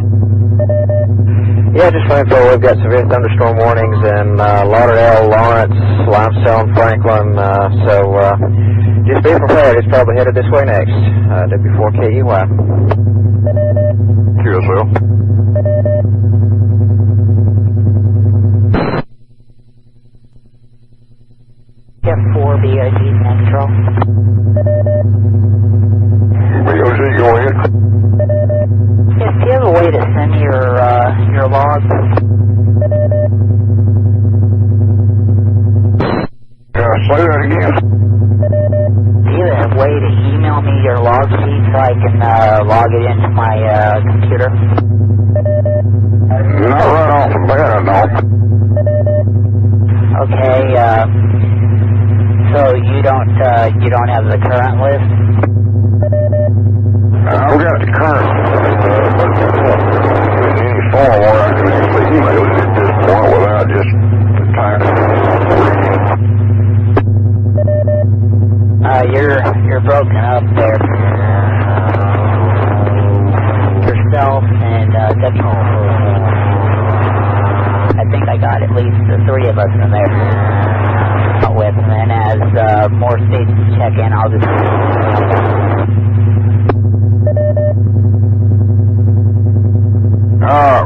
[SPEAKER 11] Yeah, just for info, we've got severe thunderstorm warnings in Lauderdale, Lawrence, Limestone, Franklin, so just be prepared. It's probably headed this way next. W4KEY.
[SPEAKER 4] QSL.
[SPEAKER 1] F4 BIG Central.
[SPEAKER 4] BOG, go ahead.
[SPEAKER 1] Yes, do you have a way to send me your logs?
[SPEAKER 4] Say that again.
[SPEAKER 1] Do you have a way to email me your log sheet so I can log it into my computer?
[SPEAKER 4] Not right off the bat, I don't.
[SPEAKER 1] Okay, so you don't have the current list?
[SPEAKER 4] I've got the current, but in any form where I can actually email it at this point without just typing.
[SPEAKER 1] You're broken up there. Yourself and I think I got at least the three of us in there with, and then as more stations check in, I'll just...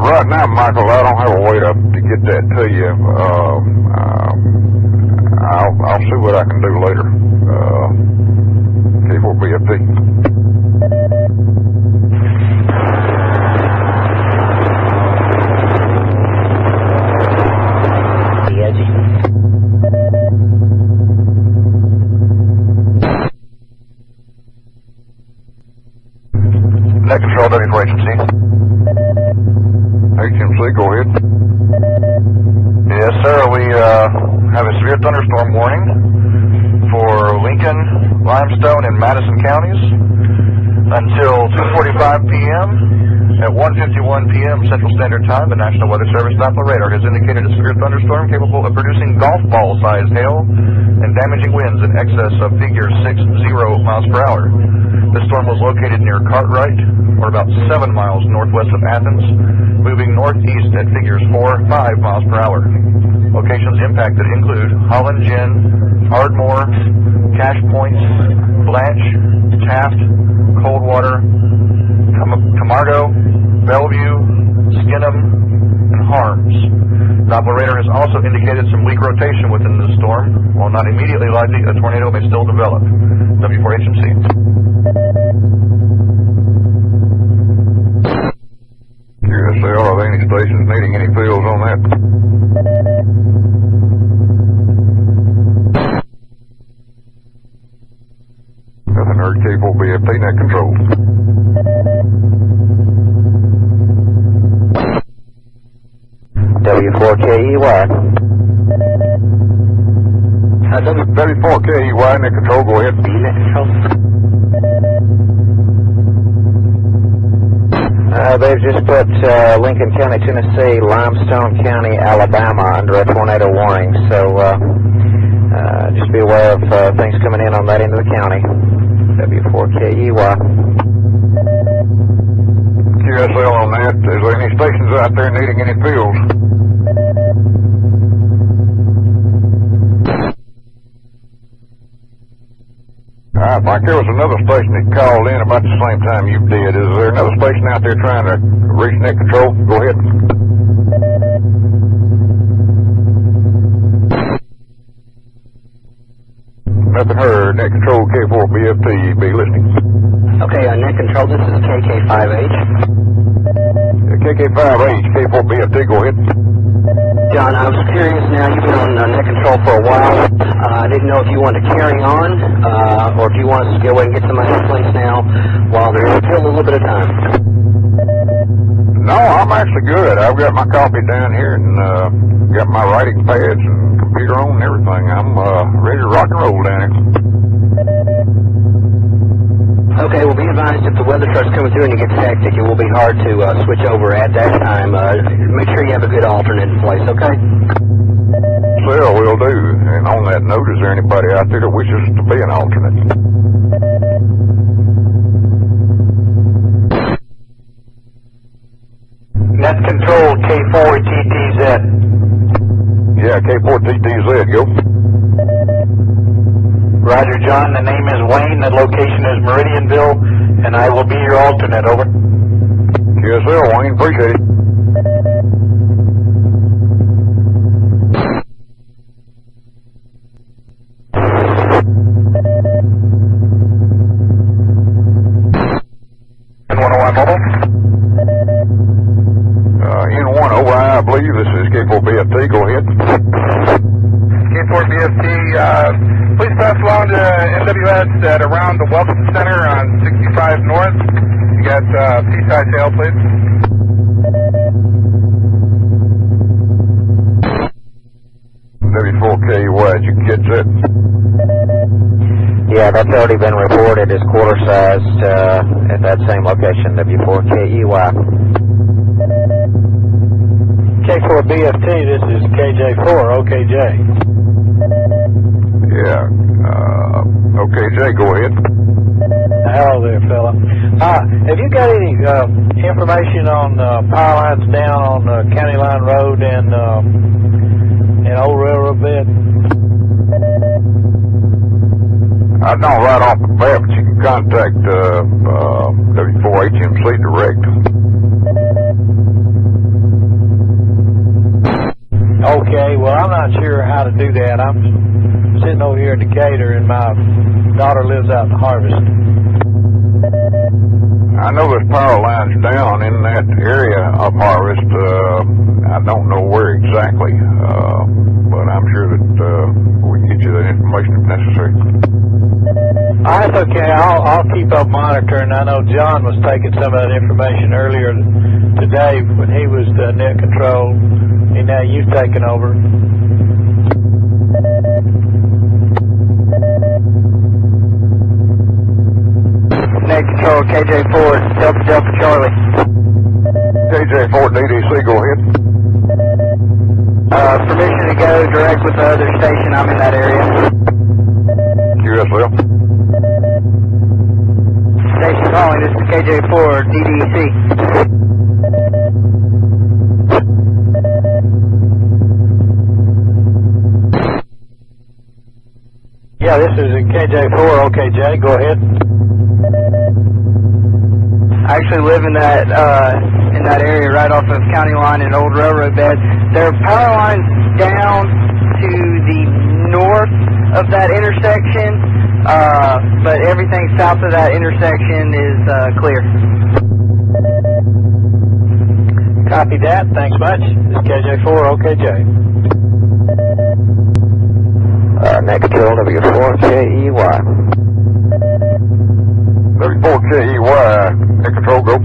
[SPEAKER 4] Right now, Michael, I don't have a way to get that to you. I'll see what I can do later. K4BFT.
[SPEAKER 6] Net Control, W4HMC.
[SPEAKER 4] HMC, go ahead.
[SPEAKER 6] Yes, sir. We have a severe thunderstorm warning for Lincoln, Limestone, and Madison counties until 2:45 p.m. At 1:51 p.m. Central Standard Time, the National Weather Service Doppler radar has indicated a severe thunderstorm capable of producing golf ball-sized hail and damaging winds in excess of figure 60 miles per hour. This storm was located near Cartwright, or about 7 miles northwest of Athens, moving northeast at figures 4-5 miles per hour. Locations impacted include Holland Gin, Ardmore, Cache Point, Blanche, Taft, Coldwater, Camargo, Bellevue, Skinham, and Harms. Doppler radar has also indicated some weak rotation within the storm. While not immediately likely, a tornado may still develop. W4HMC.
[SPEAKER 4] QSL, are there any stations needing any fields on that? Nothing heard. K4BFT, Net Control.
[SPEAKER 11] W4KEY.
[SPEAKER 4] W4KEY, Net Control, go ahead.
[SPEAKER 1] Net Control.
[SPEAKER 11] They've just put Lincoln County, Tennessee, Limestone County, Alabama under a tornado warning, so just be aware of things coming in on that end of the county. W4KEY.
[SPEAKER 4] QSL on that. Is there any stations out there needing any fields? I think there was another station that called in about the same time you did. Is there another station out there trying to reach Net Control? Go ahead. Nothing heard. Net Control, K4BFT, be listening.
[SPEAKER 13] Okay, Net Control, this is KK5H.
[SPEAKER 4] KK5H, K4BFT, go ahead.
[SPEAKER 13] John, I was curious now, you've been on net control for a while. I didn't know if you wanted to carry on, or if you want us to go ahead and get somebody in place now while there's still a little bit of time.
[SPEAKER 4] No, I'm actually good. I've got my copy down here and got my writing pads and computer on and everything. I'm ready to rock and roll down here.
[SPEAKER 13] Okay, well, be advised if the weather starts coming through and it gets hectic, it will be hard to switch over at that time. Make sure you have a good alternate in place, okay?
[SPEAKER 4] Well, will do. And on that note, is there anybody out there that wishes to be an alternate?
[SPEAKER 12] Net control K4TTZ.
[SPEAKER 4] Yeah, K4TTZ, go.
[SPEAKER 12] Roger, John. The name is Wayne. The location is Meridianville, and I will be your alternate. Over.
[SPEAKER 4] Yes, sir, Wayne. Appreciate it.
[SPEAKER 12] N101 mobile.
[SPEAKER 4] N1 over, I believe this is K4BFT. Go ahead.
[SPEAKER 21] K4BFT, please pass along to NWS at around the Welcome Center on 65 North. You got P-side tail, please.
[SPEAKER 4] W4KY, did you catch that?
[SPEAKER 11] Yeah, that's already been reported as quarter-sized at that same location, W4KEY.
[SPEAKER 12] K4BFT, this is KJ4, OKJ.
[SPEAKER 4] Yeah, OKJ, go ahead.
[SPEAKER 12] Hello there, fella. Have you got any information on power lines down on County Line Road and Old Railroad Bed?
[SPEAKER 4] I don't right off the bat, but you can contact W4HMC direct.
[SPEAKER 12] Okay, well, I'm not sure how to do that. I'm sitting over here in Decatur, and my daughter lives out in Harvest.
[SPEAKER 4] I know there's power lines down in that area of Harvest. I don't know where exactly, but I'm sure that we can get you that information if necessary.
[SPEAKER 12] That's okay. I'll keep up monitoring. I know John was taking some of that information earlier today when he was the net control, and now you've taken over.
[SPEAKER 13] Net control KJ4, Delta Charlie.
[SPEAKER 4] KJ4 DDC, go ahead.
[SPEAKER 13] Permission to go direct with the other station. I'm in that area.
[SPEAKER 4] QSL.
[SPEAKER 13] Station calling, this is KJ4 DDC.
[SPEAKER 12] Yeah, this is KJ4, OKJ, go ahead.
[SPEAKER 13] I actually live in that area right off of County Line and Old Railroad Bed. There are power lines down to the north of that intersection, but everything south of that intersection is clear.
[SPEAKER 12] Copy that. Thanks much. This is KJ4, OKJ.
[SPEAKER 11] Net control W4KEY.
[SPEAKER 4] W4KEY, net control, go.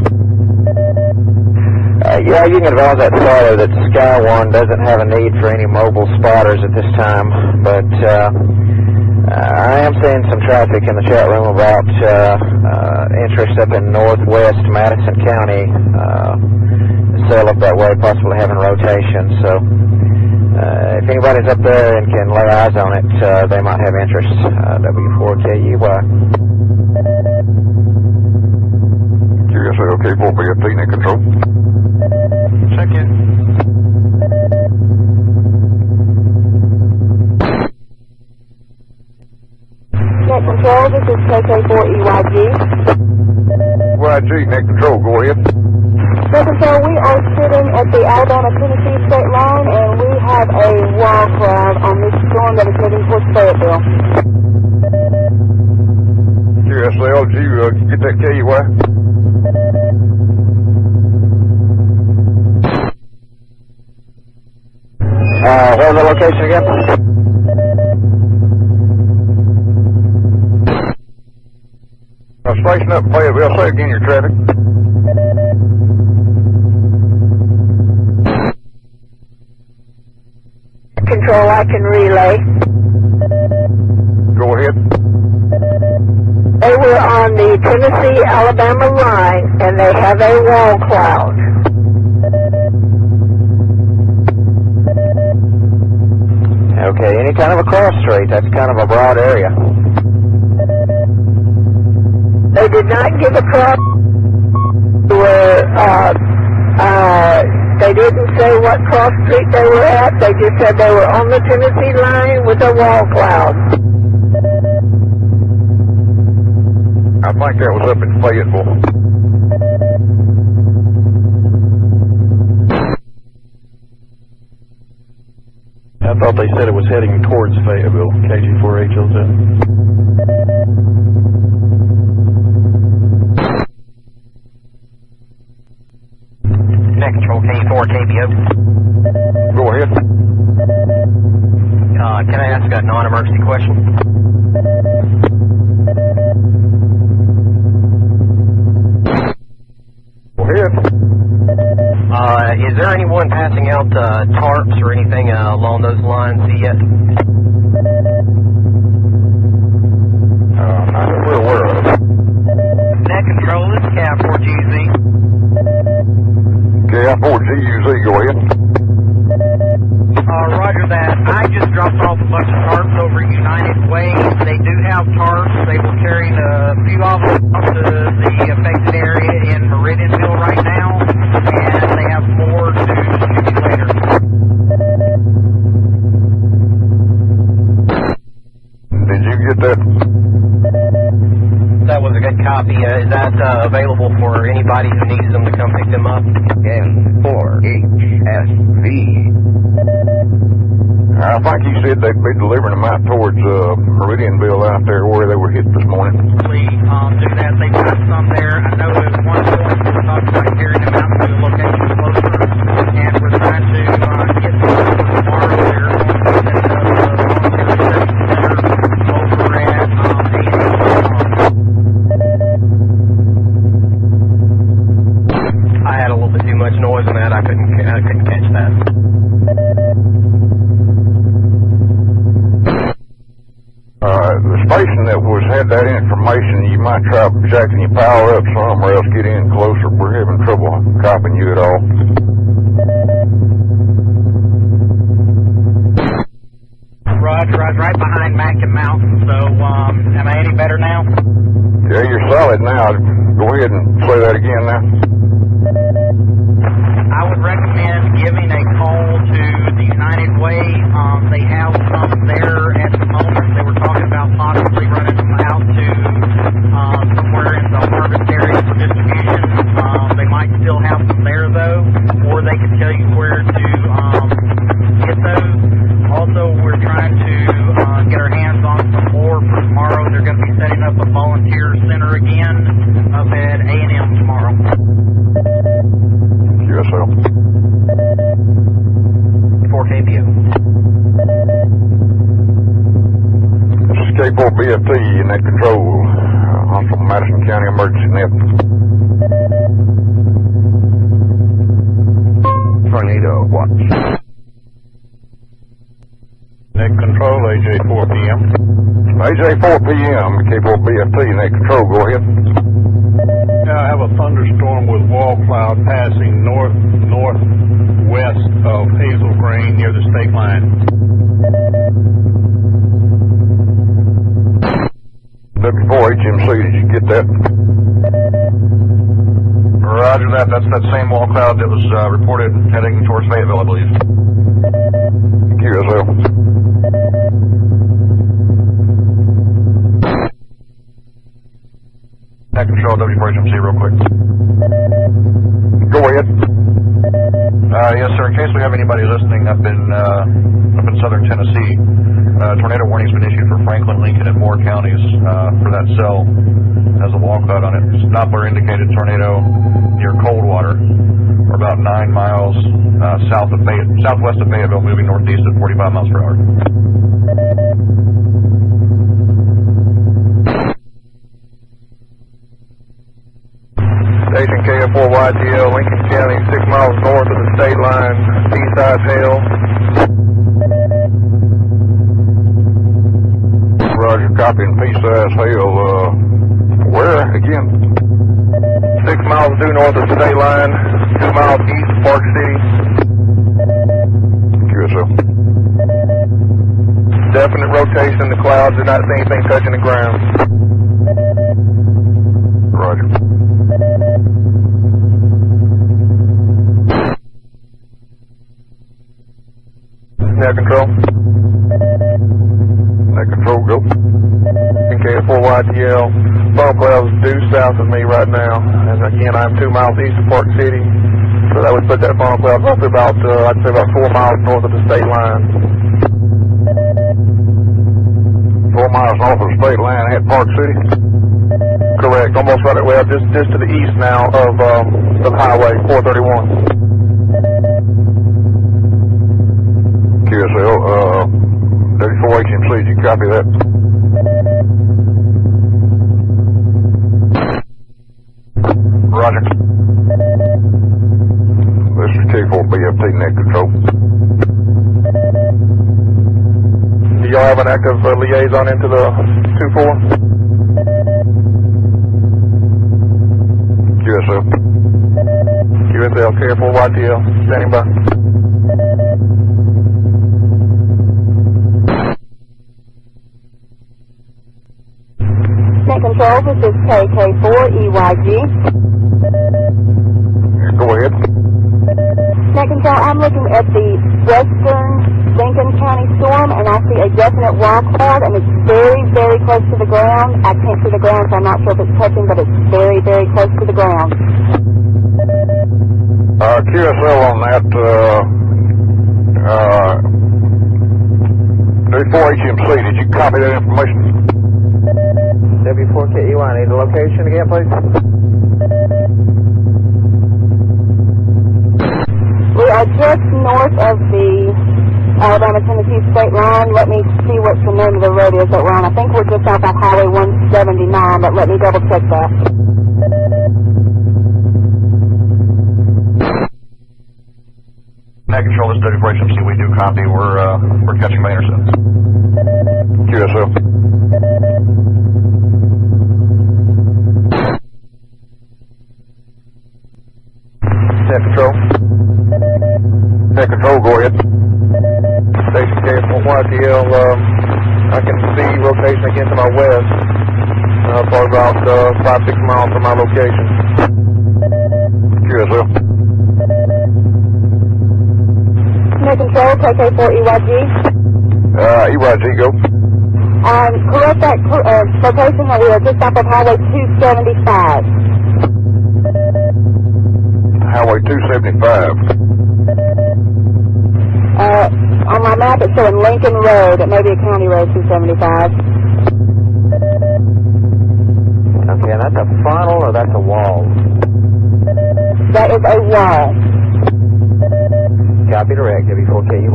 [SPEAKER 11] Yeah, you can advise that spotter that SKYWARN doesn't have a need for any mobile spotters at this time, but I am seeing some traffic in the chat room about interest up in northwest Madison County, sail up that way, possibly having rotation. So if anybody's up there and can lay eyes on it, they might have interest. W4KEY.
[SPEAKER 4] QSL, K4BFT, net control.
[SPEAKER 21] Check in.
[SPEAKER 15] Net control, this is KK4EYG.
[SPEAKER 4] YG, net control, go ahead.
[SPEAKER 15] Net control, we are sitting at the Alabama-Tennessee state line, and we have a wall cloud on this storm that is heading towards Fayetteville.
[SPEAKER 4] QSL, did you get that KUY?
[SPEAKER 11] What was the location again?
[SPEAKER 6] Station up in Fayetteville. Say again your traffic.
[SPEAKER 7] Control, I can relay.
[SPEAKER 6] Go ahead.
[SPEAKER 7] They were on the Tennessee-Alabama line, and they have a wall cloud.
[SPEAKER 11] Okay, any kind of a cross street. That's kind of a broad area.
[SPEAKER 7] They did not give a cross. They didn't say what cross street they were at. They just said they were on the Tennessee line with a wall cloud.
[SPEAKER 6] I think that was up in Fayetteville.
[SPEAKER 14] I thought they said it was heading towards Fayetteville, KG4HLZ.
[SPEAKER 13] Net Control K4 KBO.
[SPEAKER 6] Go ahead.
[SPEAKER 13] Can I ask a non-emergency question?
[SPEAKER 6] Go ahead.
[SPEAKER 13] Is there anyone passing out tarps or anything along those lines yet?
[SPEAKER 6] Not that we're aware of.
[SPEAKER 13] Net Control, this is K4GZ.
[SPEAKER 6] K4GUZ, go ahead.
[SPEAKER 22] Roger that. I just dropped off a bunch of tarps over United Way. They do have tarps. They will carry a few of them up to the affected area in Meridianville right now, and they have more to shoot you later.
[SPEAKER 6] Did you get that?
[SPEAKER 13] That was a good copy. Is that available for anybody who needs them to come pick them up?
[SPEAKER 16] N4HSV.
[SPEAKER 6] I think he said they'd be delivering them out towards Meridianville out there where they were hit this morning.
[SPEAKER 22] Please do that. They've got some there. I know at one point we were talking about carrying them out to a location closer, and we're trying to get them for tomorrow there on the over at
[SPEAKER 13] I had a little bit too much noise on that. I couldn't catch that.
[SPEAKER 6] The station that had that information, you might try jacking your power up some or else get in closer. We're having trouble copying you at all.
[SPEAKER 22] Roger, I was right behind Mackin Mountain, so am I any better now?
[SPEAKER 6] Yeah, you're solid now. Go ahead and say that again now.
[SPEAKER 22] I would recommend giving a call to the United Way. They have some there at the moment. They were talking about possibly running them out to somewhere in the harvest area for distribution. They might still have some there, though, or they could tell you where to get those. Also, we're trying to get our hands on some more for tomorrow. They're going to be setting up a volunteer center again up at A&M tomorrow.
[SPEAKER 6] USL.
[SPEAKER 13] 4KBO.
[SPEAKER 6] This is K4BFT in that control. I'm from Madison County Emergency Net.
[SPEAKER 16] Tornado watch.
[SPEAKER 3] Net Control, AJ4PM.
[SPEAKER 6] AJ4PM, K4BFT in that control. Go ahead.
[SPEAKER 3] Yeah, I have a thunderstorm with wall cloud passing northwest of Hazel Green near the state line.
[SPEAKER 6] W4HMC, did you get that? Roger that. That's that same wall cloud that was reported heading towards Fayetteville, I believe. QSL. Net Control, W4HMC, real quick. Go ahead. Yes, sir. In case we have anybody listening up in southern Tennessee, tornado warning's been issued for Franklin, Lincoln, and Moore counties for that cell. Has a wall cloud on it. Doppler indicated tornado near Coldwater. We're about 9 miles southwest of Fayetteville, moving northeast at 45 miles per hour.
[SPEAKER 21] Station KF4YTL, Lincoln County, 6 miles north of the state line, P-size hail.
[SPEAKER 4] Roger, copy and P-size hail, where again?
[SPEAKER 21] 6 miles due north of the state line, 2 miles east of Park City.
[SPEAKER 4] QSO.
[SPEAKER 21] Definite rotation in the clouds, did not see anything touching the ground.
[SPEAKER 4] Roger.
[SPEAKER 21] Net control.
[SPEAKER 4] Net control, go.
[SPEAKER 21] KF4YTL, funnel clouds due south of me right now, and again I'm 2 miles east of Park City, so that would put that funnel cloud roughly about, I'd say about 4 miles north of the state line.
[SPEAKER 4] 4 miles north of the state line at Park City?
[SPEAKER 21] Correct, almost right away, just to the east now of Highway 431.
[SPEAKER 4] QSL, W4HMC, did you copy that?
[SPEAKER 6] Roger.
[SPEAKER 4] This is K4BFT net control.
[SPEAKER 21] Do y'all have an active liaison into the 2-4?
[SPEAKER 4] QSL.
[SPEAKER 21] QSL, KF4YTL, standing by.
[SPEAKER 7] Net control, this is KK4EYG.
[SPEAKER 4] Go ahead.
[SPEAKER 7] Net control, I'm looking at the western Lincoln County storm, and I see a definite wall cloud, and it's very, very close to the ground. I can't see the ground, so I'm not sure if it's touching, but it's very, very close to the ground.
[SPEAKER 4] QSL on that, W4HMC, did you copy that information?
[SPEAKER 11] W4KEY, need the location again, please?
[SPEAKER 7] We are just north of the Alabama-Tennessee state line. Let me see what's the name of the road is that we're on. I think we're just off of Highway 179, but let me double check that.
[SPEAKER 6] Net control, this is W4HMC, we do copy, we're catching by intercepts.
[SPEAKER 4] QSL.
[SPEAKER 21] Net control.
[SPEAKER 4] Net control, go ahead.
[SPEAKER 21] Station KF4YTL, I can see rotation again to my west, probably about 5-6 miles from my location.
[SPEAKER 4] QSL.
[SPEAKER 7] Net control, KK4EYG.
[SPEAKER 4] EYG, go.
[SPEAKER 7] Correct that location, that we are just off of Highway 275.
[SPEAKER 4] Highway 275.
[SPEAKER 7] On my map it's showing Lincoln Road. It may be a county road, 275.
[SPEAKER 11] Okay, and that's a funnel or that's a wall?
[SPEAKER 7] That is a wall.
[SPEAKER 11] Copy direct, W4KEY.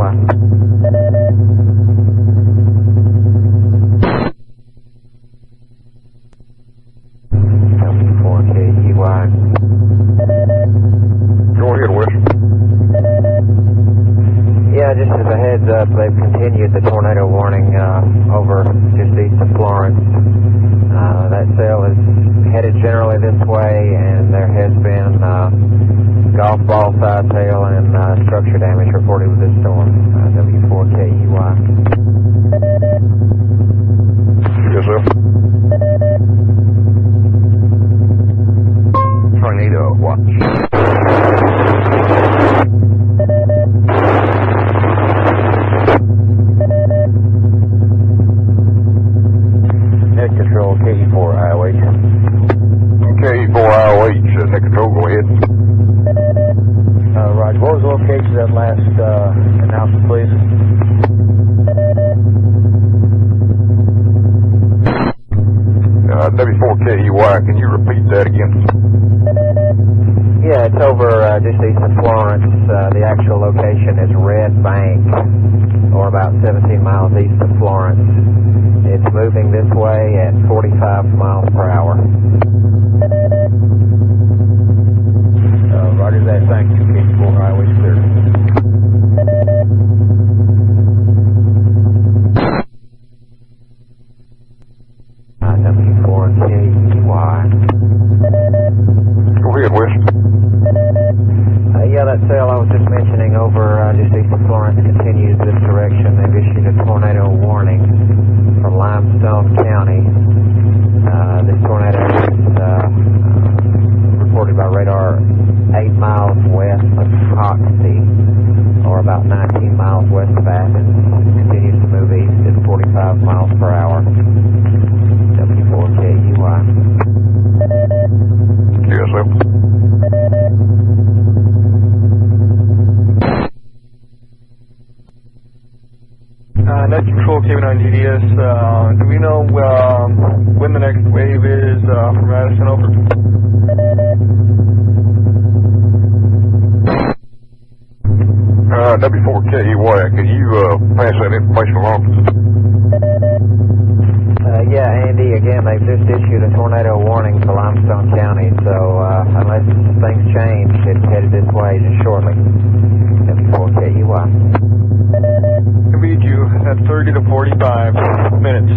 [SPEAKER 4] Go ahead, Wes.
[SPEAKER 11] Yeah, just as a heads up, they've continued the tornado warning over just east of Florence. That cell is headed generally this way, and there has been golf ball size hail and structure damage reported with this storm. W4KEY.
[SPEAKER 4] Yes, sir.
[SPEAKER 16] Tornado watch.
[SPEAKER 11] Net control, KE4IOH.
[SPEAKER 4] KE4IOH, net control, go ahead.
[SPEAKER 11] Roger, what was the location of that last announcement, please?
[SPEAKER 4] W4KEY, can you repeat that again?
[SPEAKER 11] Yeah, it's over just east of Florence. The actual location is Red Bank, or about 17 miles east of Florence. It's moving this way at 45 miles per hour. Roger that. Thank you. KC4 Highway clear. W4KEY.
[SPEAKER 6] Go ahead, Wes.
[SPEAKER 11] Yeah, that sail I was just mentioning over just east of Florence continues this direction. They've issued a tornado warning for Limestone County. This tornado is reported by radar 8 miles west of Hoxie, or about 19 miles west of Athens. Continues to move east at 45 miles per hour. W4KEY.
[SPEAKER 6] Yes, sir.
[SPEAKER 21] Net Control K9 GDS, do we know when the next wave is for Madison? Over.
[SPEAKER 6] W4KEY, can you pass that information along?
[SPEAKER 11] Yeah, Andy, again, they've just issued a tornado warning for Limestone County, so unless things change, it's headed this way just shortly. W4KEY.
[SPEAKER 21] I read you at 30 to 45 minutes.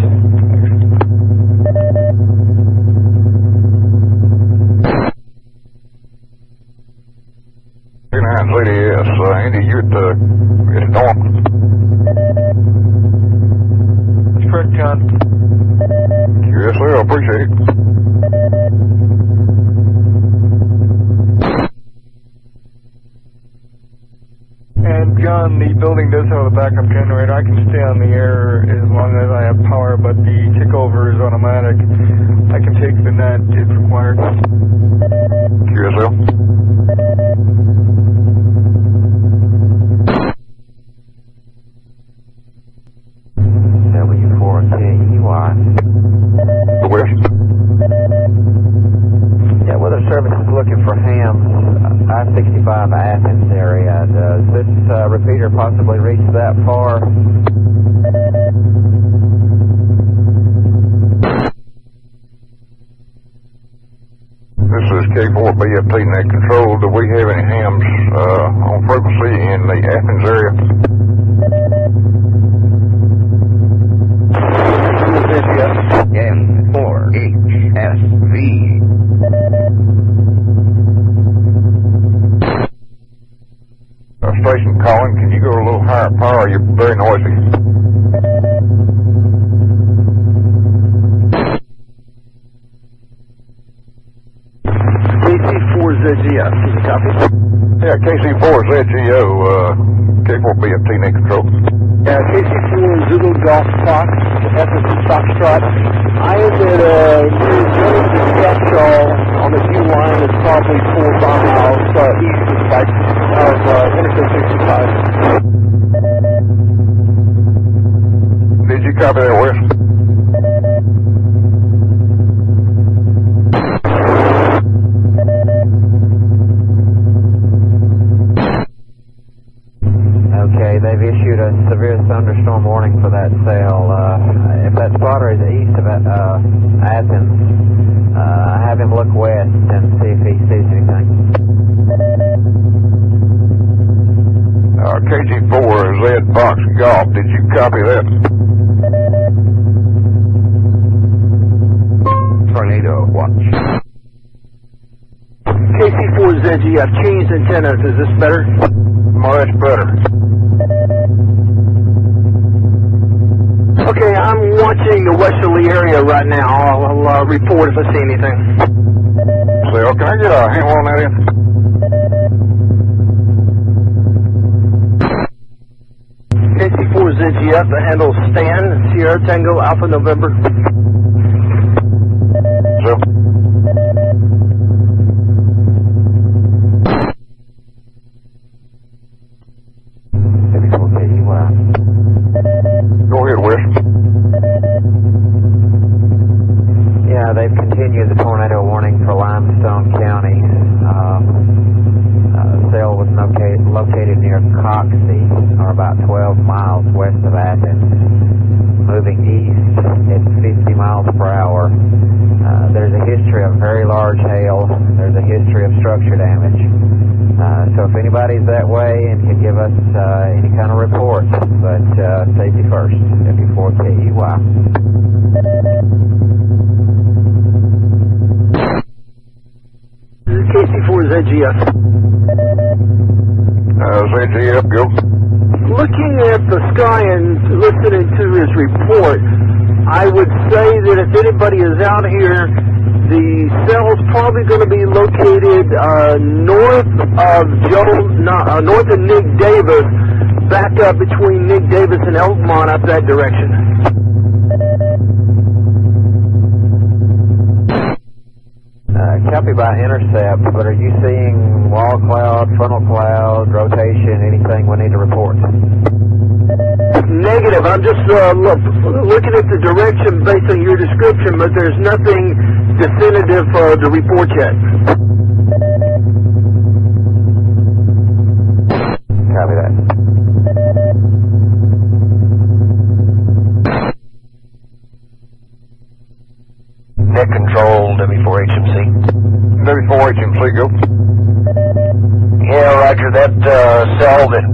[SPEAKER 6] K9ZS, Andy, you're at Norm.
[SPEAKER 21] That's correct, John.
[SPEAKER 6] Yes, sir, I appreciate it.
[SPEAKER 21] And John, the building does have a backup generator. I can stay on the air as long as I have power, but the kickover is automatic. I can take the net if required.
[SPEAKER 6] Yes, sir.
[SPEAKER 11] W4KEY.
[SPEAKER 6] The West.
[SPEAKER 11] Yeah, Weather Service is looking for hams, I-65 Athens area. Does this repeater possibly reach that far?
[SPEAKER 6] This is K4BFT Net Control. Do we have any hams on frequency in the Athens area?
[SPEAKER 16] N4HSV.
[SPEAKER 6] Station calling, can you go a little higher power? You're very noisy.
[SPEAKER 17] KC4ZGF, can you copy?
[SPEAKER 6] Yeah, KC4ZGO, K4BFT Net Control.
[SPEAKER 17] Yeah, KC4 Zulu Golf Fox, FSC Foxtrot. I am at the Capshaw on the U line. It's probably 4 or 5 miles east of Interstate 65.
[SPEAKER 6] Did you copy that, Wes?
[SPEAKER 11] Okay, they've issued a severe thunderstorm warning for that sail. If that spotter is east of Athens, have him look west and see if he sees anything.
[SPEAKER 6] KG4Z Fox Golf, did you copy that?
[SPEAKER 16] Tornado watch.
[SPEAKER 17] KC4ZGF, changed antennas. Is this better?
[SPEAKER 6] Much better.
[SPEAKER 17] Okay, I'm watching the westerly area right now. I'll report if I see anything.
[SPEAKER 6] So, can I get a handle on that in?
[SPEAKER 17] KC4ZGF, the handle Stan, Sierra Tango, Alpha November.
[SPEAKER 6] So. Go ahead, Wes.
[SPEAKER 11] Yeah, they've continued the tornado warning for Limestone County. located near Coxey, or about 12 miles west of Athens, moving east at 50 miles per hour. There's a history of very large hail. There's a history of structure damage. So if anybody's that way and can give us any kind of report, but safety first, W4KEY.
[SPEAKER 17] This is KC4ZGF.
[SPEAKER 4] ZGF, go.
[SPEAKER 17] Looking at the sky and listening to his report, I would say that if anybody is out here, the cell's probably going to be located north of Nick Davis, back up between Nick Davis and Elkmont, up that direction.
[SPEAKER 11] Copy by intercept, but are you seeing wall cloud, frontal cloud, rotation, anything we need to report?
[SPEAKER 17] Negative. I'm just looking at the direction based on your description, but there's nothing definitive to report yet.
[SPEAKER 11] Copy that.
[SPEAKER 18] Net control, W4HMC.
[SPEAKER 4] W4HMC, go.
[SPEAKER 18] Yeah, Roger, that cell that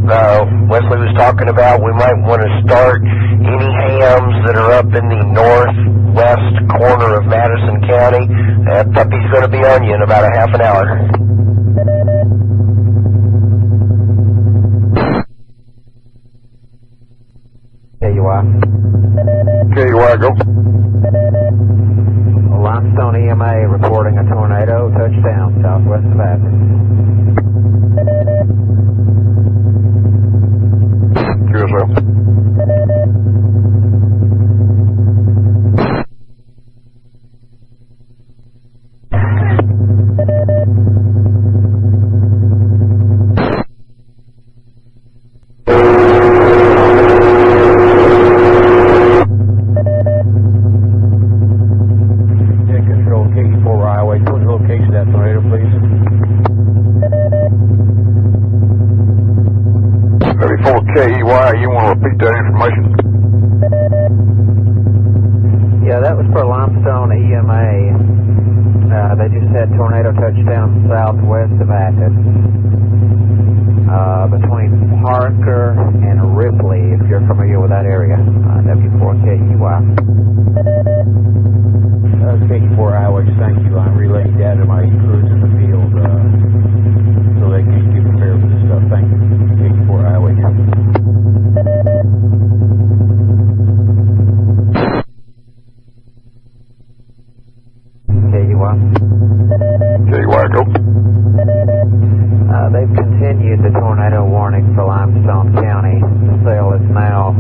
[SPEAKER 18] Wesley was talking about, we might want to start any hams that are up in the northwest corner of Madison County. That puppy's going to be on you in about a half an hour.
[SPEAKER 4] KUI, go.
[SPEAKER 11] Limestone EMA reporting a tornado touchdown southwest of Athens.
[SPEAKER 4] QSL. KEY, you want to repeat that information?
[SPEAKER 11] Yeah, that was for Limestone EMA. They just had tornado touchdown southwest of Athens, between Parker and Ripley, if you're familiar with that area. W4KEY.
[SPEAKER 19] KE4 Iowa, thank you. I'm relaying data to my crews in the field so they can get prepared for this stuff. Thank you. KE4 Iowa.
[SPEAKER 4] KUI, go.
[SPEAKER 11] They've continued the tornado warning for Limestone County. The cell is now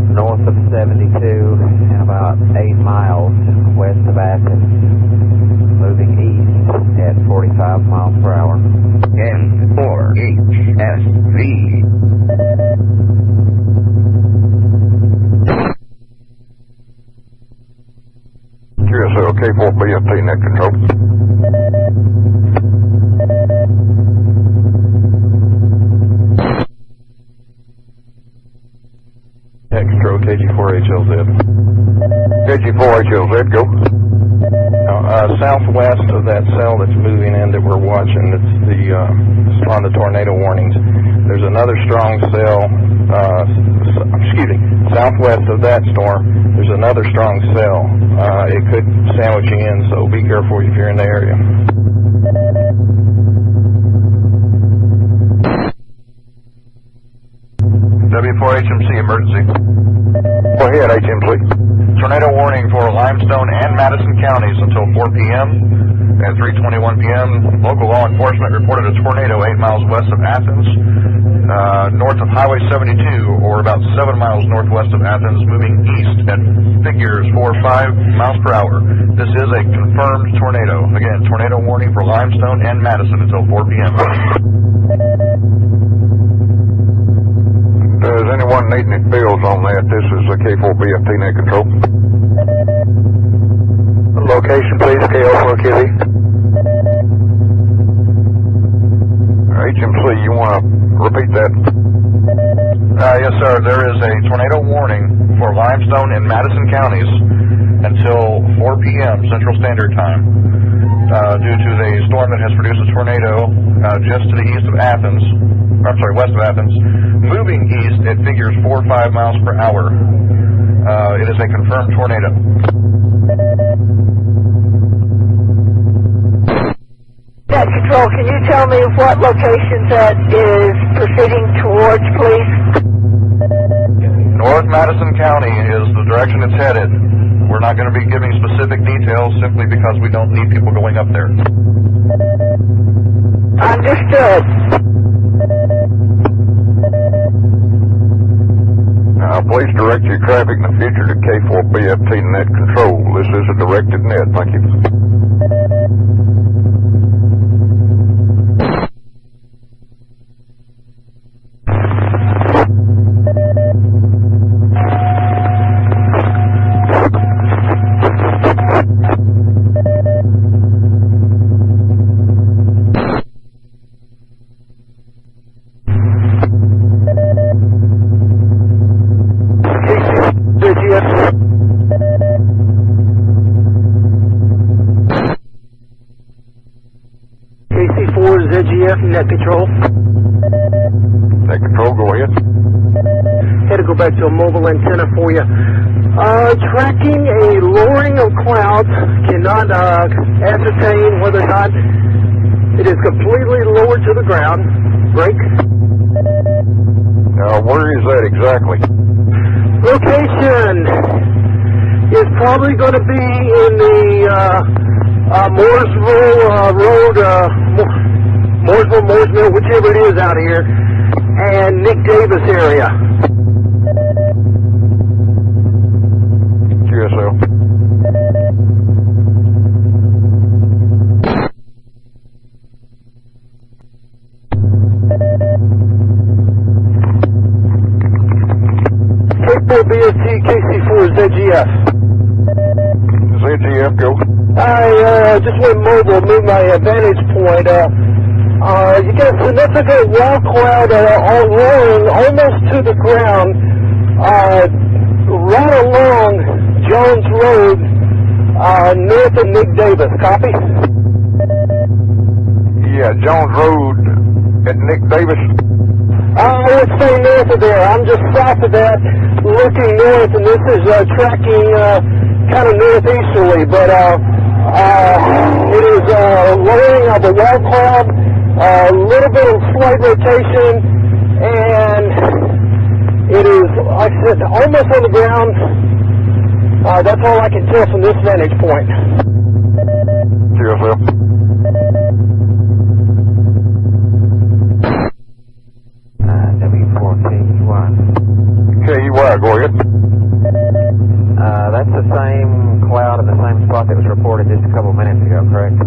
[SPEAKER 11] north of 72 and about 8 miles west of Athens, moving east at 45 miles per hour.
[SPEAKER 16] N4HSV.
[SPEAKER 4] QSL K4BFT net control.
[SPEAKER 3] Net control KG4HLZ.
[SPEAKER 4] KG4HLZ, go.
[SPEAKER 3] Southwest of that cell that's moving in that we're watching, it's on the tornado warnings. There's another strong cell, southwest of that storm, there's another strong cell. It could sandwich you in, so be careful if you're in the area.
[SPEAKER 6] W4HMC emergency.
[SPEAKER 4] Go ahead, HMC.
[SPEAKER 6] Tornado warning for Limestone and Madison counties until 4 p.m. At 3:21 p.m., local law enforcement reported a tornado 8 miles west of Athens, north of Highway 72, or about 7 miles northwest of Athens, moving east at figures 4 or 5 miles per hour. This is a confirmed tornado. Again, tornado warning for Limestone and Madison until 4 p.m.
[SPEAKER 4] Does anyone need any bills on that? This is a K4BFT net control.
[SPEAKER 17] Location, please, KO4KB.
[SPEAKER 4] HMC, you want to
[SPEAKER 6] Repeat that. Yes, sir. There is a tornado warning for Limestone and Madison counties until 4 p.m. Central Standard Time due to the storm that has produced a tornado just to the east of Athens. West of Athens, moving east at figures 4 or 5 miles per hour. It is a confirmed tornado.
[SPEAKER 2] Net Control, can you tell me what location that is proceeding towards, please?
[SPEAKER 6] North Madison County is the direction it's headed. We're not going to be giving specific details simply because we don't need people going up there.
[SPEAKER 2] Understood.
[SPEAKER 6] Please direct your traffic in the future to K4BFT Net Control. This is a directed net. Thank you.
[SPEAKER 17] KC4ZGF, Net Control.
[SPEAKER 6] Net Control, go ahead.
[SPEAKER 17] Had to go back to a mobile antenna for you. Tracking a lowering of clouds, cannot ascertain whether or not it is completely lowered to the ground. Break.
[SPEAKER 6] Where is that exactly?
[SPEAKER 17] Location is probably going to be in the Mooresville Road, Mooresville, whichever it is out here, and Nick Davis area.
[SPEAKER 6] QSL.
[SPEAKER 17] K4BFT, KC4ZGF.
[SPEAKER 6] ZGF, go.
[SPEAKER 17] I just went mobile, moved my vantage point. You got a significant wall cloud rolling almost to the ground, right along Jones Road, north of Nick Davis. Copy?
[SPEAKER 6] Yeah, Jones Road at Nick Davis.
[SPEAKER 17] Let's say north of there. I'm just south of that, looking north, and this is tracking kind of northeasterly, but it is lowering of a wall cloud, a little bit of slight rotation, and it is, like I said, almost on the ground. That's all I can tell from this vantage point.
[SPEAKER 6] QSL.
[SPEAKER 11] W4KEY.
[SPEAKER 6] KEY, go ahead.
[SPEAKER 11] That's the same cloud in the same spot that was reported just a couple minutes ago, correct?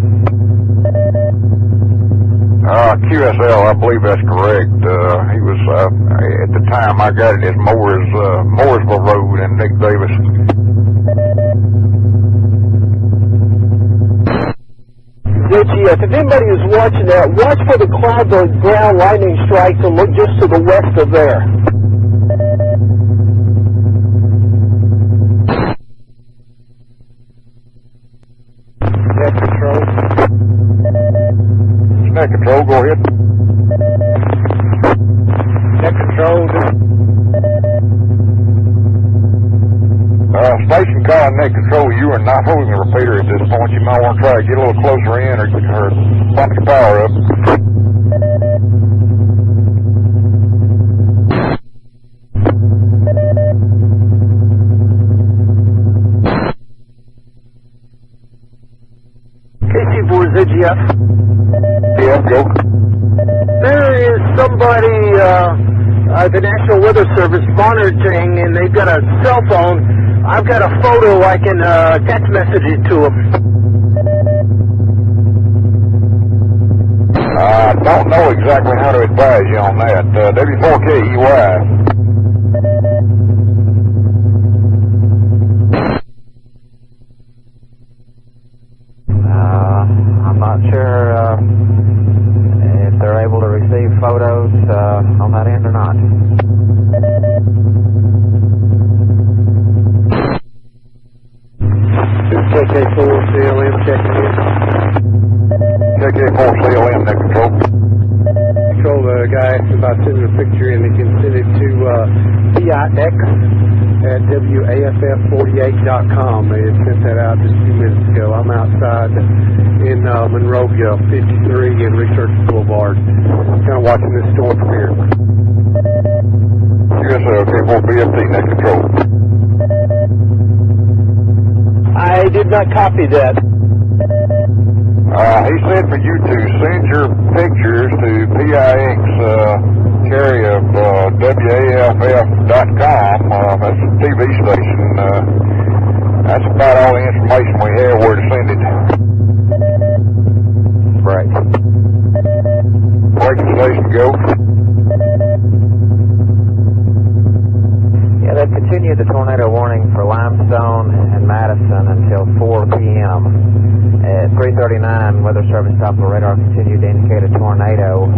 [SPEAKER 6] QSL, I believe that's correct. He was, at the time I got it as Mooresville Road and Nick Davis.
[SPEAKER 17] ZGF, if anybody is watching that, watch for the clouds of ground lightning strikes and look just to the west of there.
[SPEAKER 6] Net Control. Net Control, go ahead. Net Control. Station calling Net Control, you are not holding the repeater at this point. You might want to try to get a little closer in or bump your power up.
[SPEAKER 17] KC4ZGF.
[SPEAKER 6] Yeah, go.
[SPEAKER 17] There is somebody, the National Weather Service monitoring, and they've got a cell phone. I've got a photo I can text message it to them.
[SPEAKER 6] I don't know exactly how to advise you on that. W4KEY.
[SPEAKER 11] I'm not sure if they're able to receive photos. on that end or not?
[SPEAKER 17] KK4CLM checking in.
[SPEAKER 4] KK4CLM, net control.
[SPEAKER 17] Control, the guy asked about sending a picture and they can send it to PIX@WAFF48.com. They had sent that out just a few minutes ago. I'm outside in Monrovia, 53 and Research Boulevard, kind of watching this storm from here.
[SPEAKER 4] US K4BFT, net control.
[SPEAKER 17] I did not copy that.
[SPEAKER 4] He said for you to send your pictures to PIX, carry of WAFF.com. That's a TV station. That's about all the information we have where to send it.
[SPEAKER 11] Right.
[SPEAKER 4] Breaking station, go.
[SPEAKER 11] Yeah, they've continued the tornado warning for Limestone and Madison until 4 p.m. At 3:39, Weather Service Doppler radar continued to indicate a tornado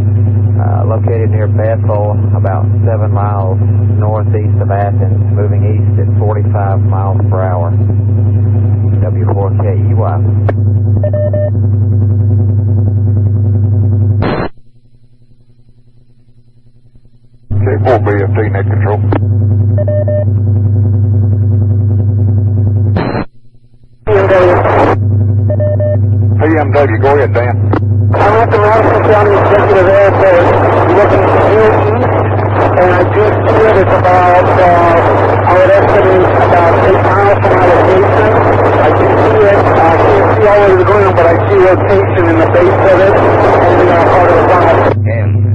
[SPEAKER 11] located near Bethel, about 7 miles northeast of Athens, moving east at 45 miles per hour. W4KEY.
[SPEAKER 4] K4BFT, net control. PMW, go ahead, Dan.
[SPEAKER 2] I'm at the Madison County Executive Airport looking due east, and I do see it. It's about, I would estimate, about 8 miles from my location. I do see it. I can't see all the way to the ground, but I see rotation in the base of it and part of the funnel.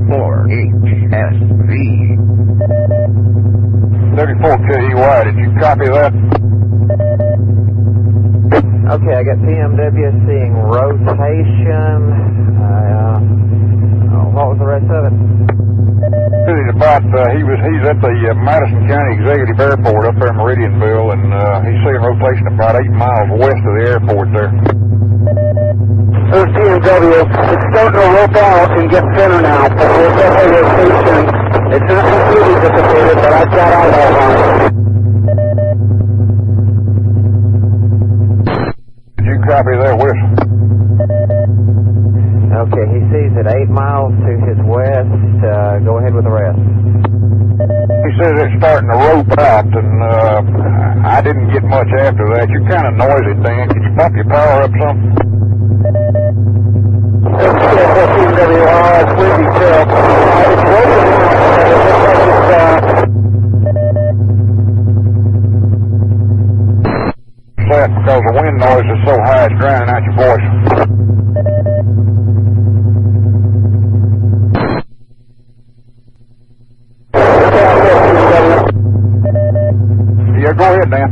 [SPEAKER 16] N4HSV.
[SPEAKER 4] 34KEY, did you copy that?
[SPEAKER 11] Okay, I got PMW seeing rotation. What was the rest of it?
[SPEAKER 4] He's about, he's at the Madison County Executive Airport up there in Meridianville, and he's seeing rotation about 8 miles west of the airport there.
[SPEAKER 2] There's PMW. It's starting to rope out and get thinner now, but we'll get a rotation. It's not completely dissipated, but I've got eyeballs on it.
[SPEAKER 4] Copy there, West.
[SPEAKER 11] Okay, he sees it 8 miles to his west. Go ahead with the rest.
[SPEAKER 4] He says it's starting to rope out, and I didn't get much after that. You're kind of noisy, Dan. Can you bump your power up some?
[SPEAKER 2] It's windy too. It's roping out.
[SPEAKER 4] That because the wind noise is so high it's drowning out your voice. Yeah, go ahead, Dan.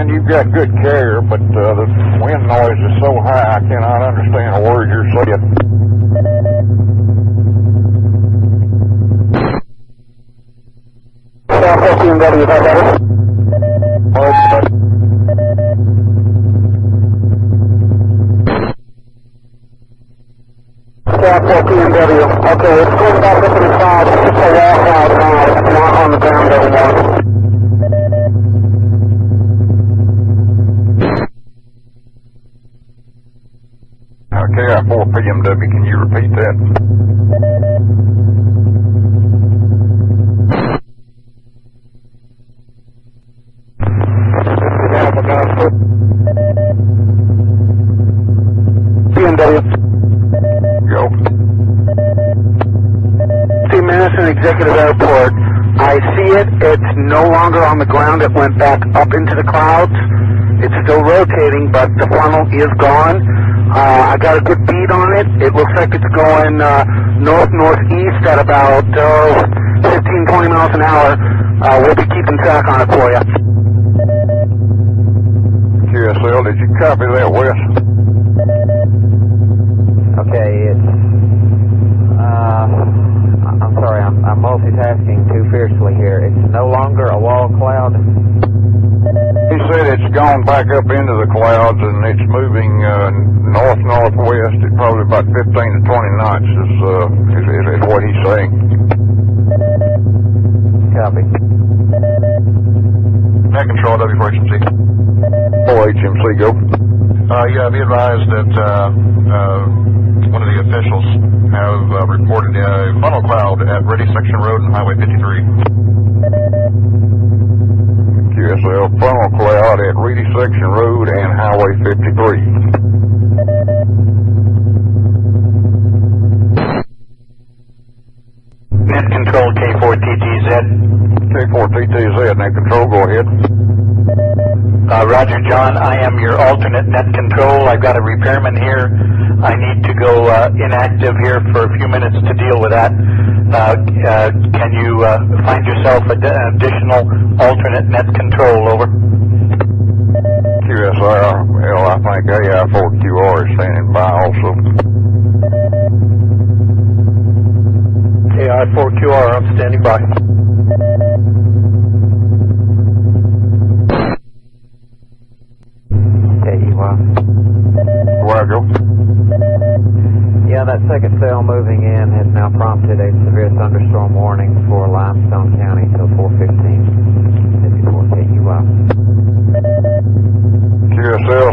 [SPEAKER 4] You've got good carrier, but the wind noise is so high I cannot understand a word you're saying.
[SPEAKER 2] PMW, is that better? PMW. Okay, it's going back up in the clouds. It's just a walk out now. It's not on the ground anymore.
[SPEAKER 4] KI4 PMW, can you repeat that?
[SPEAKER 2] PMW.
[SPEAKER 4] Go.
[SPEAKER 2] See Madison Executive Airport. I see it. It's no longer on the ground. It went back up into the clouds. It's still rotating, but the funnel is gone. I got a good bead on it. It looks like it's going north-northeast at about 15, 20 miles an hour. We'll be keeping track on it for you.
[SPEAKER 4] QSL, did you copy that, Wes?
[SPEAKER 11] Okay, it's
[SPEAKER 3] back up into the clouds, and it's moving north-northwest at probably about 15 to 20 knots is what he's saying.
[SPEAKER 11] Copy.
[SPEAKER 6] Net control, W4HMC.
[SPEAKER 3] 4HMC, go.
[SPEAKER 6] Yeah, be advised that one of the officials have reported a funnel cloud at Ready Section Road and Highway 53.
[SPEAKER 3] QSL, funnel cloud at Reedy Section Road and Highway 53.
[SPEAKER 9] Net control, K4TTZ.
[SPEAKER 3] K4TTZ, net control, go ahead.
[SPEAKER 9] Roger, John, I am your alternate net control. I've got a repairman here. I need to go inactive here for a few minutes to deal with that. Can you find yourself an additional alternate net control, over?
[SPEAKER 3] QSR, well, I think AI4QR is standing by also.
[SPEAKER 14] AI4QR, I'm standing by.
[SPEAKER 3] Where I go?
[SPEAKER 11] Yeah, that second cell moving in has now prompted a severe thunderstorm warning for Limestone County until 4:15. 54 KUI.
[SPEAKER 3] QSL,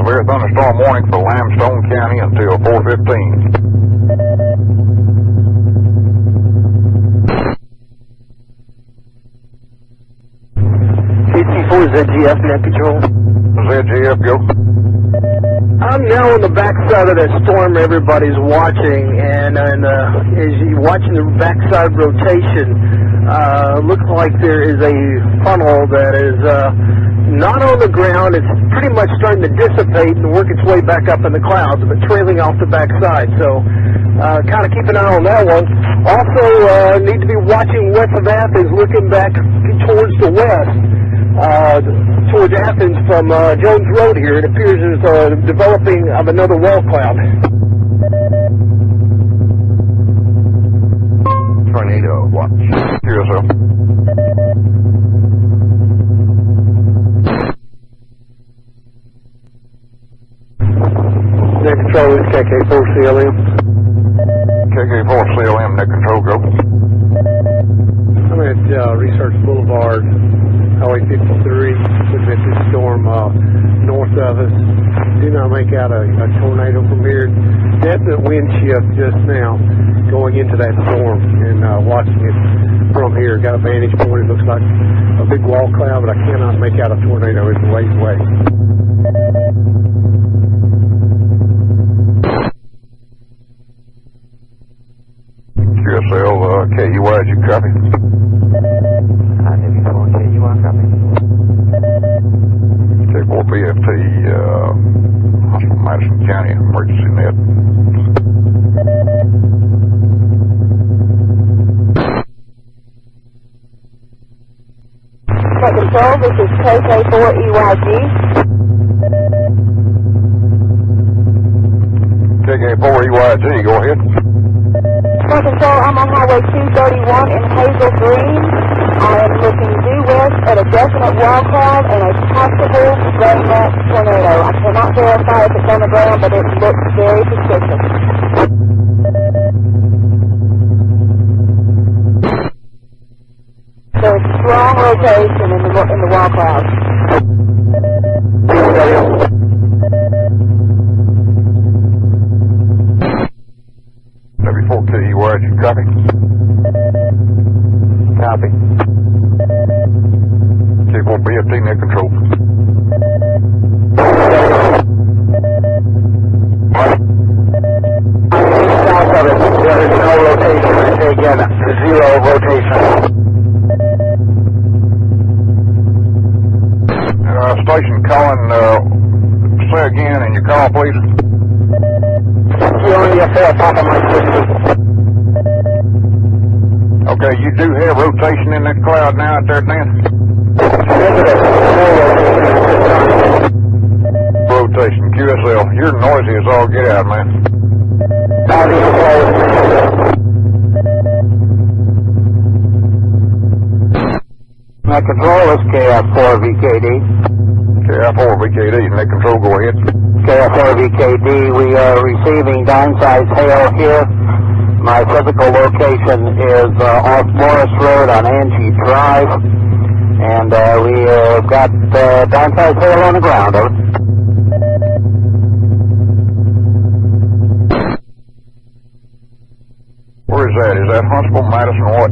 [SPEAKER 3] severe thunderstorm warning for Limestone County until 4:15.
[SPEAKER 17] ZGF net control.
[SPEAKER 3] ZGF, go.
[SPEAKER 17] I'm now on the backside of that storm everybody's watching, and as you're watching the backside rotation, looks like there is a funnel that is not on the ground. It's pretty much starting to dissipate and work its way back up in the clouds, but trailing off the backside. So kind of keep an eye on that one. Also, need to be watching west of Athens, looking back towards the west. Towards Athens from Jones Road here. It appears there's developing of another wall cloud.
[SPEAKER 16] Tornado watch.
[SPEAKER 3] QSL.
[SPEAKER 17] Net control is KK4CLM.
[SPEAKER 3] KK4CLM, net control, go.
[SPEAKER 17] I'm at Research Boulevard, Highway 53, looking at this storm north of us. Do not make out a tornado from here. Definite wind shift just now going into that storm, and watching it from here. Got a vantage point. It looks like a big wall cloud, but I cannot make out a tornado. It's way away.
[SPEAKER 3] QSL, KUI, did you copy?
[SPEAKER 11] KUI, copy.
[SPEAKER 3] K4BFT, Huntsville, Madison County, emergency net.
[SPEAKER 7] Net control, this is KK4EYG.
[SPEAKER 3] KK4EYG, go ahead.
[SPEAKER 7] Net control, I'm on Highway 231 in Hazel Green. I am looking due west at a definite wall cloud and a possible rain-mat tornado. I cannot verify if it's on the ground, but it looks very suspicious. There's strong rotation in the wall cloud.
[SPEAKER 3] W4KUI, did you copy?
[SPEAKER 11] Copy.
[SPEAKER 3] K4BFT, net control.
[SPEAKER 9] South of it, there is no rotation. I say again, zero rotation.
[SPEAKER 3] Station calling, say again, and your call, please.
[SPEAKER 9] You're on the top of my system.
[SPEAKER 3] Okay, you do have rotation in that cloud now out there, Dan? Rotation, QSL. You're noisy as all get out, man.
[SPEAKER 9] My control is KF4VKD.
[SPEAKER 2] KI4VKD, net control, go ahead.
[SPEAKER 5] KI4VKD, we are receiving dime-sized hail here. My physical location is off Morris Road on Angie Drive, and we got dime-sized hail on the ground. Over.
[SPEAKER 2] Where is that? Is that Huntsville, Madison, what?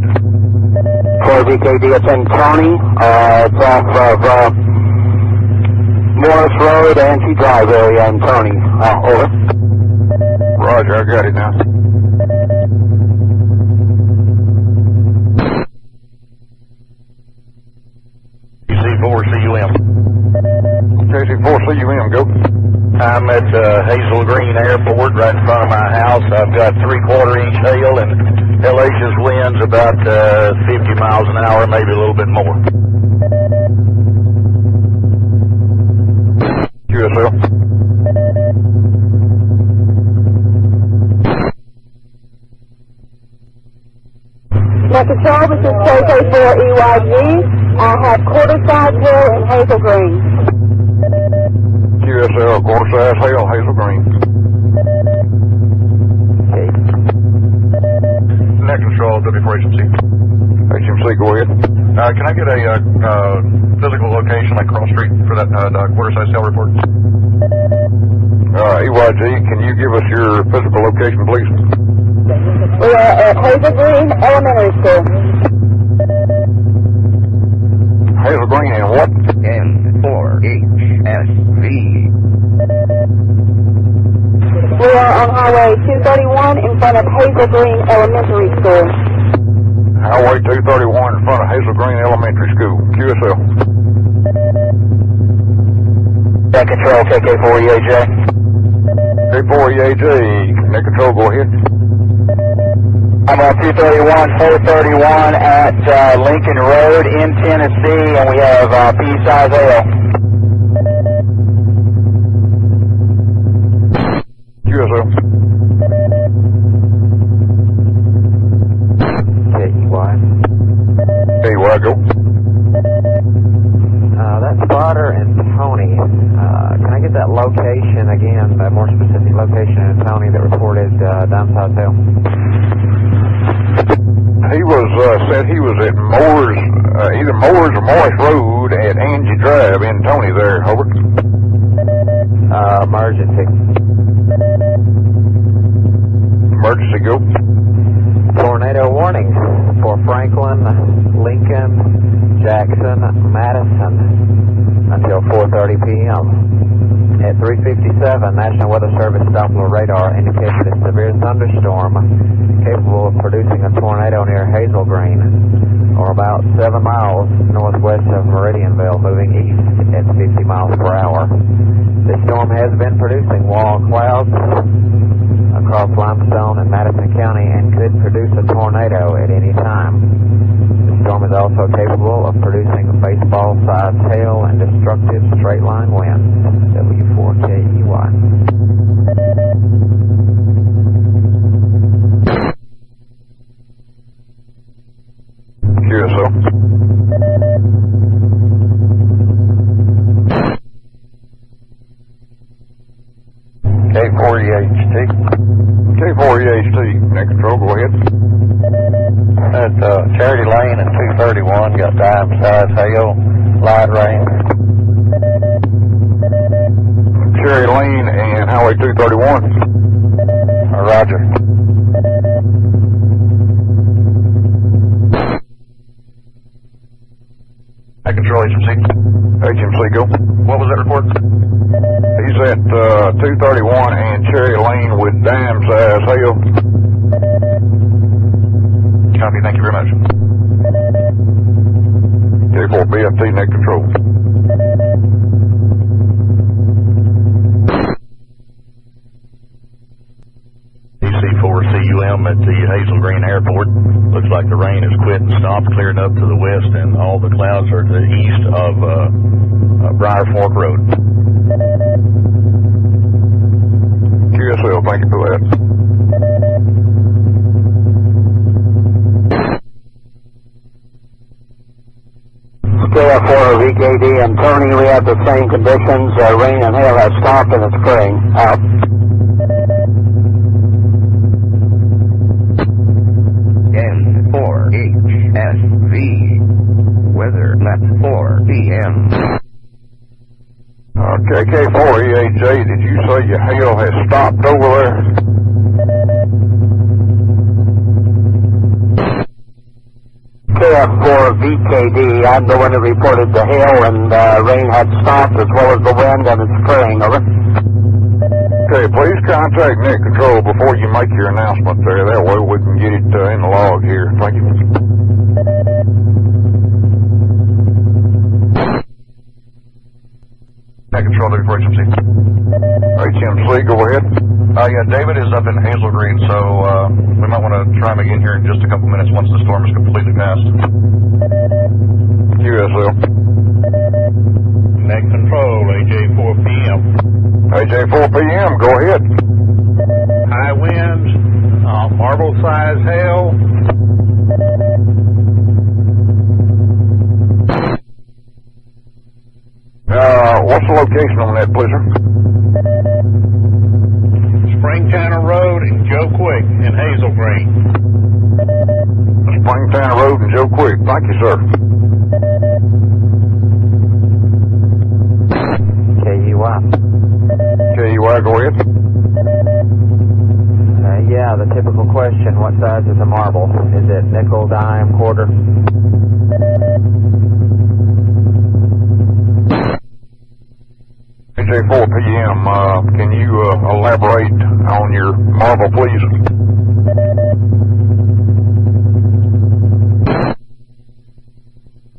[SPEAKER 5] 4VKD, it's in Tony. It's off of Morris Road, Angie Drive area in Tony. Over.
[SPEAKER 2] Roger, I got it now.
[SPEAKER 6] KC4CUM.
[SPEAKER 2] KC4CUM, go.
[SPEAKER 6] I'm at Hazel Green Airport right in front of my house. I've got 3/4 inch hail and hellacious winds about 50 miles an hour, maybe a little bit more.
[SPEAKER 2] QSL.
[SPEAKER 7] Net control, this is KK4EYG. I have quarter-size hail in Hazel Green.
[SPEAKER 2] QSL, quarter-size hail, Hazel Green.
[SPEAKER 6] Net control, W4HMC.
[SPEAKER 2] HMC, go ahead.
[SPEAKER 6] Can I get a physical location, like cross street, for that quarter-size hail report?
[SPEAKER 2] EYG, can you give us your physical location, please?
[SPEAKER 7] We are at Hazel Green Elementary School.
[SPEAKER 2] Hazel Green and what?
[SPEAKER 16] N4HSV.
[SPEAKER 7] We are on Highway 231 in front of Hazel Green Elementary School.
[SPEAKER 2] Highway 231 in front of Hazel Green Elementary School. QSL.
[SPEAKER 5] Net control, KK4EAJ.
[SPEAKER 2] K4EAJ, net control, go ahead.
[SPEAKER 5] I'm on 431 at Lincoln Road in Tennessee, and we have pea-size hail.
[SPEAKER 2] QSL. KY, go.
[SPEAKER 11] That spotter in Tony, can I get that location again, a more specific location in Tony that reported dime-sized hail?
[SPEAKER 2] He was, said he was at Moores, either Moores or Morris Road at Angie Drive in Tony there, over.
[SPEAKER 11] Emergency.
[SPEAKER 2] Emergency, go.
[SPEAKER 11] Tornado warning for Franklin, Lincoln, Jackson, Madison until 4:30 p.m. At 3:57, National Weather Service Doppler radar indicated a severe thunderstorm capable of producing a tornado near Hazel Green, or about 7 miles northwest of Meridianville, moving east at 50 miles per hour. This storm has been producing wall clouds across Limestone and Madison County and could produce a tornado at any time. The storm is also capable of producing baseball-sized hail and destructive straight-line winds. W4KEY.
[SPEAKER 2] QSL.
[SPEAKER 6] K4EHT.
[SPEAKER 2] K4EHT, net control, go ahead.
[SPEAKER 6] At Charity Lane and 231, got dime-sized hail, light rain.
[SPEAKER 2] Cherry Lane and Highway 231.
[SPEAKER 6] Roger. I control HMC.
[SPEAKER 2] HMC, go.
[SPEAKER 6] What was that report?
[SPEAKER 2] He's at 231 and Cherry Lane with dime-sized hail.
[SPEAKER 6] Copy, thank you very much.
[SPEAKER 2] K4BFT, net control.
[SPEAKER 6] KC4CUM at the Hazel Green Airport. Looks like the rain has quit and stopped, clearing up to the west, and all the clouds are to the east of Briar Fork Road.
[SPEAKER 2] QSL, thank you for that.
[SPEAKER 5] KF4 VKD and Tony. We have the same conditions. Rain and hail have stopped and it's spraying. Out.
[SPEAKER 16] N4HSV. Weather at 4 p.m.
[SPEAKER 3] KK4EHJ, did you say your hail has stopped over there?
[SPEAKER 5] KF4 VKD, I'm the one that reported the hail and rain had stopped as well as the wind and it's spraying. Over.
[SPEAKER 3] Okay, please contact net control before you make your announcement there. That way we can get it in the log here. Thank you.
[SPEAKER 6] Net control, N4HSV.
[SPEAKER 3] HMC, go ahead.
[SPEAKER 6] Yeah, David is up in Hazel Green, so we might want to try him again here in just a couple minutes once the storm is completely passed.
[SPEAKER 3] QSL.
[SPEAKER 10] Net control, AJ 4 p.m.
[SPEAKER 3] AJ 4 p.m., go ahead.
[SPEAKER 10] High winds, marble size hail.
[SPEAKER 3] What's the location on that, please, sir?
[SPEAKER 10] Springtown Road and Joe Quick in Hazel Green.
[SPEAKER 3] Springtown Road and Joe Quick. Thank you, sir. KUI, go ahead.
[SPEAKER 11] Yeah, the typical question, what size is a marble? Is it nickel, dime, quarter?
[SPEAKER 3] AJ 4 p.m., can you elaborate on your marble, please?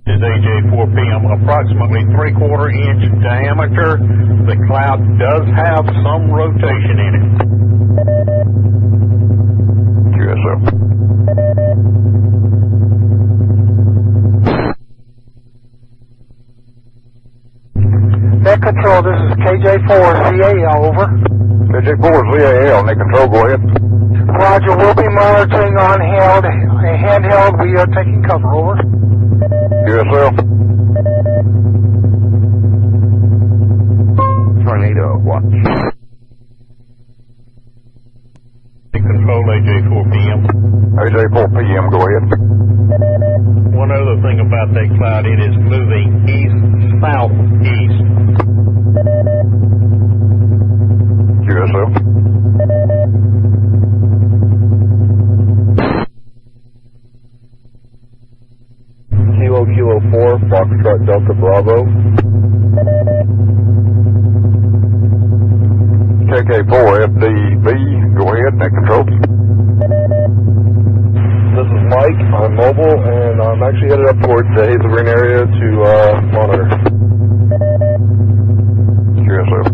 [SPEAKER 10] Is AJ 4 p.m. approximately 3/4 inch diameter. The cloud does have some rotation in it.
[SPEAKER 3] QSL.
[SPEAKER 2] Net control, this is KJ4ZAL, over.
[SPEAKER 3] KJ4ZAL, net control, go ahead.
[SPEAKER 2] Roger, we'll be monitoring on handheld. We are taking cover, over.
[SPEAKER 3] QSL.
[SPEAKER 16] Tornado watch.
[SPEAKER 10] Net control, AJ 4 p.m.
[SPEAKER 3] AJ 4 p.m., go ahead.
[SPEAKER 10] One other thing about that cloud, it is moving east-southeast.
[SPEAKER 3] QSL.
[SPEAKER 14] Kilo 4, Foxtrot Delta Bravo.
[SPEAKER 3] KK4 FDB, go ahead, net control.
[SPEAKER 14] This is Mike. I'm mobile, and I'm actually headed up towards the Hazel Green area to monitor.
[SPEAKER 3] QSL.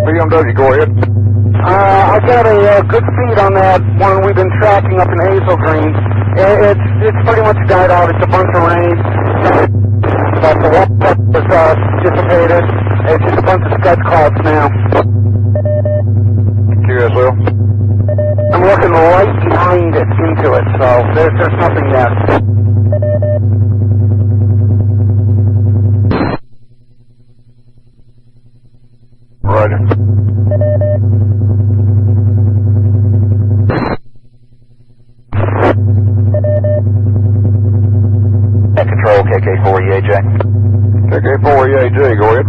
[SPEAKER 3] BMW, go ahead.
[SPEAKER 2] I got a good feed on that one we've been tracking up in Hazel Green. It's pretty much died out. It's a bunch of rain. But the water was dissipated. It's just a bunch of scud clouds now.
[SPEAKER 3] QSL.
[SPEAKER 2] I'm looking right behind it into it, so there's nothing there.
[SPEAKER 3] Roger.
[SPEAKER 6] Net control, KK4EAJ.
[SPEAKER 3] KK4EAJ, go ahead.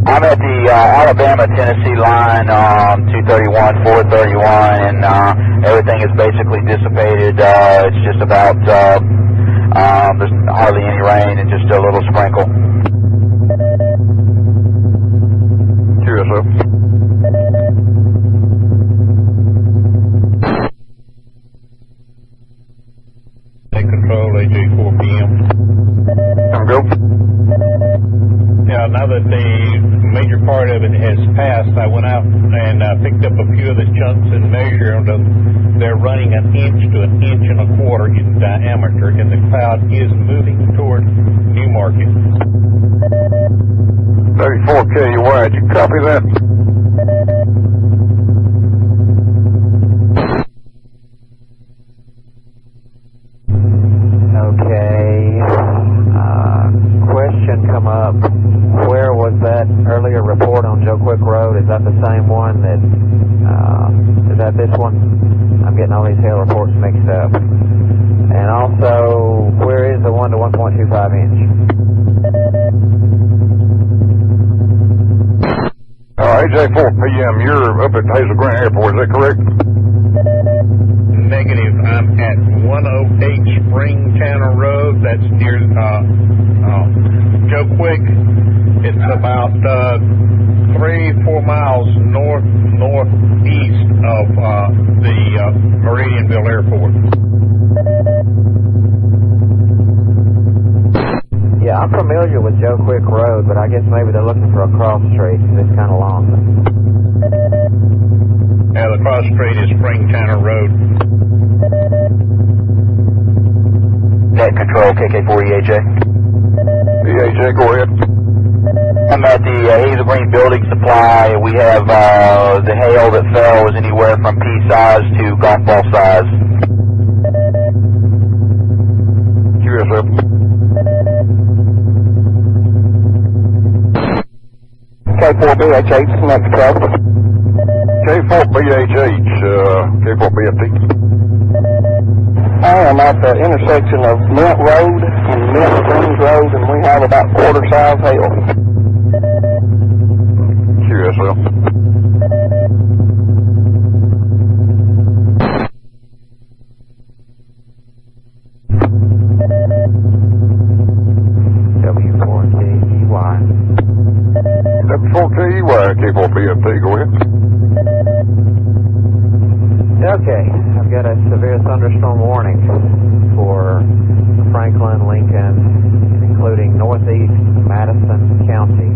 [SPEAKER 8] I'm at the Alabama-Tennessee line, 231, 431, and everything is basically dissipated. It's just about, there's hardly any rain and just a little sprinkle.
[SPEAKER 3] QSL.
[SPEAKER 10] Net control, AJ 4 p.m.
[SPEAKER 3] Go.
[SPEAKER 10] Yeah, now that the major part of it has passed, I went out and picked up a few of the chunks and measured them. They're running 1 inch to 1.25 inches in diameter, and the cloud is moving toward Newmarket.
[SPEAKER 3] 34 KUI, did you copy that?
[SPEAKER 11] come up. Where was that earlier report on Joe Quick Road? Is that the same one that, is that this one? I'm getting all these hail reports mixed up. And also, where is the 1 to 1.25 inch?
[SPEAKER 1] AJ 4 p.m., you're up at Hazel Green Airport, is that correct?
[SPEAKER 10] Negative. I'm at 108 Spring Channel Road. That's near Joe Quick. It's about 3-4 miles northeast of the Meridianville Airport.
[SPEAKER 11] Yeah, I'm familiar with Joe Quick Road, but I guess maybe they're looking for a cross street because it's kind of long.
[SPEAKER 10] Yeah, the cross street is Spring Channel Road.
[SPEAKER 18] Net control, KK4EAJ.
[SPEAKER 1] EAJ, go ahead.
[SPEAKER 18] I'm at the Hazel Green Building Supply, and we have the hail that fell was anywhere from pea size to golf ball size.
[SPEAKER 1] QSF.
[SPEAKER 5] K4BHH, next truck.
[SPEAKER 1] K4BHH, K4BFT.
[SPEAKER 5] I am at the intersection of Mint Road and Mint Springs Road, and we have about quarter-size hail.
[SPEAKER 1] QSL.
[SPEAKER 11] W4KEY.
[SPEAKER 1] W4KEY, K4BFT, go ahead.
[SPEAKER 11] Okay, I've got a severe thunderstorm warning for Franklin, Lincoln, including northeast Madison County,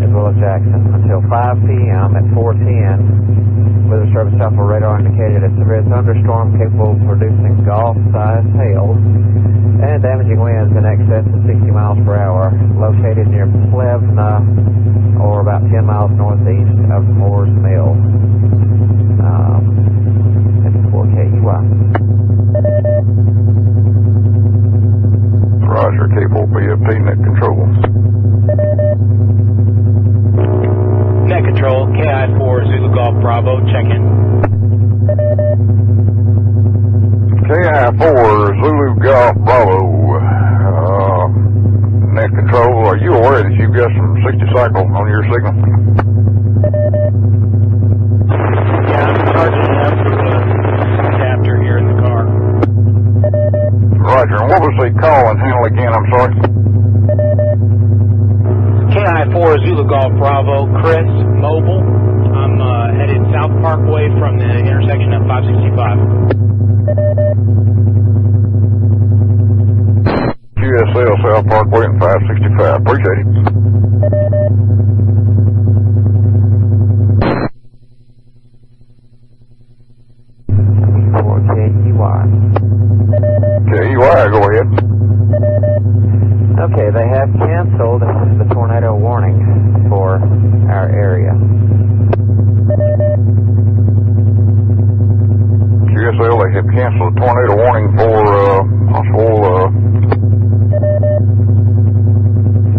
[SPEAKER 11] as well as Jackson, until 5 p.m. at 4:10. Weather Service Alpha radar indicated a severe thunderstorm capable of producing golf-sized hail and damaging winds in excess of 60 miles per hour, located near Plevna, or about 10 miles northeast of Moore's Mill.
[SPEAKER 1] Roger, K4BFT, net control.
[SPEAKER 20] Net control, KI4 Zulu Golf Bravo, check in.
[SPEAKER 1] KI4 Zulu Golf Bravo, net control. Are you aware that you've got some 60 cycle on your signal?
[SPEAKER 20] Yeah, I'm charging up for the adapter here in the car.
[SPEAKER 1] Roger, and what was the call and handle again, I'm sorry?
[SPEAKER 20] KI4 Zulu Golf Bravo, Chris, mobile. I'm headed South Parkway from the intersection at 565.
[SPEAKER 1] QSL South Parkway and 565. Appreciate it. KEY, go ahead.
[SPEAKER 11] Okay, they have canceled the tornado warning for our area.
[SPEAKER 1] QSL, they have canceled the tornado warning for Huntsville.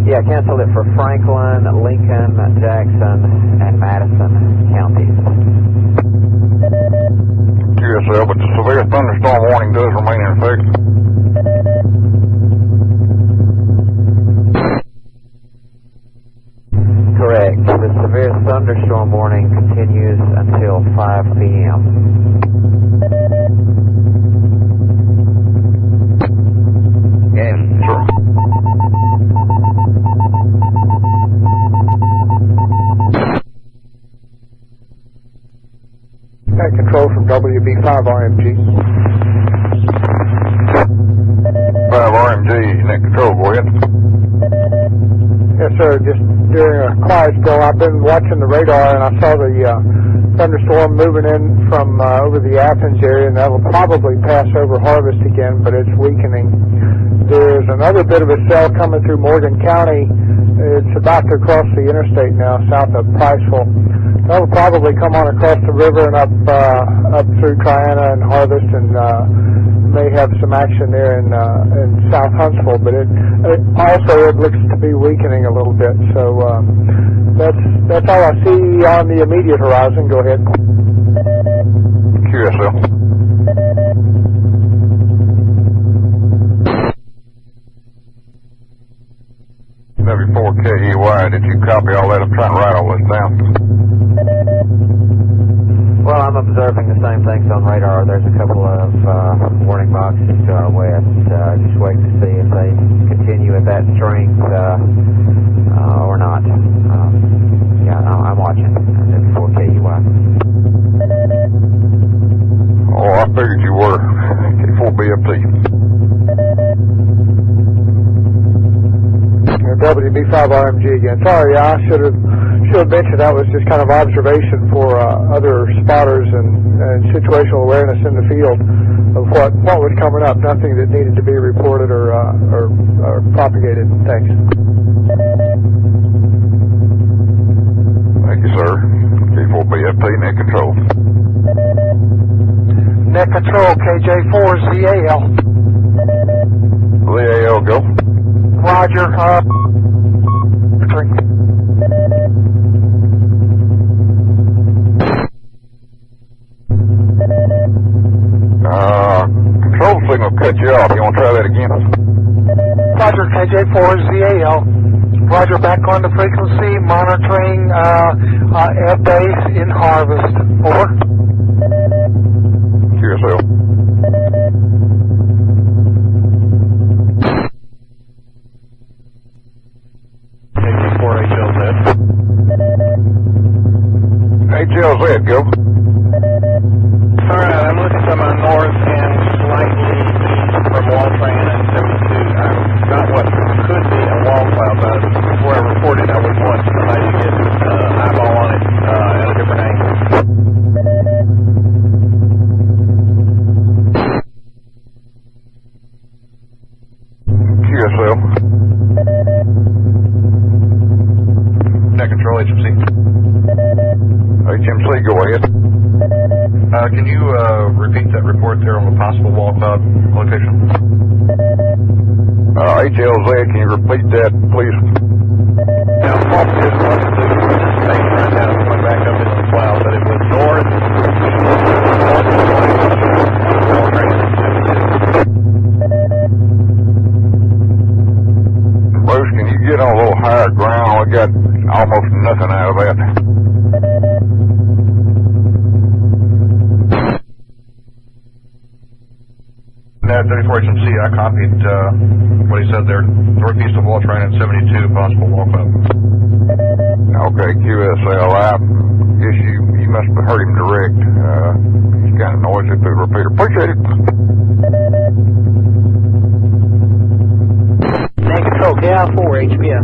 [SPEAKER 11] Yeah, canceled it for Franklin, Lincoln, Jackson, and Madison counties.
[SPEAKER 1] QSL, but the severe thunderstorm warning does remain in effect.
[SPEAKER 11] Correct. The severe thunderstorm warning continues until 5 p.m.
[SPEAKER 1] Sure.
[SPEAKER 21] Net control from WB5RMG.
[SPEAKER 1] 5RMG, net control, go ahead.
[SPEAKER 21] Yes, sir. Just during a quiet spell, I've been watching the radar, and I saw the thunderstorm moving in from over the Athens area, and that will probably pass over Harvest again, but it's weakening. There's another bit of a cell coming through Morgan County. It's about to cross the interstate now, south of Priceville. That will probably come on across the river and up through Triana and Harvest and may have some action there in South Huntsville, but it looks to be weakening a little bit. So that's all I see on the immediate horizon. Go ahead.
[SPEAKER 1] QSL. W4KEY, did you copy all that? I'm trying to write all this down.
[SPEAKER 11] Well, I'm observing the same things on radar. There's a couple of warning boxes to our west. Just waiting to see if they continue at that strength or not. Yeah, I'm watching. W4KEY.
[SPEAKER 1] Oh, I figured you were. K4BFT.
[SPEAKER 21] WB5RMG again. Sorry, I should have mentioned that was just kind of observation for other spotters and situational awareness in the field of what was coming up. Nothing that needed to be reported or propagated. Thanks.
[SPEAKER 1] Thank you, sir. K4BFT, net control.
[SPEAKER 2] Net control, KJ4ZAL.
[SPEAKER 1] ZAL, go.
[SPEAKER 2] Roger.
[SPEAKER 1] Control signal cut you off. You want to try that again?
[SPEAKER 2] Roger, KJ4ZAL. Roger, back on the frequency, monitoring air base in Harvest. Over.
[SPEAKER 1] QSL.
[SPEAKER 3] K4HLZ.
[SPEAKER 1] HLZ, go.
[SPEAKER 10] Alright, I'm looking to my north and slightly east from Wall Train and 72. I've got what could be a wall cloud, but before I reported, I would want somebody to get an eyeball on it at a different angle.
[SPEAKER 1] QSL.
[SPEAKER 6] Net control, HMC.
[SPEAKER 1] HMC, go ahead.
[SPEAKER 6] Can you repeat that report there on the possible wall cloud location?
[SPEAKER 1] HLZ, can you repeat that, please?
[SPEAKER 10] Now, fault is what the state right now is going back up into the cloud, but it was north,
[SPEAKER 1] Bruce, can you get on a little higher ground? We got almost nothing out of that.
[SPEAKER 6] Net 34HMC, I copied what he said there. Northeast of Wall Train at 72, possible wall cloud.
[SPEAKER 1] Okay, QSL, I guess you must have heard him direct. He's kind of noisy through the repeater. Appreciate it.
[SPEAKER 2] Net control, KI4, HPO.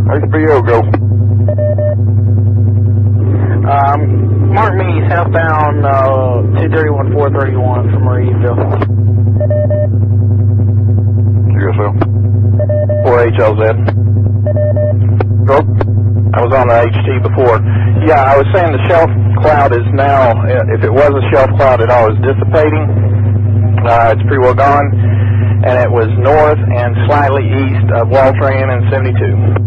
[SPEAKER 1] HPO, go.
[SPEAKER 2] Mark me southbound 231-431 from Meridianville.
[SPEAKER 1] QSL.
[SPEAKER 10] 4HLZ.
[SPEAKER 1] Go.
[SPEAKER 10] I was on the HT before. Yeah, I was saying the shelf cloud is now, if it was a shelf cloud at all, is dissipating. It's pretty well gone. And it was north and slightly east of Wall Train and 72.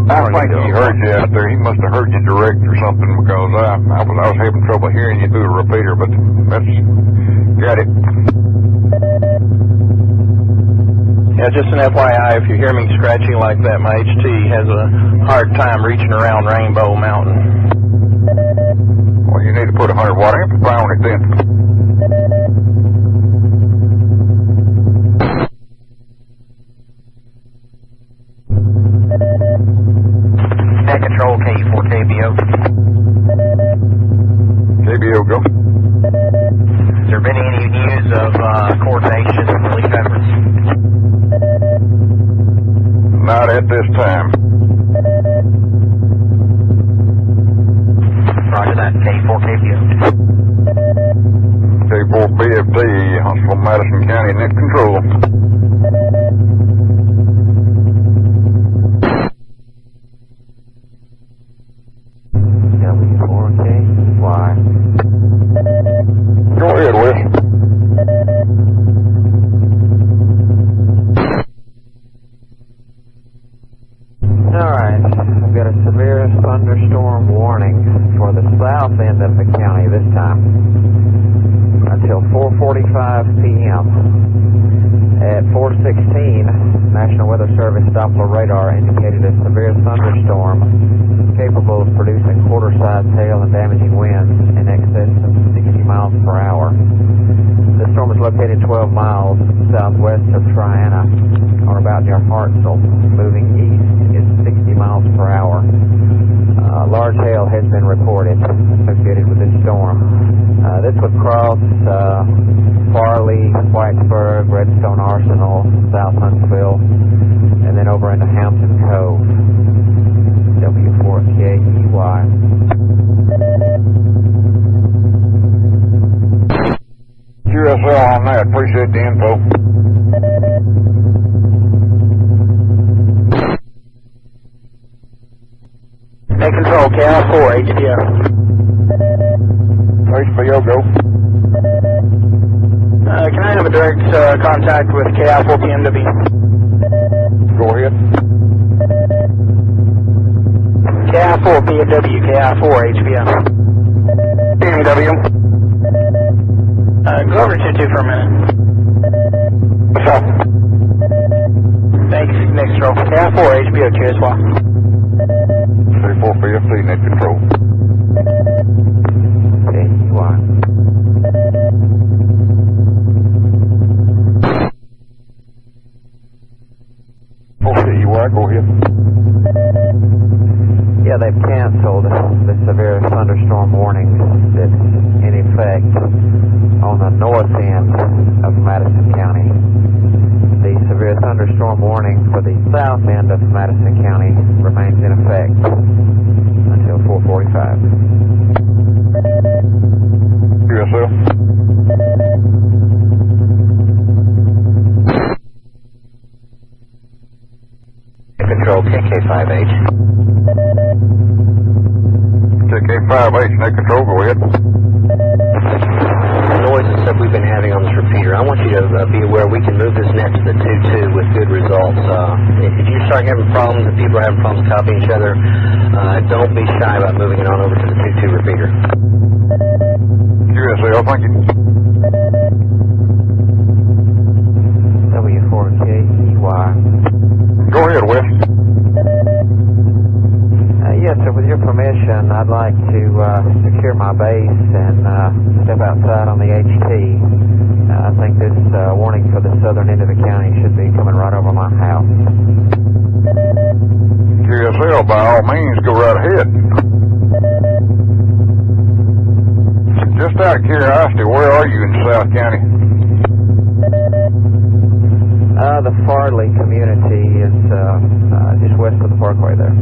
[SPEAKER 1] I think he heard you out there. He must have heard you direct or something, because I was having trouble hearing you through the repeater, but that's got it.
[SPEAKER 10] Yeah, just an FYI, if you hear me scratching like that, my HT has a hard time reaching around Rainbow Mountain.
[SPEAKER 1] Well, you need to put a 100-watt amplifier on it then.
[SPEAKER 13] Net control, KE4KBO.
[SPEAKER 1] KBO, go.
[SPEAKER 13] Has there been any news of coordination of relief efforts?
[SPEAKER 1] Not at this time.
[SPEAKER 13] Roger that, K4KBO.
[SPEAKER 1] K4BFT, Huntsville, Madison County, net control.
[SPEAKER 11] W4KY. 11:16, National Weather Service Doppler radar indicated a severe thunderstorm capable of producing quarter-size hail and damaging winds in excess of 60 miles per hour. This storm is located 12 miles southwest of Triana, or about near Huntsville. Moving east is 60 miles per hour. Large hail has been reported associated with this storm. This would cross Farley, Whitesburg, Redstone Arsenal, South Huntsville, and then over into Hampton Cove. W4KEY.
[SPEAKER 1] QSL on that. Appreciate the info.
[SPEAKER 2] Net control, KI4, HPO.
[SPEAKER 1] HPO, go.
[SPEAKER 2] Can I have a direct contact with KI4 PMW?
[SPEAKER 1] Go ahead.
[SPEAKER 2] KI4 PMW, KI4 HPO. PMW. Go over to 2 for a minute.
[SPEAKER 1] What's up?
[SPEAKER 2] Thanks, next control. KI4 HPO, QSY.
[SPEAKER 1] 34 PFC, net control.
[SPEAKER 11] KEY.
[SPEAKER 1] Okay, you are. Go ahead.
[SPEAKER 11] Yeah, they've canceled the severe thunderstorm warning that's in effect on the north end of Madison County. The severe thunderstorm warning for the south end of Madison County remains in effect until 4:45.
[SPEAKER 1] QSL.
[SPEAKER 2] Control, KK5H.
[SPEAKER 1] KK5H, net control, go ahead.
[SPEAKER 2] The noise and stuff we've been having on this repeater, I want you to be aware we can move this net to the 2-2 with good results. If you start having problems, if people are having problems copying each other, don't be shy about moving it on over to the 2-2 repeater.
[SPEAKER 1] QSL, thank you.
[SPEAKER 11] W4KEY.
[SPEAKER 1] Go ahead, Wes.
[SPEAKER 11] Yes, sir, with your permission, I'd like to secure my base and step outside on the HT. I think this warning for the southern end of the county should be coming right over my house.
[SPEAKER 1] QSL, by all means, go right ahead. Just out of curiosity, where are you in South County?
[SPEAKER 11] The Farley community is just west of the parkway there.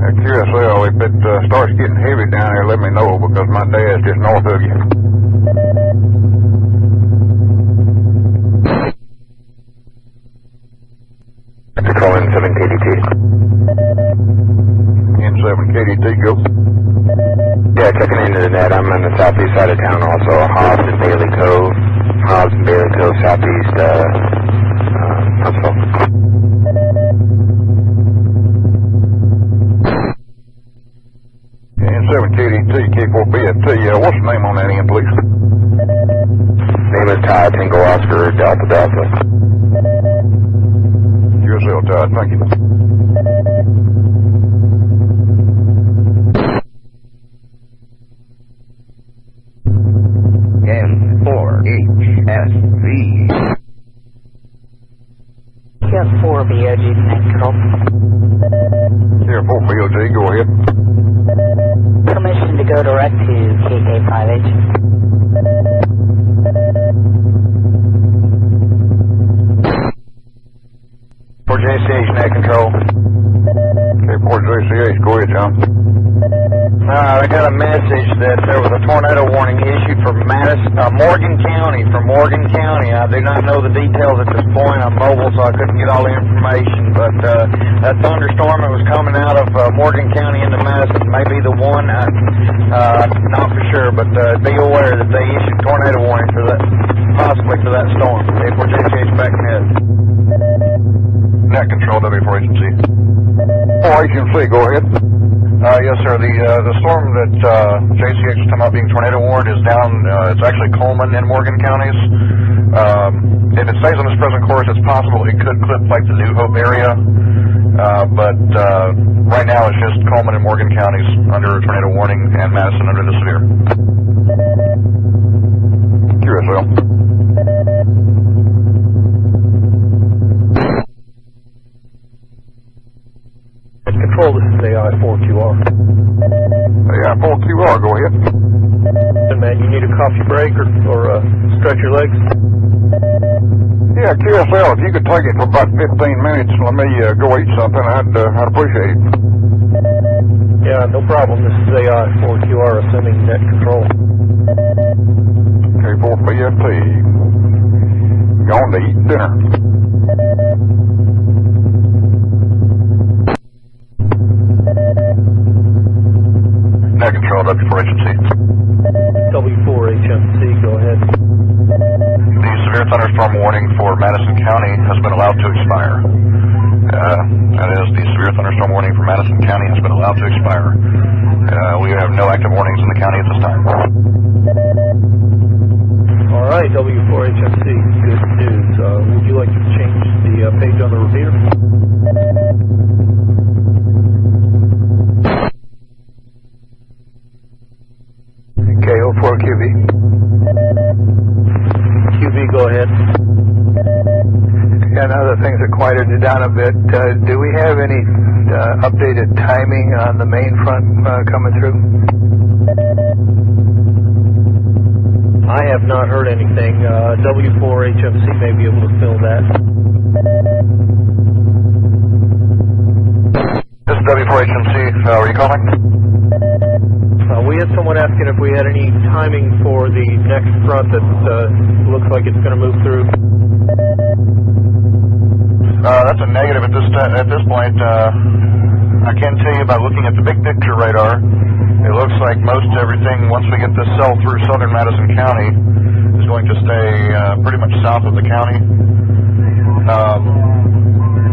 [SPEAKER 1] QSL, if it starts getting heavy down there, let me know, because my dad's just north of you.
[SPEAKER 2] Control N7KDT.
[SPEAKER 1] N7KDT, go.
[SPEAKER 2] Yeah, checking into the net. I'm on the southeast side of town also. Hobbs and Bailey Cove. Hobbs and Bailey Cove, southeast Huntsville.
[SPEAKER 1] N7KDT, K4BFT, what's the name on that end, please?
[SPEAKER 2] Name is Todd, Tango Oscar, Delta Delta.
[SPEAKER 1] QSL, Todd, thank you.
[SPEAKER 16] N4HSV.
[SPEAKER 12] Tier 4 BOG, net control.
[SPEAKER 1] Tier 4 BOG, go ahead.
[SPEAKER 12] Permission to go direct to KK5H.
[SPEAKER 2] For JCH, net control.
[SPEAKER 1] K4JCH, go ahead, John.
[SPEAKER 2] I got a message that there was a tornado warning issued for Morgan County. I do not know the details at this point. I'm mobile, so I couldn't get all the information. But that thunderstorm that was coming out of Morgan County into Madison may be the one. Not for sure, but be aware that they issued tornado warning for that, possibly for that storm. K4JCH back net.
[SPEAKER 1] Net control, W4HMC. 4HMC, go ahead.
[SPEAKER 6] Yes, sir. The storm that JCH is talking about being tornado warned is down. It's actually Coleman and Morgan counties. if it stays on its present course, it's possible it could clip like the New Hope area. But right now it's just Coleman and Morgan counties under a tornado warning and Madison under the severe. QSL.
[SPEAKER 14] Control, this is AI4QR.
[SPEAKER 1] AI4QR, go ahead.
[SPEAKER 14] And man, you need a coffee break or stretch your legs?
[SPEAKER 1] Yeah, QSL, if you could take it for about 15 minutes and let me go eat something, I'd appreciate it.
[SPEAKER 14] Yeah, no problem. This is AI4QR, assuming net control.
[SPEAKER 1] K4PFT. Going to eat dinner.
[SPEAKER 6] Net control, W4HMC.
[SPEAKER 14] W4HMC, go ahead.
[SPEAKER 6] The severe thunderstorm warning for Madison County has been allowed to expire. That is, the severe thunderstorm warning for Madison County has been allowed to expire. We have no active warnings in the county at this time.
[SPEAKER 14] All right, W4HMC, good news. Would you like to change the page on the repeater?
[SPEAKER 9] KO4QB.
[SPEAKER 14] QB, go ahead.
[SPEAKER 9] Yeah, now that things are quieted down a bit, do we have any updated timing on the main front coming through?
[SPEAKER 14] I have not heard anything. W4HMC may be able to fill that.
[SPEAKER 6] This is W4HMC. Are you calling?
[SPEAKER 14] We had someone asking if we had any timing for the next front that looks like it's going to move through.
[SPEAKER 6] That's a negative at this point. I can tell you by looking at the big picture radar, it looks like most everything, once we get this cell through southern Madison County, is going to stay pretty much south of the county.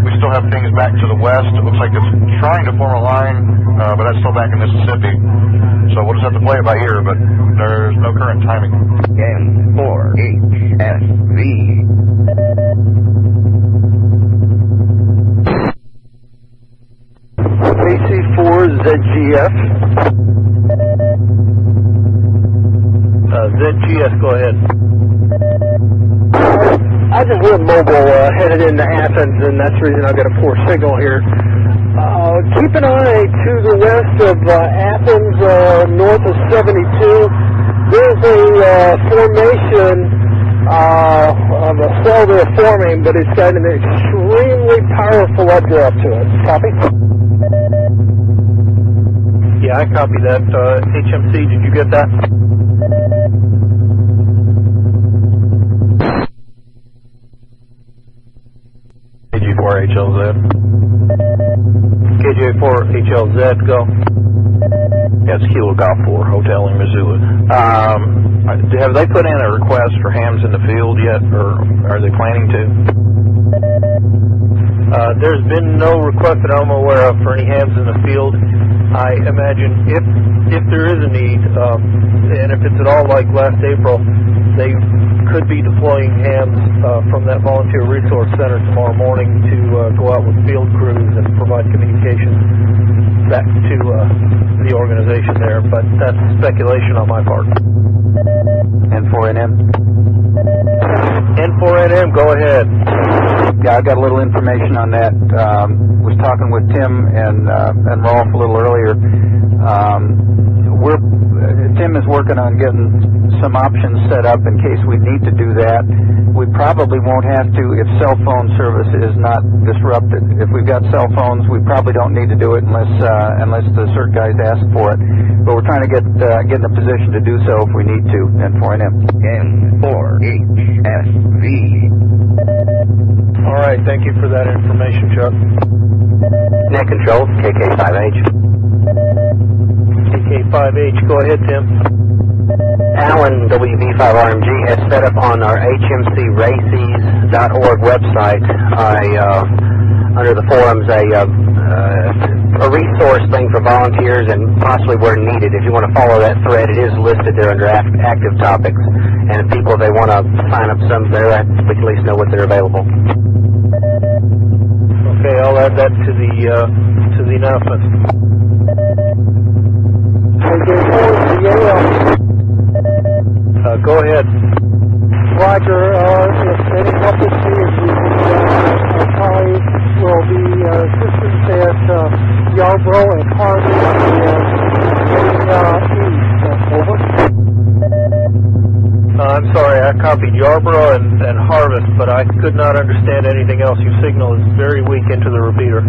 [SPEAKER 6] We still have things back to the west. It looks like it's trying to form a line, but that's still back in Mississippi. So we'll just have to play it by ear, but there's no current timing.
[SPEAKER 16] N4HSV.
[SPEAKER 9] AC4ZGF.
[SPEAKER 14] ZGS, go ahead.
[SPEAKER 17] I just went mobile headed into Athens, and that's the reason I've got a poor signal here. Keep an eye to the west of Athens, north of 72. There's a formation of a cell they're forming, but it's got an extremely powerful updraft to it. Copy?
[SPEAKER 14] Yeah, I copy that. HMC, did you get that?
[SPEAKER 3] KJ4HLZ.
[SPEAKER 14] KJ4HLZ, go.
[SPEAKER 3] That's Kilo Golf 4, Hotel in Missoula. Have they put in a request for hams in the field yet, or are they planning to?
[SPEAKER 14] There's been no request that I'm aware of for any hams in the field. I imagine if there is a need, and if it's at all like last April, they could be deploying hams from that volunteer resource center tomorrow morning to go out with field crews and provide communication back to the organization there, but that's speculation on my part.
[SPEAKER 9] N4NM.
[SPEAKER 14] N4NM, go ahead.
[SPEAKER 9] Yeah, I got a little information on that. Was talking with Tim and Rolf a little earlier. Tim is working on getting some options set up in case we need to do that. We probably won't have to if cell phone service is not disrupted. If we've got cell phones, we probably don't need to do it unless the CERT guys ask for it. But we're trying to get in a position to do so if we need to. N4NM.
[SPEAKER 16] N4HSV.
[SPEAKER 14] All right, thank you for that information, Chuck.
[SPEAKER 13] Net control, KK5H.
[SPEAKER 14] KK5H, go ahead, Tim.
[SPEAKER 13] Alan, WV5RMG, has set up on our hmcraces.org website, under the forums, a resource thing for volunteers and possibly where needed. If you want to follow that thread, it is listed there under active topics. and if people, if they want to sign up some there, we can at least know what they're available.
[SPEAKER 14] Okay, I'll add that to the announcement. Go ahead.
[SPEAKER 21] Roger, if any help is needed, our colleagues will be assistants at Yarborough and Harvey and east. Over.
[SPEAKER 14] I'm sorry, I copied Yarborough and Harvest, but I could not understand anything else. Your signal is very weak into the repeater.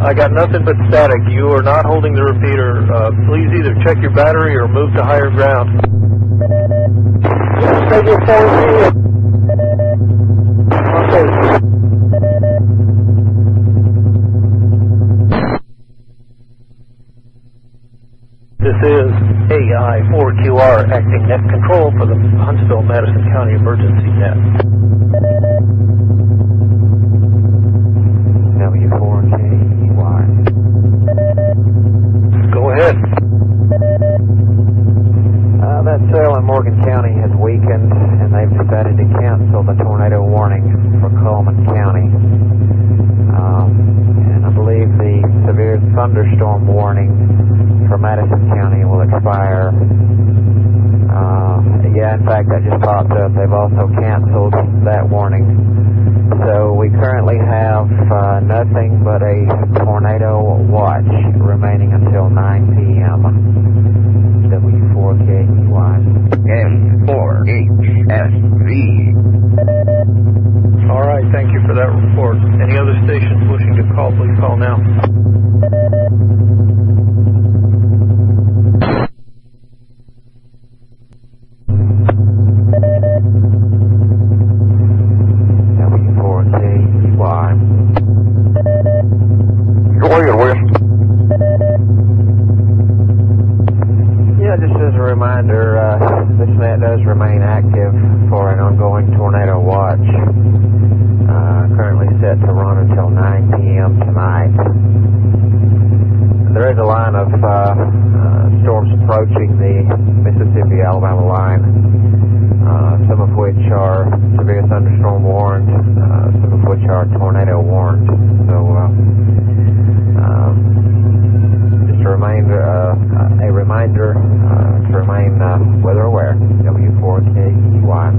[SPEAKER 14] I got nothing but static. You are not holding the repeater. Please either check your battery or move to higher ground. This is AI4QR acting net control for the Huntsville Madison County Emergency Net.
[SPEAKER 11] W4KY.
[SPEAKER 14] Go ahead.
[SPEAKER 11] That cell in Morgan County has weakened, and they've decided to cancel the tornado warning for Coleman County. And I believe the severe thunderstorm warning for Madison County will expire. Yeah, in fact, that just popped up. They've also canceled that warning. So we currently have nothing but a tornado watch remaining until 9 p.m. W4KY.
[SPEAKER 16] N4HSV.
[SPEAKER 14] All right, thank you for that report. Any other stations wishing to call, please call now.
[SPEAKER 11] W4KY.
[SPEAKER 1] Go ahead, Wes.
[SPEAKER 11] Yeah, just as a reminder, this net does remain active for an ongoing tornado watch, currently set to run until 9 p.m. tonight. There is a line of storms approaching the Mississippi-Alabama line, some of which are severe thunderstorm warned, some of which are tornado warned. So, just a reminder to remain weather aware. W4KY.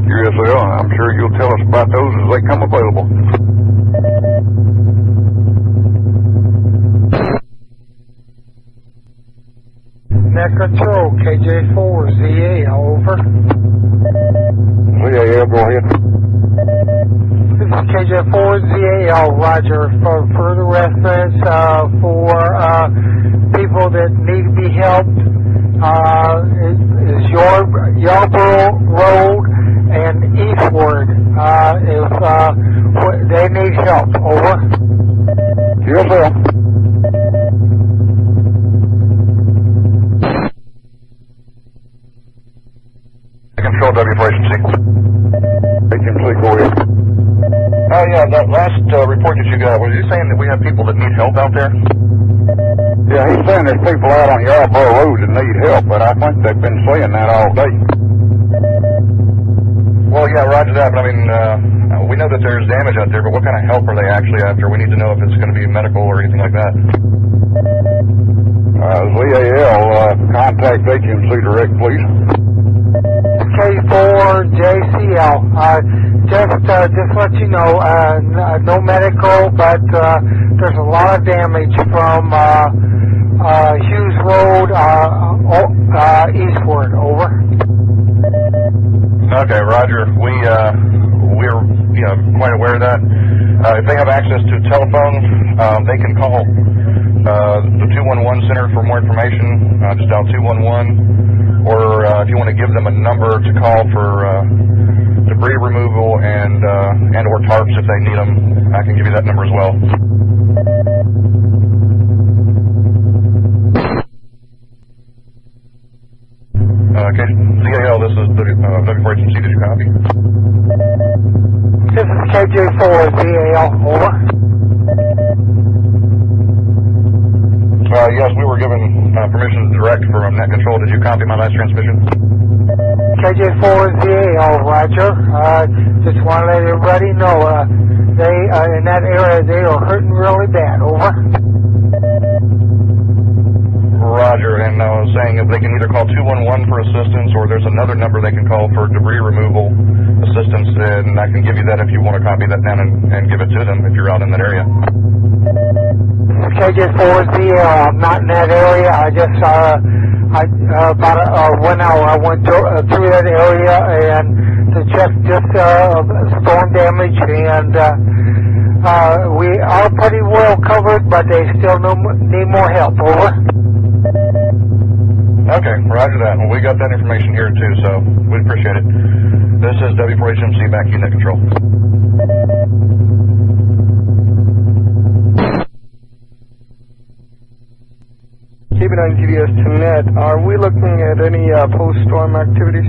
[SPEAKER 1] QSL, I'm sure you'll tell us about those as they come available.
[SPEAKER 21] Net control, KJ4ZA, over.
[SPEAKER 1] ZAL, go ahead.
[SPEAKER 21] This is KJ4ZAL, Roger. For further reference, for people that need to be helped, is Yarborough Road and eastward. If they need help, over.
[SPEAKER 1] QSL. Control W4HMC. HMC, go ahead. Oh yeah, that last report that you got, was you saying that we have people that need help out there? Yeah, he's saying there's people out on Yarborough Road that need help, but I think they've been saying that all day. Well, yeah, roger that, but I mean, we know that there's damage out there, but what kind of help are they actually after? We need to know if it's going to be medical or anything like that. ZAL, contact HMC direct, please.
[SPEAKER 21] K4JCL. Just let you know, no medical, but there's a lot of damage from Hughes Road eastward. Over.
[SPEAKER 6] Okay, Roger. We're quite aware of that. If they have access to telephones, they can call the 211 center for more information. Just dial 211. Or if you want to give them a number to call for debris removal and or tarps if they need them, I can give you that number as well.
[SPEAKER 1] CAL, this is W4HMC, did you copy?
[SPEAKER 21] This is KJ4ZAL, over.
[SPEAKER 1] Yes, we were given permission direct from net control. Did you copy my last transmission?
[SPEAKER 21] KJ4ZAL, roger. Just want to let everybody know, they, in that area, they are hurting really bad, over.
[SPEAKER 1] Roger, and I was saying if they can either call 211 for assistance or there's another number they can call for debris removal assistance, and I can give you that if you want to copy that down and give it to them if you're out in that area.
[SPEAKER 21] KJ4ZAL, I'm not in that area. I just, about 1 hour I went through that area and to check just storm damage, and we are pretty well covered, but they still need more help, over.
[SPEAKER 1] Okay, roger that. Well, we got that information here too, so we appreciate it. This is W4HMC, back to you, net control.
[SPEAKER 15] KB9 GDS to net, are we looking at any post-storm activities?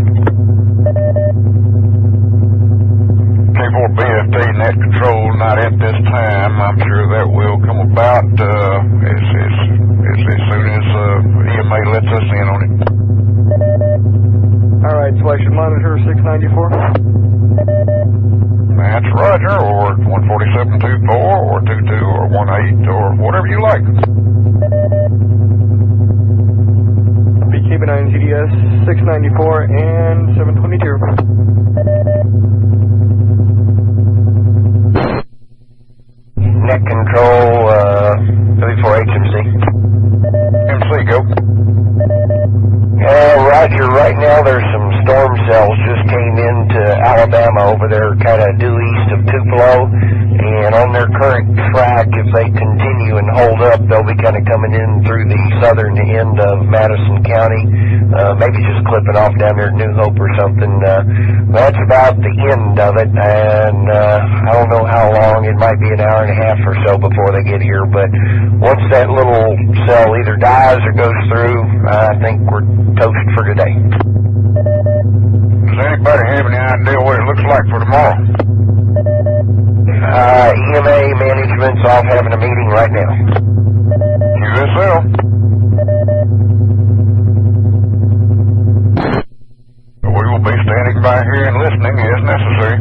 [SPEAKER 22] K4BFD net control, not at this time. I'm sure that will come about as soon as EMA lets us in on it.
[SPEAKER 15] All right, so I should monitor 694?
[SPEAKER 22] That's roger, or 14724, or 22, or 18, or whatever you like.
[SPEAKER 15] KB9 GDS 694 and 722.
[SPEAKER 18] Net control, W4HMC.
[SPEAKER 22] MC, go.
[SPEAKER 18] Roger, right now there's some storm cells just came into Alabama over there, kind of due east of Tupelo, and on their current track, if they continue and hold up, they'll be kind of coming in through the southern end of Madison County, maybe just clipping off down there at New Hope or something. That's about the end of it, and I don't know how long. It might be an hour and a half or so before they get here, but once that little cell either dies or goes through, I think we're toast for today.
[SPEAKER 22] Does anybody have any idea what it looks like for tomorrow?
[SPEAKER 18] EMA management's off having a meeting right now.
[SPEAKER 22] QSL. We will be standing by here and listening as necessary.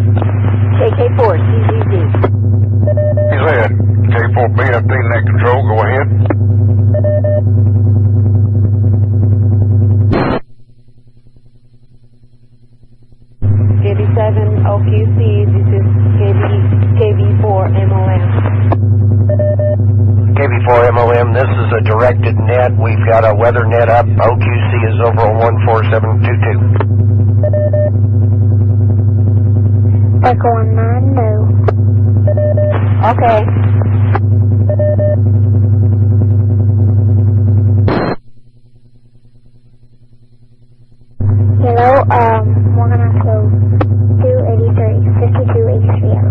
[SPEAKER 7] KK4, CZZ.
[SPEAKER 22] He's ahead. K4BFD net control, go ahead.
[SPEAKER 23] KB7 OQC, this is KB4MOM.
[SPEAKER 18] KB4MOM, this is a directed net. We've got a weather net up. OQC is over on 14722.
[SPEAKER 7] Echo 19, no. Okay. Hello, we're gonna go 283, 52 HVL.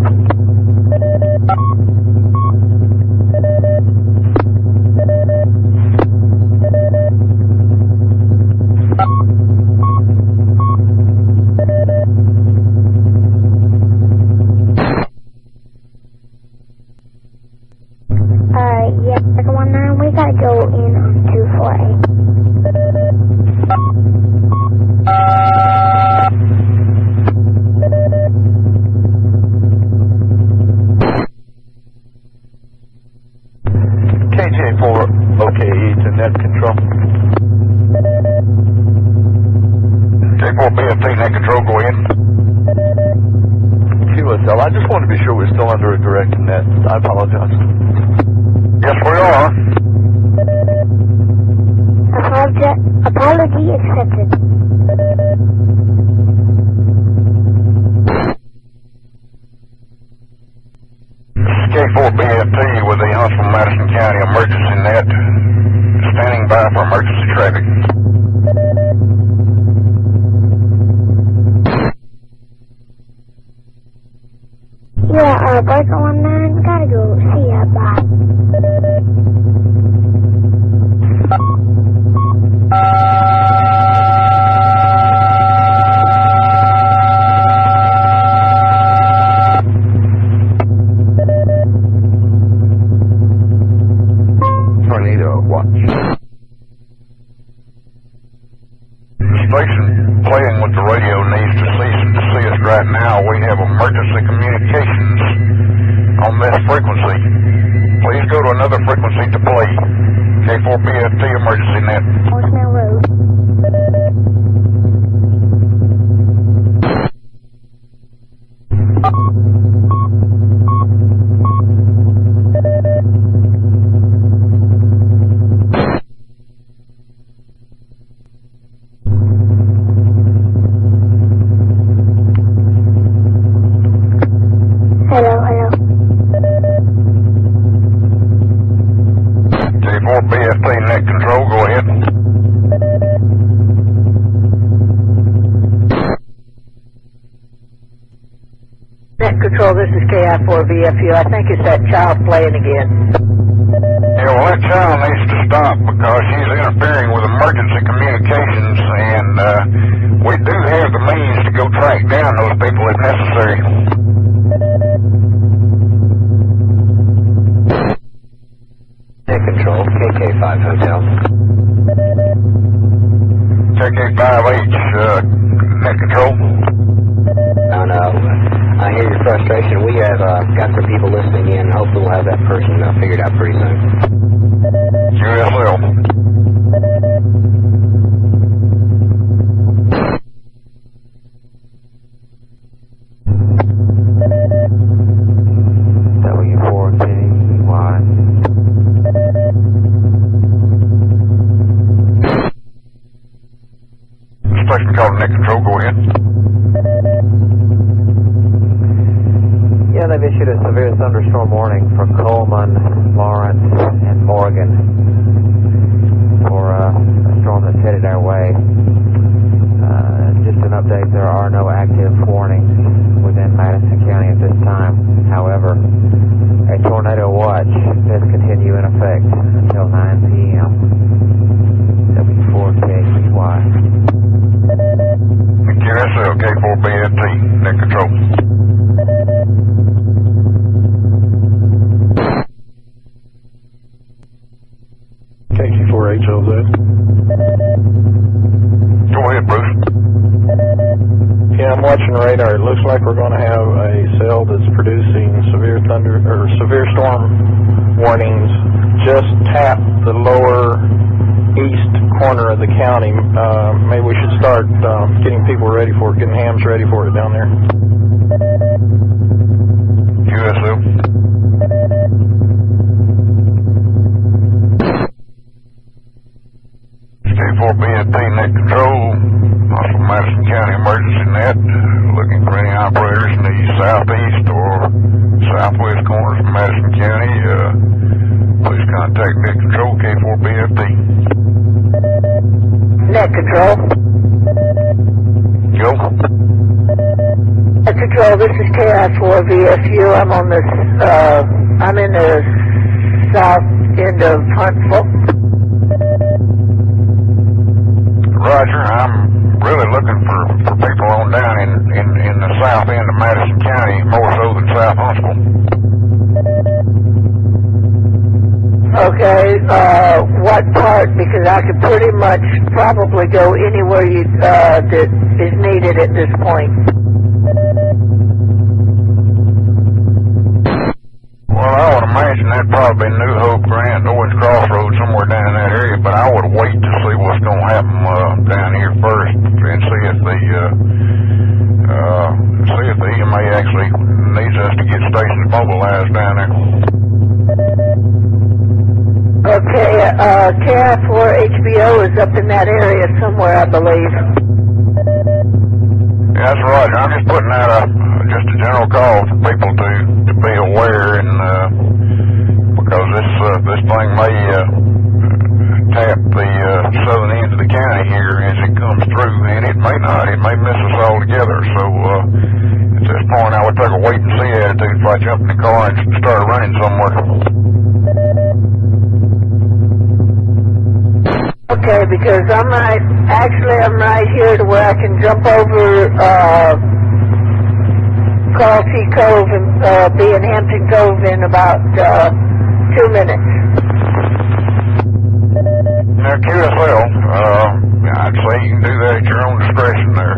[SPEAKER 7] Yeah, Echo 19, we gotta go in on 248.
[SPEAKER 15] KJ4 OKE to net control.
[SPEAKER 22] K4BFD net control, go ahead.
[SPEAKER 15] QSL, I just want to be sure we're still under a direct net. I apologize.
[SPEAKER 22] Yes, we are.
[SPEAKER 7] Apology accepted.
[SPEAKER 22] K4BFT with the Huntsville Madison County Emergency Net, standing by for emergency traffic.
[SPEAKER 7] Yeah, Breaker 19, gotta go. See ya, bye.
[SPEAKER 22] right now we have emergency communications on this frequency. Please go to another frequency to play. K4BFT emergency net.
[SPEAKER 7] Horsemel Road. Hello, hello.
[SPEAKER 22] K4BFT net control, go ahead.
[SPEAKER 12] Net control, this is KI4VFU. I think it's that child playing again.
[SPEAKER 22] Yeah, well, that child needs to stop because she's interfering with emergency communications, and we do have the means to go track down those people if necessary.
[SPEAKER 13] Net control, KK5 Hotel.
[SPEAKER 22] KK5H, net control.
[SPEAKER 13] Oh no, I hear your frustration. We have got some people listening in. Hopefully we'll have that person figured out pretty soon.
[SPEAKER 22] USL. Station called net control, go ahead.
[SPEAKER 11] Yeah, they've issued a severe thunderstorm warning for Coleman, Lawrence, and Morgan for a storm that's headed our way. Just an update, there are no active warnings within Madison County at this time. However, a tornado watch does continue in effect until 9 p.m. W4KY.
[SPEAKER 22] QSL, K4BFT, net control.
[SPEAKER 3] KC4HLZ.
[SPEAKER 22] Go ahead, Bruce.
[SPEAKER 3] Yeah, I'm watching radar. It looks like we're going to have a cell that's producing severe storm warnings. Just tap the lower east corner of the county. Maybe we should start getting people ready for it, getting hams ready for it down there.
[SPEAKER 22] QSL. K4BFT net control. Also Madison County emergency net. Looking for any operators in the southeast or southwest corners of Madison County. Please contact net control, K4BFT.
[SPEAKER 12] Net control.
[SPEAKER 22] Go.
[SPEAKER 12] Net control, this is KI4VFU. I'm on this, I'm in the south end of Huntsville.
[SPEAKER 22] Roger, I'm really looking for people on down in the south end of Madison County, more so than South Huntsville.
[SPEAKER 12] Okay, what part? Because I could pretty much probably go anywhere that is needed at this point.
[SPEAKER 22] Well, I would imagine that'd probably be New Hope, Grant, Owens Crossroads, somewhere down in that area, but I would wait to see what's going to happen down here first and see if the EMA actually needs us to get stations mobilized down there.
[SPEAKER 12] Okay, KI4HBO is up in that area somewhere, I believe.
[SPEAKER 22] Yeah, that's right. I'm just putting out just a general call for people to be aware, and because this thing may tap the southern end of the county here as it comes through, and it may not. It may miss us all together. So at this point, I would take a wait and see attitude if I jump in the car and start running somewhere.
[SPEAKER 12] Okay, because I'm right here to where I can jump over Carl T. Cove and be in Hampton Cove in about 2 minutes.
[SPEAKER 22] Now, QSL, I'd say you can do that at your own discretion there.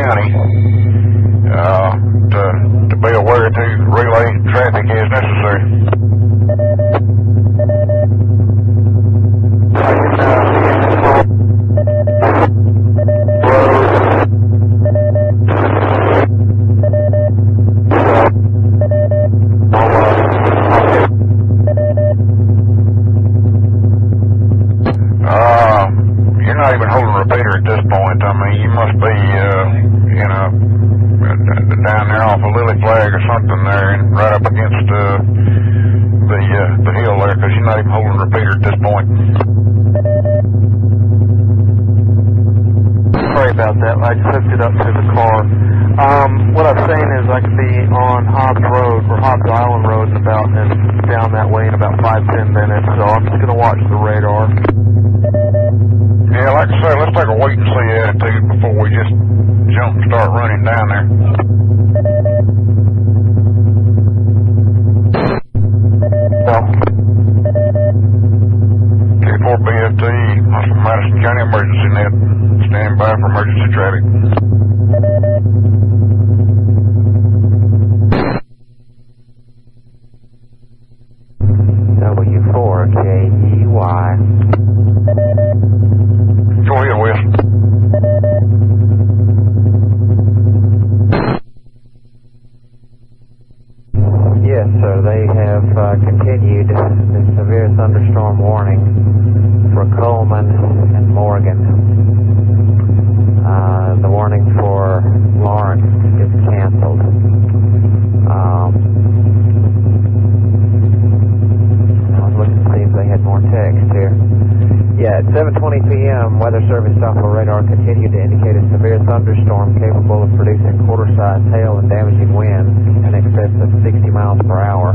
[SPEAKER 22] County to be aware to relay traffic as necessary. You're not even holding a repeater at this point. I mean, you must be, down there off a Lily Flag or something there, and right up against the hill there, because you're not even holding a repeater at this point.
[SPEAKER 14] Sorry about that. I just hooked it up to the car. What I'm saying is I could be on Hobbs Road, or Hobbs Island Road, and down that way in about 5-10 minutes, so I'm just going to watch the radar.
[SPEAKER 22] Yeah, like I said, let's take a wait and see attitude before we just jump and start running down there. K4BFT, Huntsville Madison County Emergency Net. Stand by for emergency traffic.
[SPEAKER 11] W4KEY.
[SPEAKER 22] Go ahead, Wes.
[SPEAKER 11] Yes, sir. They have continued the severe thunderstorm warning for Coleman and Morgan. The warning for Lawrence is canceled. I was looking to see if they had more text here. Yeah, at 7:20 p.m., Weather Service Doppler radar continued to indicate a severe thunderstorm capable of producing quarter-size hail and damaging winds in excess of 60 miles per hour.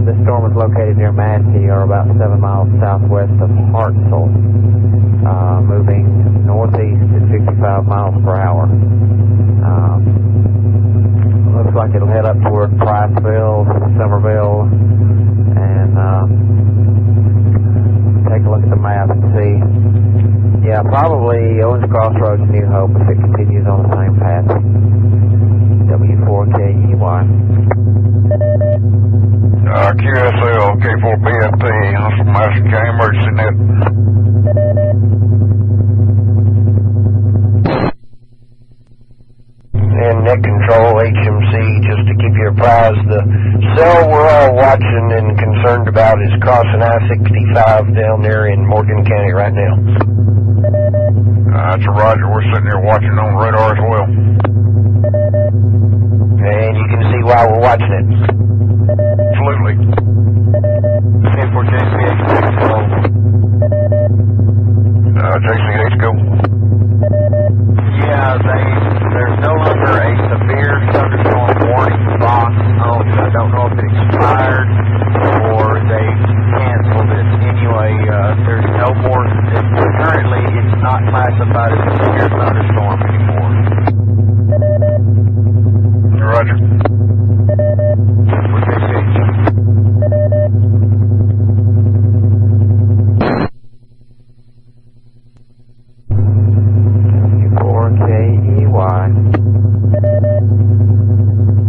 [SPEAKER 11] This storm is located near Massey, or about 7 miles southwest of Huntsville, moving northeast at 55 miles per hour. Looks like it'll head up toward Priceville, Somerville, and take a look at the map and see. Yeah, probably Owens Crossroads, New Hope, if it continues on the same path. W4KEY.
[SPEAKER 22] QSL, K4BFT, Huntsville Madison County Emergency Net.
[SPEAKER 18] And Net Control, HMC, just to keep you apprised, the cell we're all watching and concerned about is crossing I-65 down there in Morgan County right now.
[SPEAKER 22] That's a roger. We're sitting here watching on radar as well.
[SPEAKER 18] And you can see why we're watching it.
[SPEAKER 22] Absolutely.
[SPEAKER 14] N4HSV Huntsville.
[SPEAKER 22] JCH, go.
[SPEAKER 11] Yeah, there's no longer a severe thunderstorm warning box on. I don't know if it expired or they canceled it. Anyway, there's no more. Currently, it's not classified as a severe thunderstorm anymore.
[SPEAKER 22] Roger.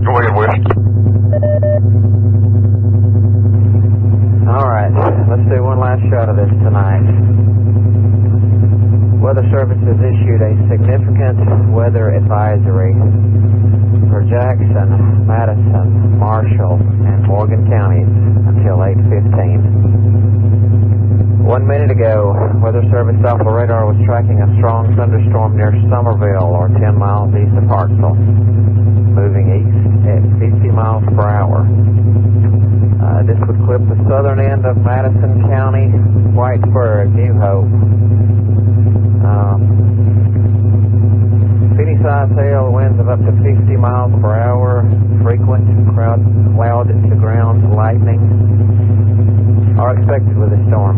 [SPEAKER 22] Go ahead, Wes.
[SPEAKER 11] Alright, let's do one last shot of this tonight. Weather Service has issued a significant weather advisory for Jackson, Madison, Marshall, and Morgan counties until 8:15. 1 minute ago, Weather Service Doppler radar was tracking a strong thunderstorm near Somerville, or 10 miles east of Hartsville, moving east at 50 miles per hour. This would clip the southern end of Madison County, Whitesburg, New Hope. Penny-sized hail, winds of up to 50 miles per hour, frequent cloud-to-ground lightning are expected with this storm.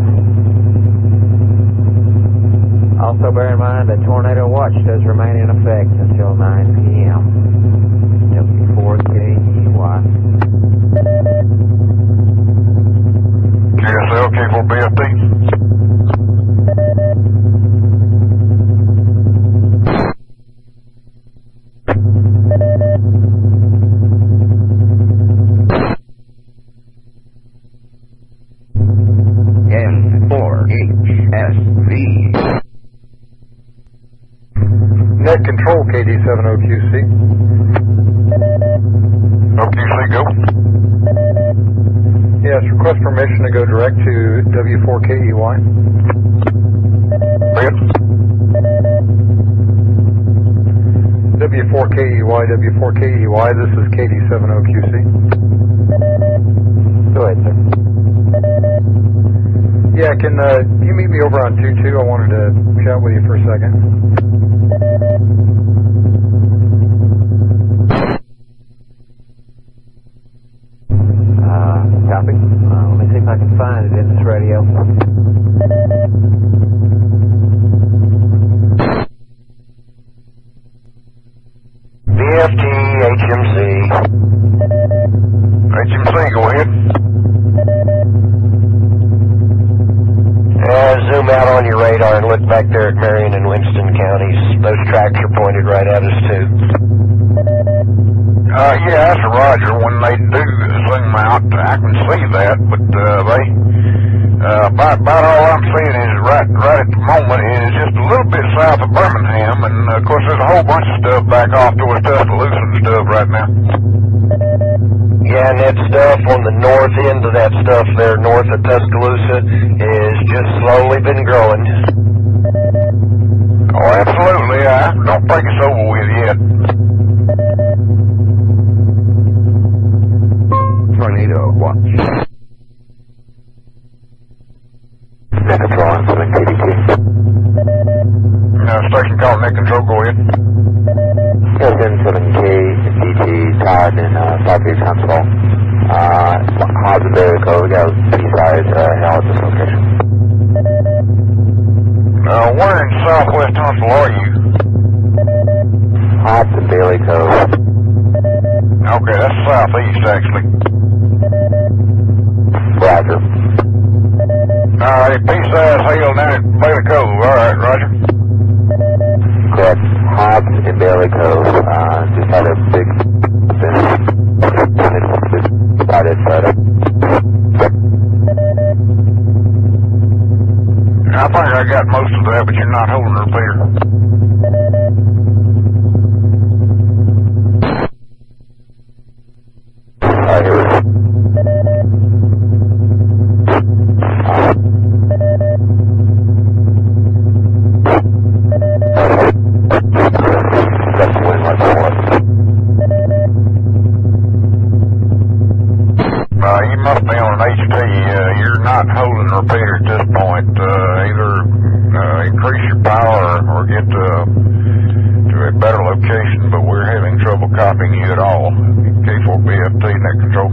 [SPEAKER 11] Also bear in mind that tornado watch does remain in effect until 9 p.m. W4KEY.
[SPEAKER 22] QSL, K4BFT.
[SPEAKER 1] KD70QC.
[SPEAKER 22] OQC, go.
[SPEAKER 1] Yes, request permission to go direct to W4KEY.
[SPEAKER 22] Red.
[SPEAKER 1] W4KEY, this is KD70QC.
[SPEAKER 11] Go ahead, sir.
[SPEAKER 1] Yeah, can you meet me over on 2-2? I wanted to chat with you for a second.
[SPEAKER 11] Copy. Let me see if I can find it in this radio.
[SPEAKER 18] VFT, HMC.
[SPEAKER 22] HMC, go ahead.
[SPEAKER 18] Zoom out on your radar and look back there at Marion and Winston counties. Those tracks are pointed right at us, too.
[SPEAKER 22] Yeah, that's a Roger. When they do zoom out, I can see that, but about all I'm seeing is right at the moment is just a little bit south of Birmingham, and of course there's a whole bunch of stuff back off towards Tuscaloosa and stuff right now.
[SPEAKER 18] Yeah, and that stuff on the north end of that stuff there, north of Tuscaloosa, is just slowly been growing.
[SPEAKER 22] Oh, absolutely. I don't think it's over with yet.
[SPEAKER 16] Tornado watch.
[SPEAKER 2] Net control on 7 KDT.
[SPEAKER 22] Station call, net control, go ahead.
[SPEAKER 2] Yes, N4HSV Todd in Southeast Huntsville. How's the area code? We got B-side hell at this location.
[SPEAKER 22] Where in Southwest Huntsville are you?
[SPEAKER 2] Hobbs and Bailey Cove.
[SPEAKER 22] Okay, that's southeast, actually.
[SPEAKER 2] Roger.
[SPEAKER 22] Alright, B-side hail down at Bailey Cove. Alright, Roger.
[SPEAKER 2] Correct. Hobbs and Bailey Cove. Just had a big divided photo.
[SPEAKER 22] I think I got most of that, but you're not holding her there. You must be on an HT. You're not holding repair at this point. Either increase your power or get to a better location, but we're having trouble copying you at all. K4BFT, net control.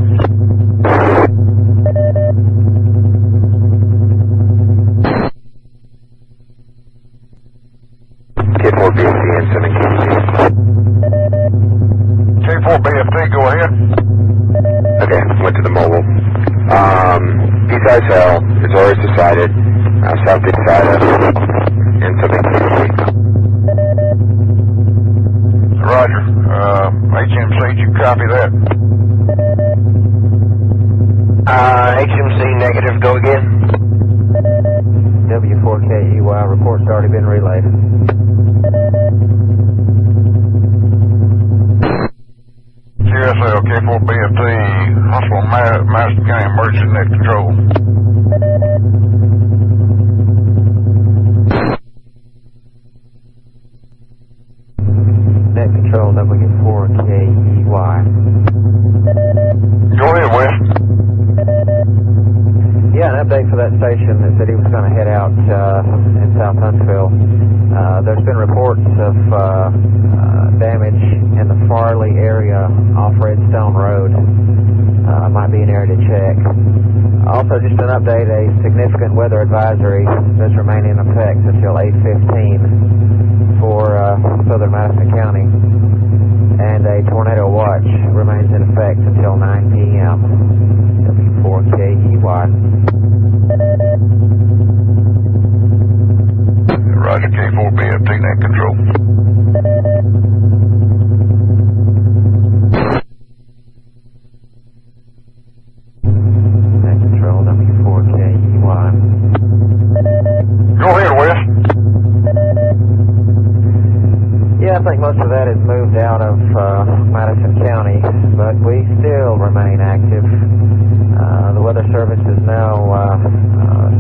[SPEAKER 2] K4BFT and 7 KDT.
[SPEAKER 22] K4BFT, go ahead.
[SPEAKER 2] Okay, went to the mobile. B-side cell is always decided. Southeast side of N7 KDT.
[SPEAKER 22] Roger. HMC, did you copy that?
[SPEAKER 18] HMC negative, go again.
[SPEAKER 11] W4KEY, report's already been relayed.
[SPEAKER 22] QSL, K4BFT, Huntsville, Madison County Emergency Net Control.
[SPEAKER 11] Net control, W4KEY.
[SPEAKER 22] Go ahead, Wes.
[SPEAKER 11] Yeah, an update for that station that said he was going to head out in South Huntsville. There's been reports of damage in the Farley area off Redstone Road. Might be an area to check. Also, just an update, a significant weather advisory does remain in effect until 8:15 for southern Madison County. And a tornado watch remains in effect until 9 p.m. W4KEY.
[SPEAKER 22] Roger, K4BFT, net control.
[SPEAKER 11] Net control, W4KEY.
[SPEAKER 22] Go ahead, Wes.
[SPEAKER 11] Yeah, I think most of that is moved moved out of Madison County, but we still remain active. The Weather Service is now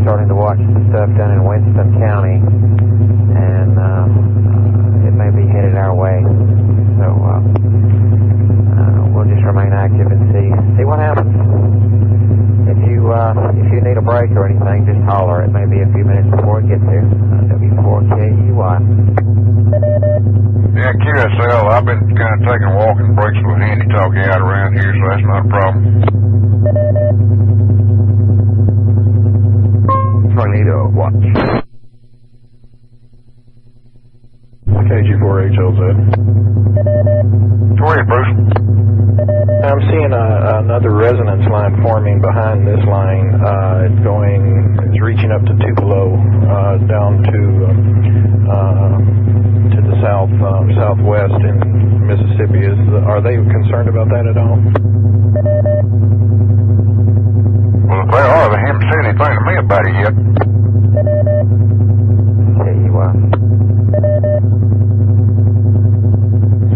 [SPEAKER 11] starting to watch the stuff down in Winston County, and it may be headed our way. So we'll just remain active and see what happens. If you need a break or anything, just holler. It may be a few minutes before it gets here. W4KUY.
[SPEAKER 22] Yeah, QSL, I've been kind of taking walking breaks with Handy talking out around here, so that's not a problem.
[SPEAKER 16] Tornado watch.
[SPEAKER 3] KG4HLZ.
[SPEAKER 22] Go ahead, Bruce.
[SPEAKER 3] I'm seeing another resonance line forming behind this line. It's reaching up to Tupelo, down to the southwest in Mississippi. Are they concerned about that at all?
[SPEAKER 22] Well, if they are, they haven't said anything to me about it yet.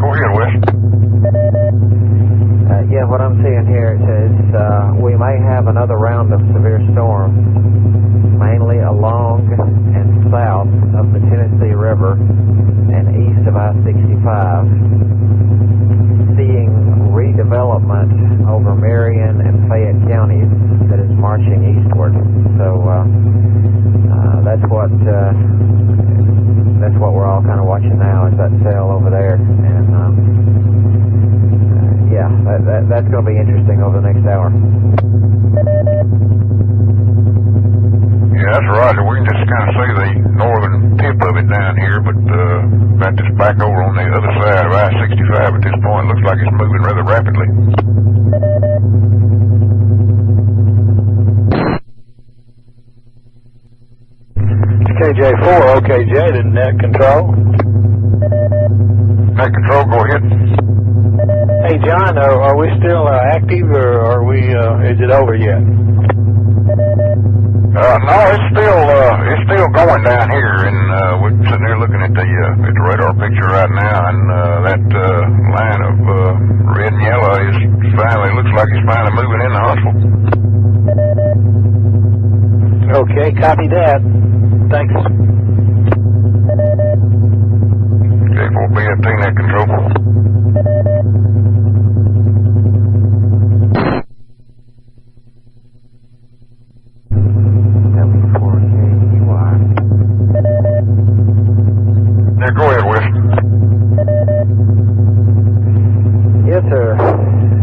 [SPEAKER 22] Go ahead, Wes.
[SPEAKER 11] Yeah, what I'm seeing here, it says we may have another round of severe storms, mainly along and south of the Tennessee River and east of I-65, seeing redevelopment over Marion and Fayette counties that is marching eastward. So that's what we're all kind of watching now, is that cell over there, and yeah, that's going to be interesting over the next hour.
[SPEAKER 22] Yeah, that's right. We can just kind of see the northern tip of it down here, but about this back over on the other side of I-65 at this point, looks like it's moving rather rapidly.
[SPEAKER 3] KJ4, OKJ to net control.
[SPEAKER 22] Net control, go ahead.
[SPEAKER 3] Hey, John, are we still active, or are we? Is it over yet?
[SPEAKER 22] No, it's still going down here, and we're sitting here looking at the radar picture right now, and that line of red and yellow looks like it's finally moving into Huntsville.
[SPEAKER 3] Okay, copy that. Thanks.
[SPEAKER 22] K4BFT net control. Go ahead, Wes.
[SPEAKER 11] Yes, sir.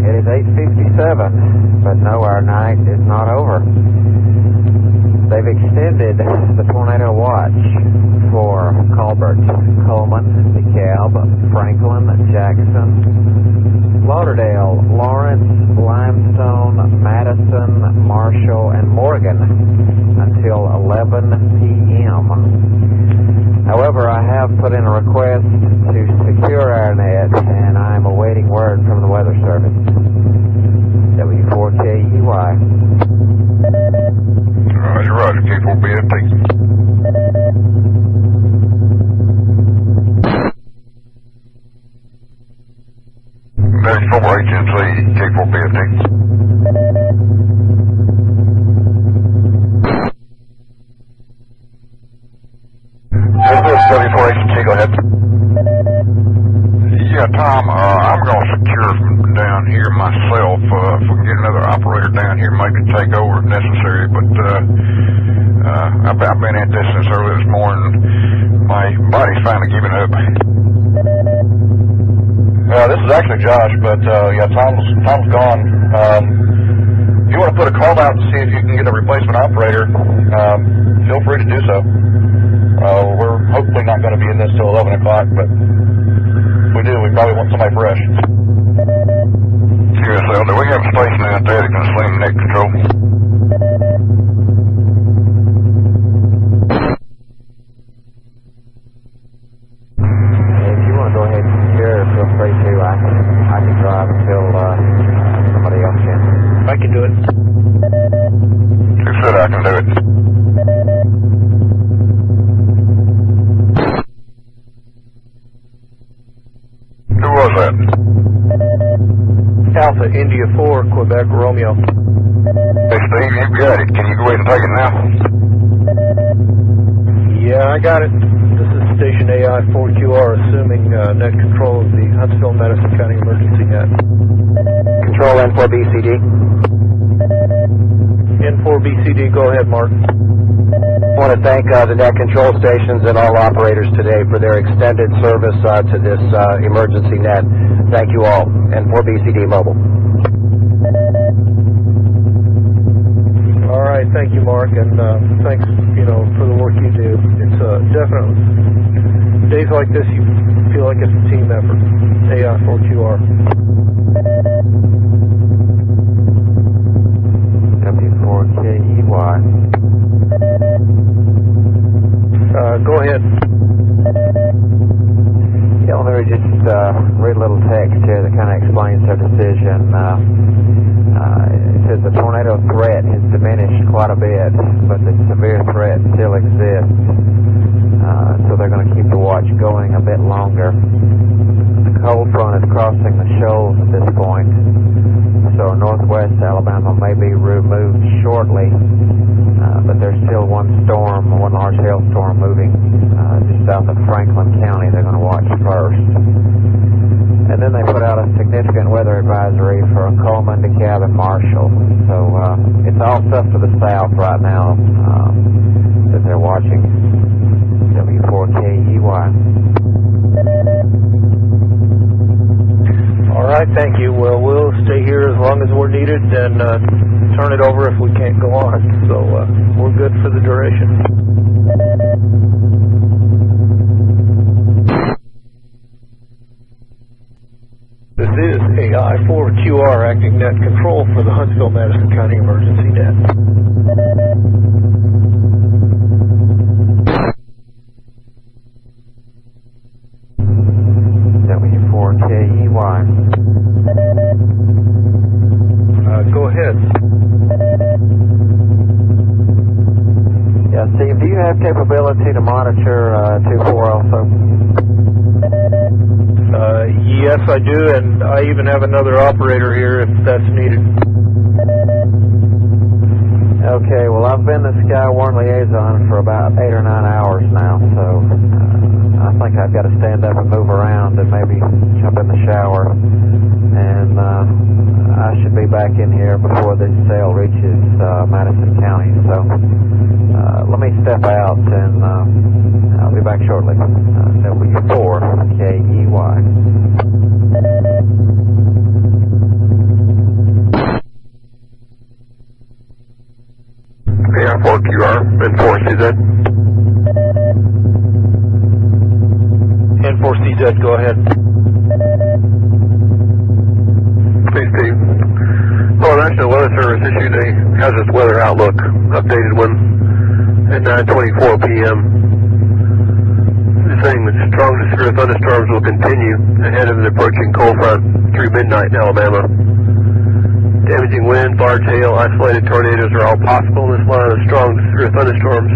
[SPEAKER 11] It is 8:57, but no, our night is not over. They've extended the tornado watch for Colbert, Coleman, DeKalb, Franklin, Jackson, Lauderdale, Lawrence, Limestone, Madison, Marshall, and Morgan until 11 p.m. However, I have put in a request to secure our net, and I am awaiting word from the Weather Service. W4KUY.
[SPEAKER 22] Roger, roger. K4BFT. There's 4HMC, K4BFT. W4HMC, go ahead. Yeah, Tom, I'm going to secure from down here myself. If we can get another operator down here, maybe take over if necessary. But I've been at this since early this morning. My body's finally giving up.
[SPEAKER 1] This is actually Josh, but yeah, Tom's gone. If you want to put a call out to see if you can get a replacement operator, feel free to do so. We're hopefully not going to be in this till 11 o'clock, but if we do, we probably want somebody fresh.
[SPEAKER 22] QSL, do we have a station out there that can sling net control?
[SPEAKER 11] If you want to go ahead and secure, feel free to. I can drive until somebody else can.
[SPEAKER 3] I can do it.
[SPEAKER 22] Who said I can do it? was that?
[SPEAKER 14] Alpha India 4, Quebec Romeo.
[SPEAKER 22] Hey, Steve, you've got it. Can you go ahead and take it now?
[SPEAKER 14] Yeah, I got it. This is Station AI4QR, assuming net control of the Huntsville Madison County Emergency Net.
[SPEAKER 11] Control N4BCD.
[SPEAKER 14] N4BCD, go ahead, Mark.
[SPEAKER 11] I want to thank the net control stations and all operators today for their extended service to this emergency net. Thank you all. N4BCD Mobile.
[SPEAKER 14] All right, thank you, Mark, and thanks, for the work you do. It's definitely days like this you feel like it's a team effort. AI4QR.
[SPEAKER 11] W4KEY.
[SPEAKER 14] Go ahead.
[SPEAKER 11] Yeah, well, let me just read a little text here that kind of explains their decision. It says the tornado threat has diminished quite a bit, but the severe threat still exists. So they're going to keep the watch going a bit longer. The cold front is crossing the shoals at this point, so northwest Alabama may be removed shortly, but there's still one large hailstorm moving just south of Franklin County they're going to watch first. And then they put out a significant weather advisory for Coleman, DeKalb, and Marshall. So it's all stuff to the south right now that they're watching. W4KEY.
[SPEAKER 14] All right, thank you. Well, we'll stay here as long as we're needed and turn it over if we can't go on. So we're good for the duration. This is AI4QR acting net control for the Huntsville Madison County Emergency Net.
[SPEAKER 11] W4KEY.
[SPEAKER 14] Go ahead.
[SPEAKER 11] Yeah, Steve, do you have capability to monitor 2-4 also?
[SPEAKER 14] Yes, I do, and I even have another operator here if that's needed.
[SPEAKER 11] Okay, well, I've been the SKYWARN liaison for about 8 or 9 hours now, so I think I've got to stand up and move around and maybe jump in the shower, and I should be back in here before this cell reaches Madison County, so let me step out and I'll be back shortly. W4KEY.
[SPEAKER 22] AI4QR, N4CZ.
[SPEAKER 14] N4CZ, go ahead.
[SPEAKER 22] Hey, Steve. Well, National Weather Service issued a hazardous weather outlook, updated one at 9:24 p.m. saying that strong to severe thunderstorms will continue ahead of an approaching cold front through midnight in Alabama. Damaging winds, large hail, isolated tornadoes are all possible in this line of strong to severe thunderstorms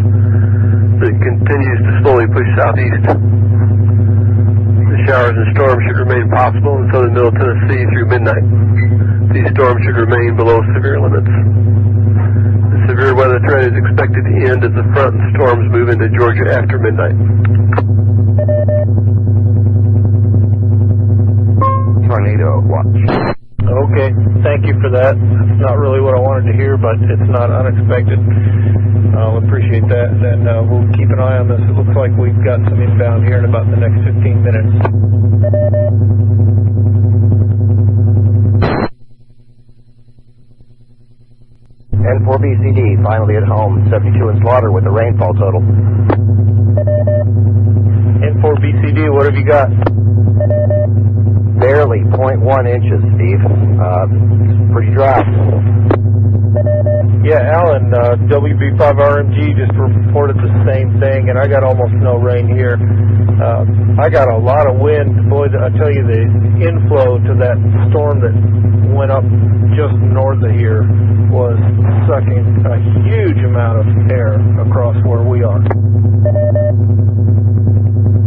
[SPEAKER 22] that continues to slowly push southeast. The showers and storms should remain possible in southern middle Tennessee through midnight. These storms should remain below severe limits. The severe weather threat is expected to end as the front and storms move into Georgia after midnight.
[SPEAKER 16] Tornado watch.
[SPEAKER 14] Okay, thank you for that. It's not really what I wanted to hear, but it's not unexpected. I'll appreciate that, and we'll keep an eye on this. It looks like we've got some inbound here in about the next 15 minutes.
[SPEAKER 11] N4BCD, finally at home, 72 in slaughter with the rainfall total.
[SPEAKER 14] N4BCD, what have you got?
[SPEAKER 11] Barely 0.1 inches, Steve. Pretty dry.
[SPEAKER 14] Yeah, Alan, WB5RMG just reported the same thing, and I got almost no rain here. I got a lot of wind. Boy, I tell you, the inflow to that storm that went up just north of here was sucking a huge amount of air across where we are.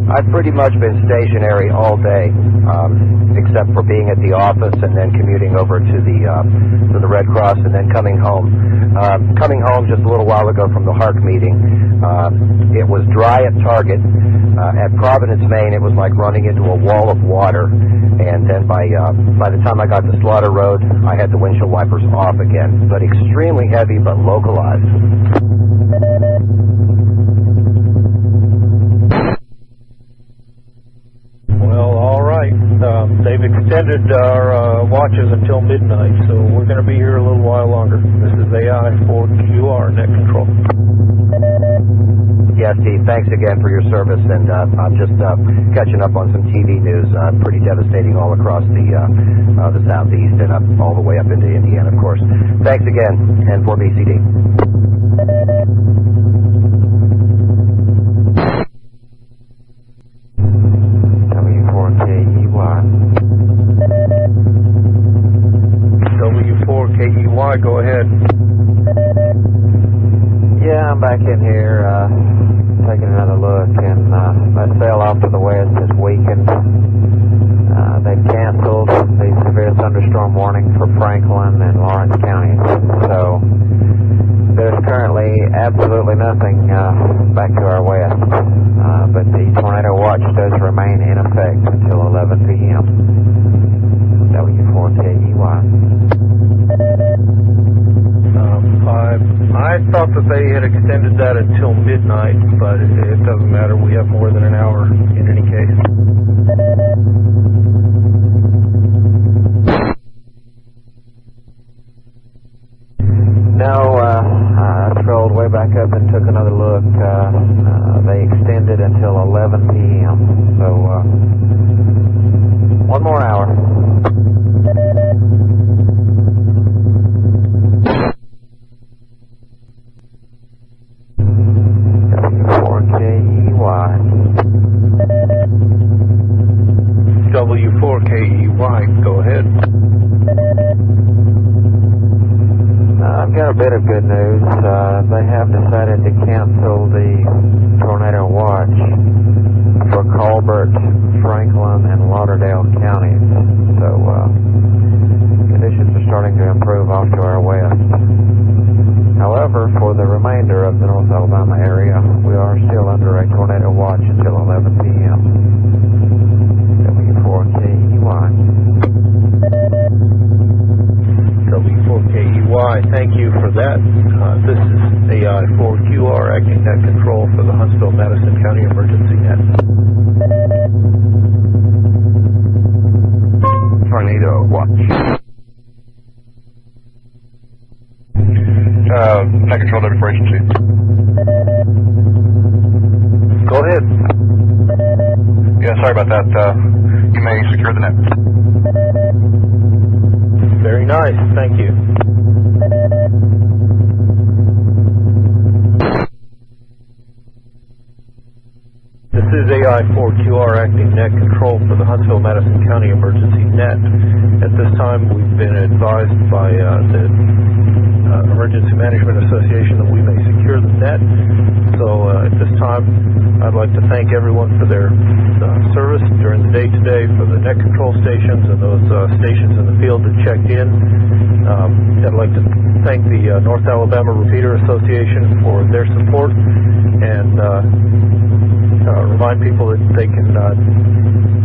[SPEAKER 11] I've pretty much been stationary all day, except for being at the office and then commuting over to the Red Cross and then coming home. Coming home just a little while ago from the HARC meeting, it was dry at Target. At Providence, Maine, it was like running into a wall of water. And then by the time I got to Slaughter Road, I had the windshield wipers off again, but extremely heavy but localized.
[SPEAKER 14] Well, all right. They've extended our watches until midnight, so we're going to be here a little while longer. This is AI4QR Net Control.
[SPEAKER 11] Yeah, Steve, thanks again for your service, and I'm just catching up on some TV news. Pretty devastating all across the southeast and all the way up into Indiana, of course. Thanks again, N4BCD.
[SPEAKER 14] W4KEY, go ahead.
[SPEAKER 11] Yeah, I'm back in here, taking another look, and that sail off to the west has weakened. They've canceled the severe thunderstorm warning for Franklin and Lawrence counties, so there's currently absolutely nothing back to our west, but the tornado watch does remain in effect until 11 p.m. W4KEY.
[SPEAKER 14] I thought that they had extended that until midnight, but it doesn't matter. We have more than an hour in any case.
[SPEAKER 11] No, I scrolled way back up and took another look. They extended until 11 p.m., so one more hour.
[SPEAKER 14] W4KEY, go ahead.
[SPEAKER 11] I've got a bit of good news. They have decided to cancel the tornado watch for Colbert, Franklin, and Lauderdale counties. So conditions are starting to improve off to our west. However, for the remainder of the North Alabama area, we are still under a tornado watch until 11 p.m. W4KEY.
[SPEAKER 14] W4KEY, thank you for that. This is AI4QR acting net control for the Huntsville Madison County Emergency Net.
[SPEAKER 16] Tornado watch.
[SPEAKER 1] Net control W4HMC.
[SPEAKER 14] Go ahead.
[SPEAKER 1] Yeah, sorry about that. You may secure the net.
[SPEAKER 14] Very nice, thank you. This is AI4QR acting net control for the Huntsville Madison County Emergency Net. At this time, we've been advised by the Emergency Management Association that we may secure the net. So at this time, I'd like to thank everyone for their service during the day today, for the net control stations and those stations in the field that checked in. I'd like to thank the North Alabama Repeater Association for their support, and remind people that they can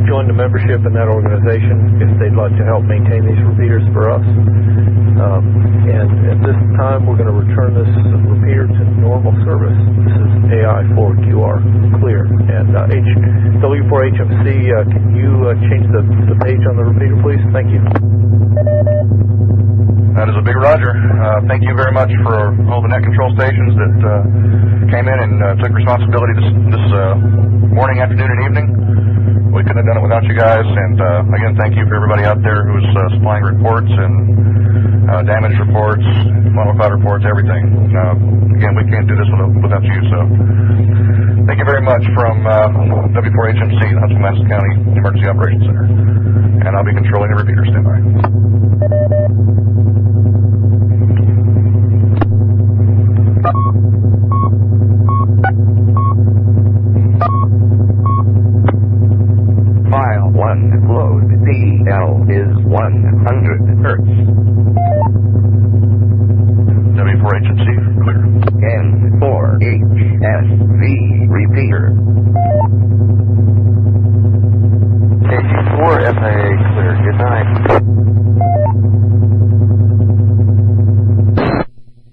[SPEAKER 14] join the membership in that organization if they'd like to help maintain these repeaters for us. And at this time, we're going to return this repeater to normal service. This is AI4QR clear. And W4HMC, can you change the page on the repeater, please? Thank you.
[SPEAKER 1] That is a big Roger. Thank you very much for all the net control stations that came in and took responsibility this morning, afternoon, and evening. We couldn't have done it without you guys. And again, thank you for everybody out there who's supplying reports and damage reports, funnel cloud reports, everything. Again, we can't do this without you. So thank you very much from W4HMC, the Huntsville Madison County Emergency Operations Center. And I'll be controlling the repeater. Stand by.
[SPEAKER 16] L is 100 hertz.
[SPEAKER 1] W4HMC, clear.
[SPEAKER 16] N4HSV repeater.
[SPEAKER 1] KG4 FAA, clear. Good night.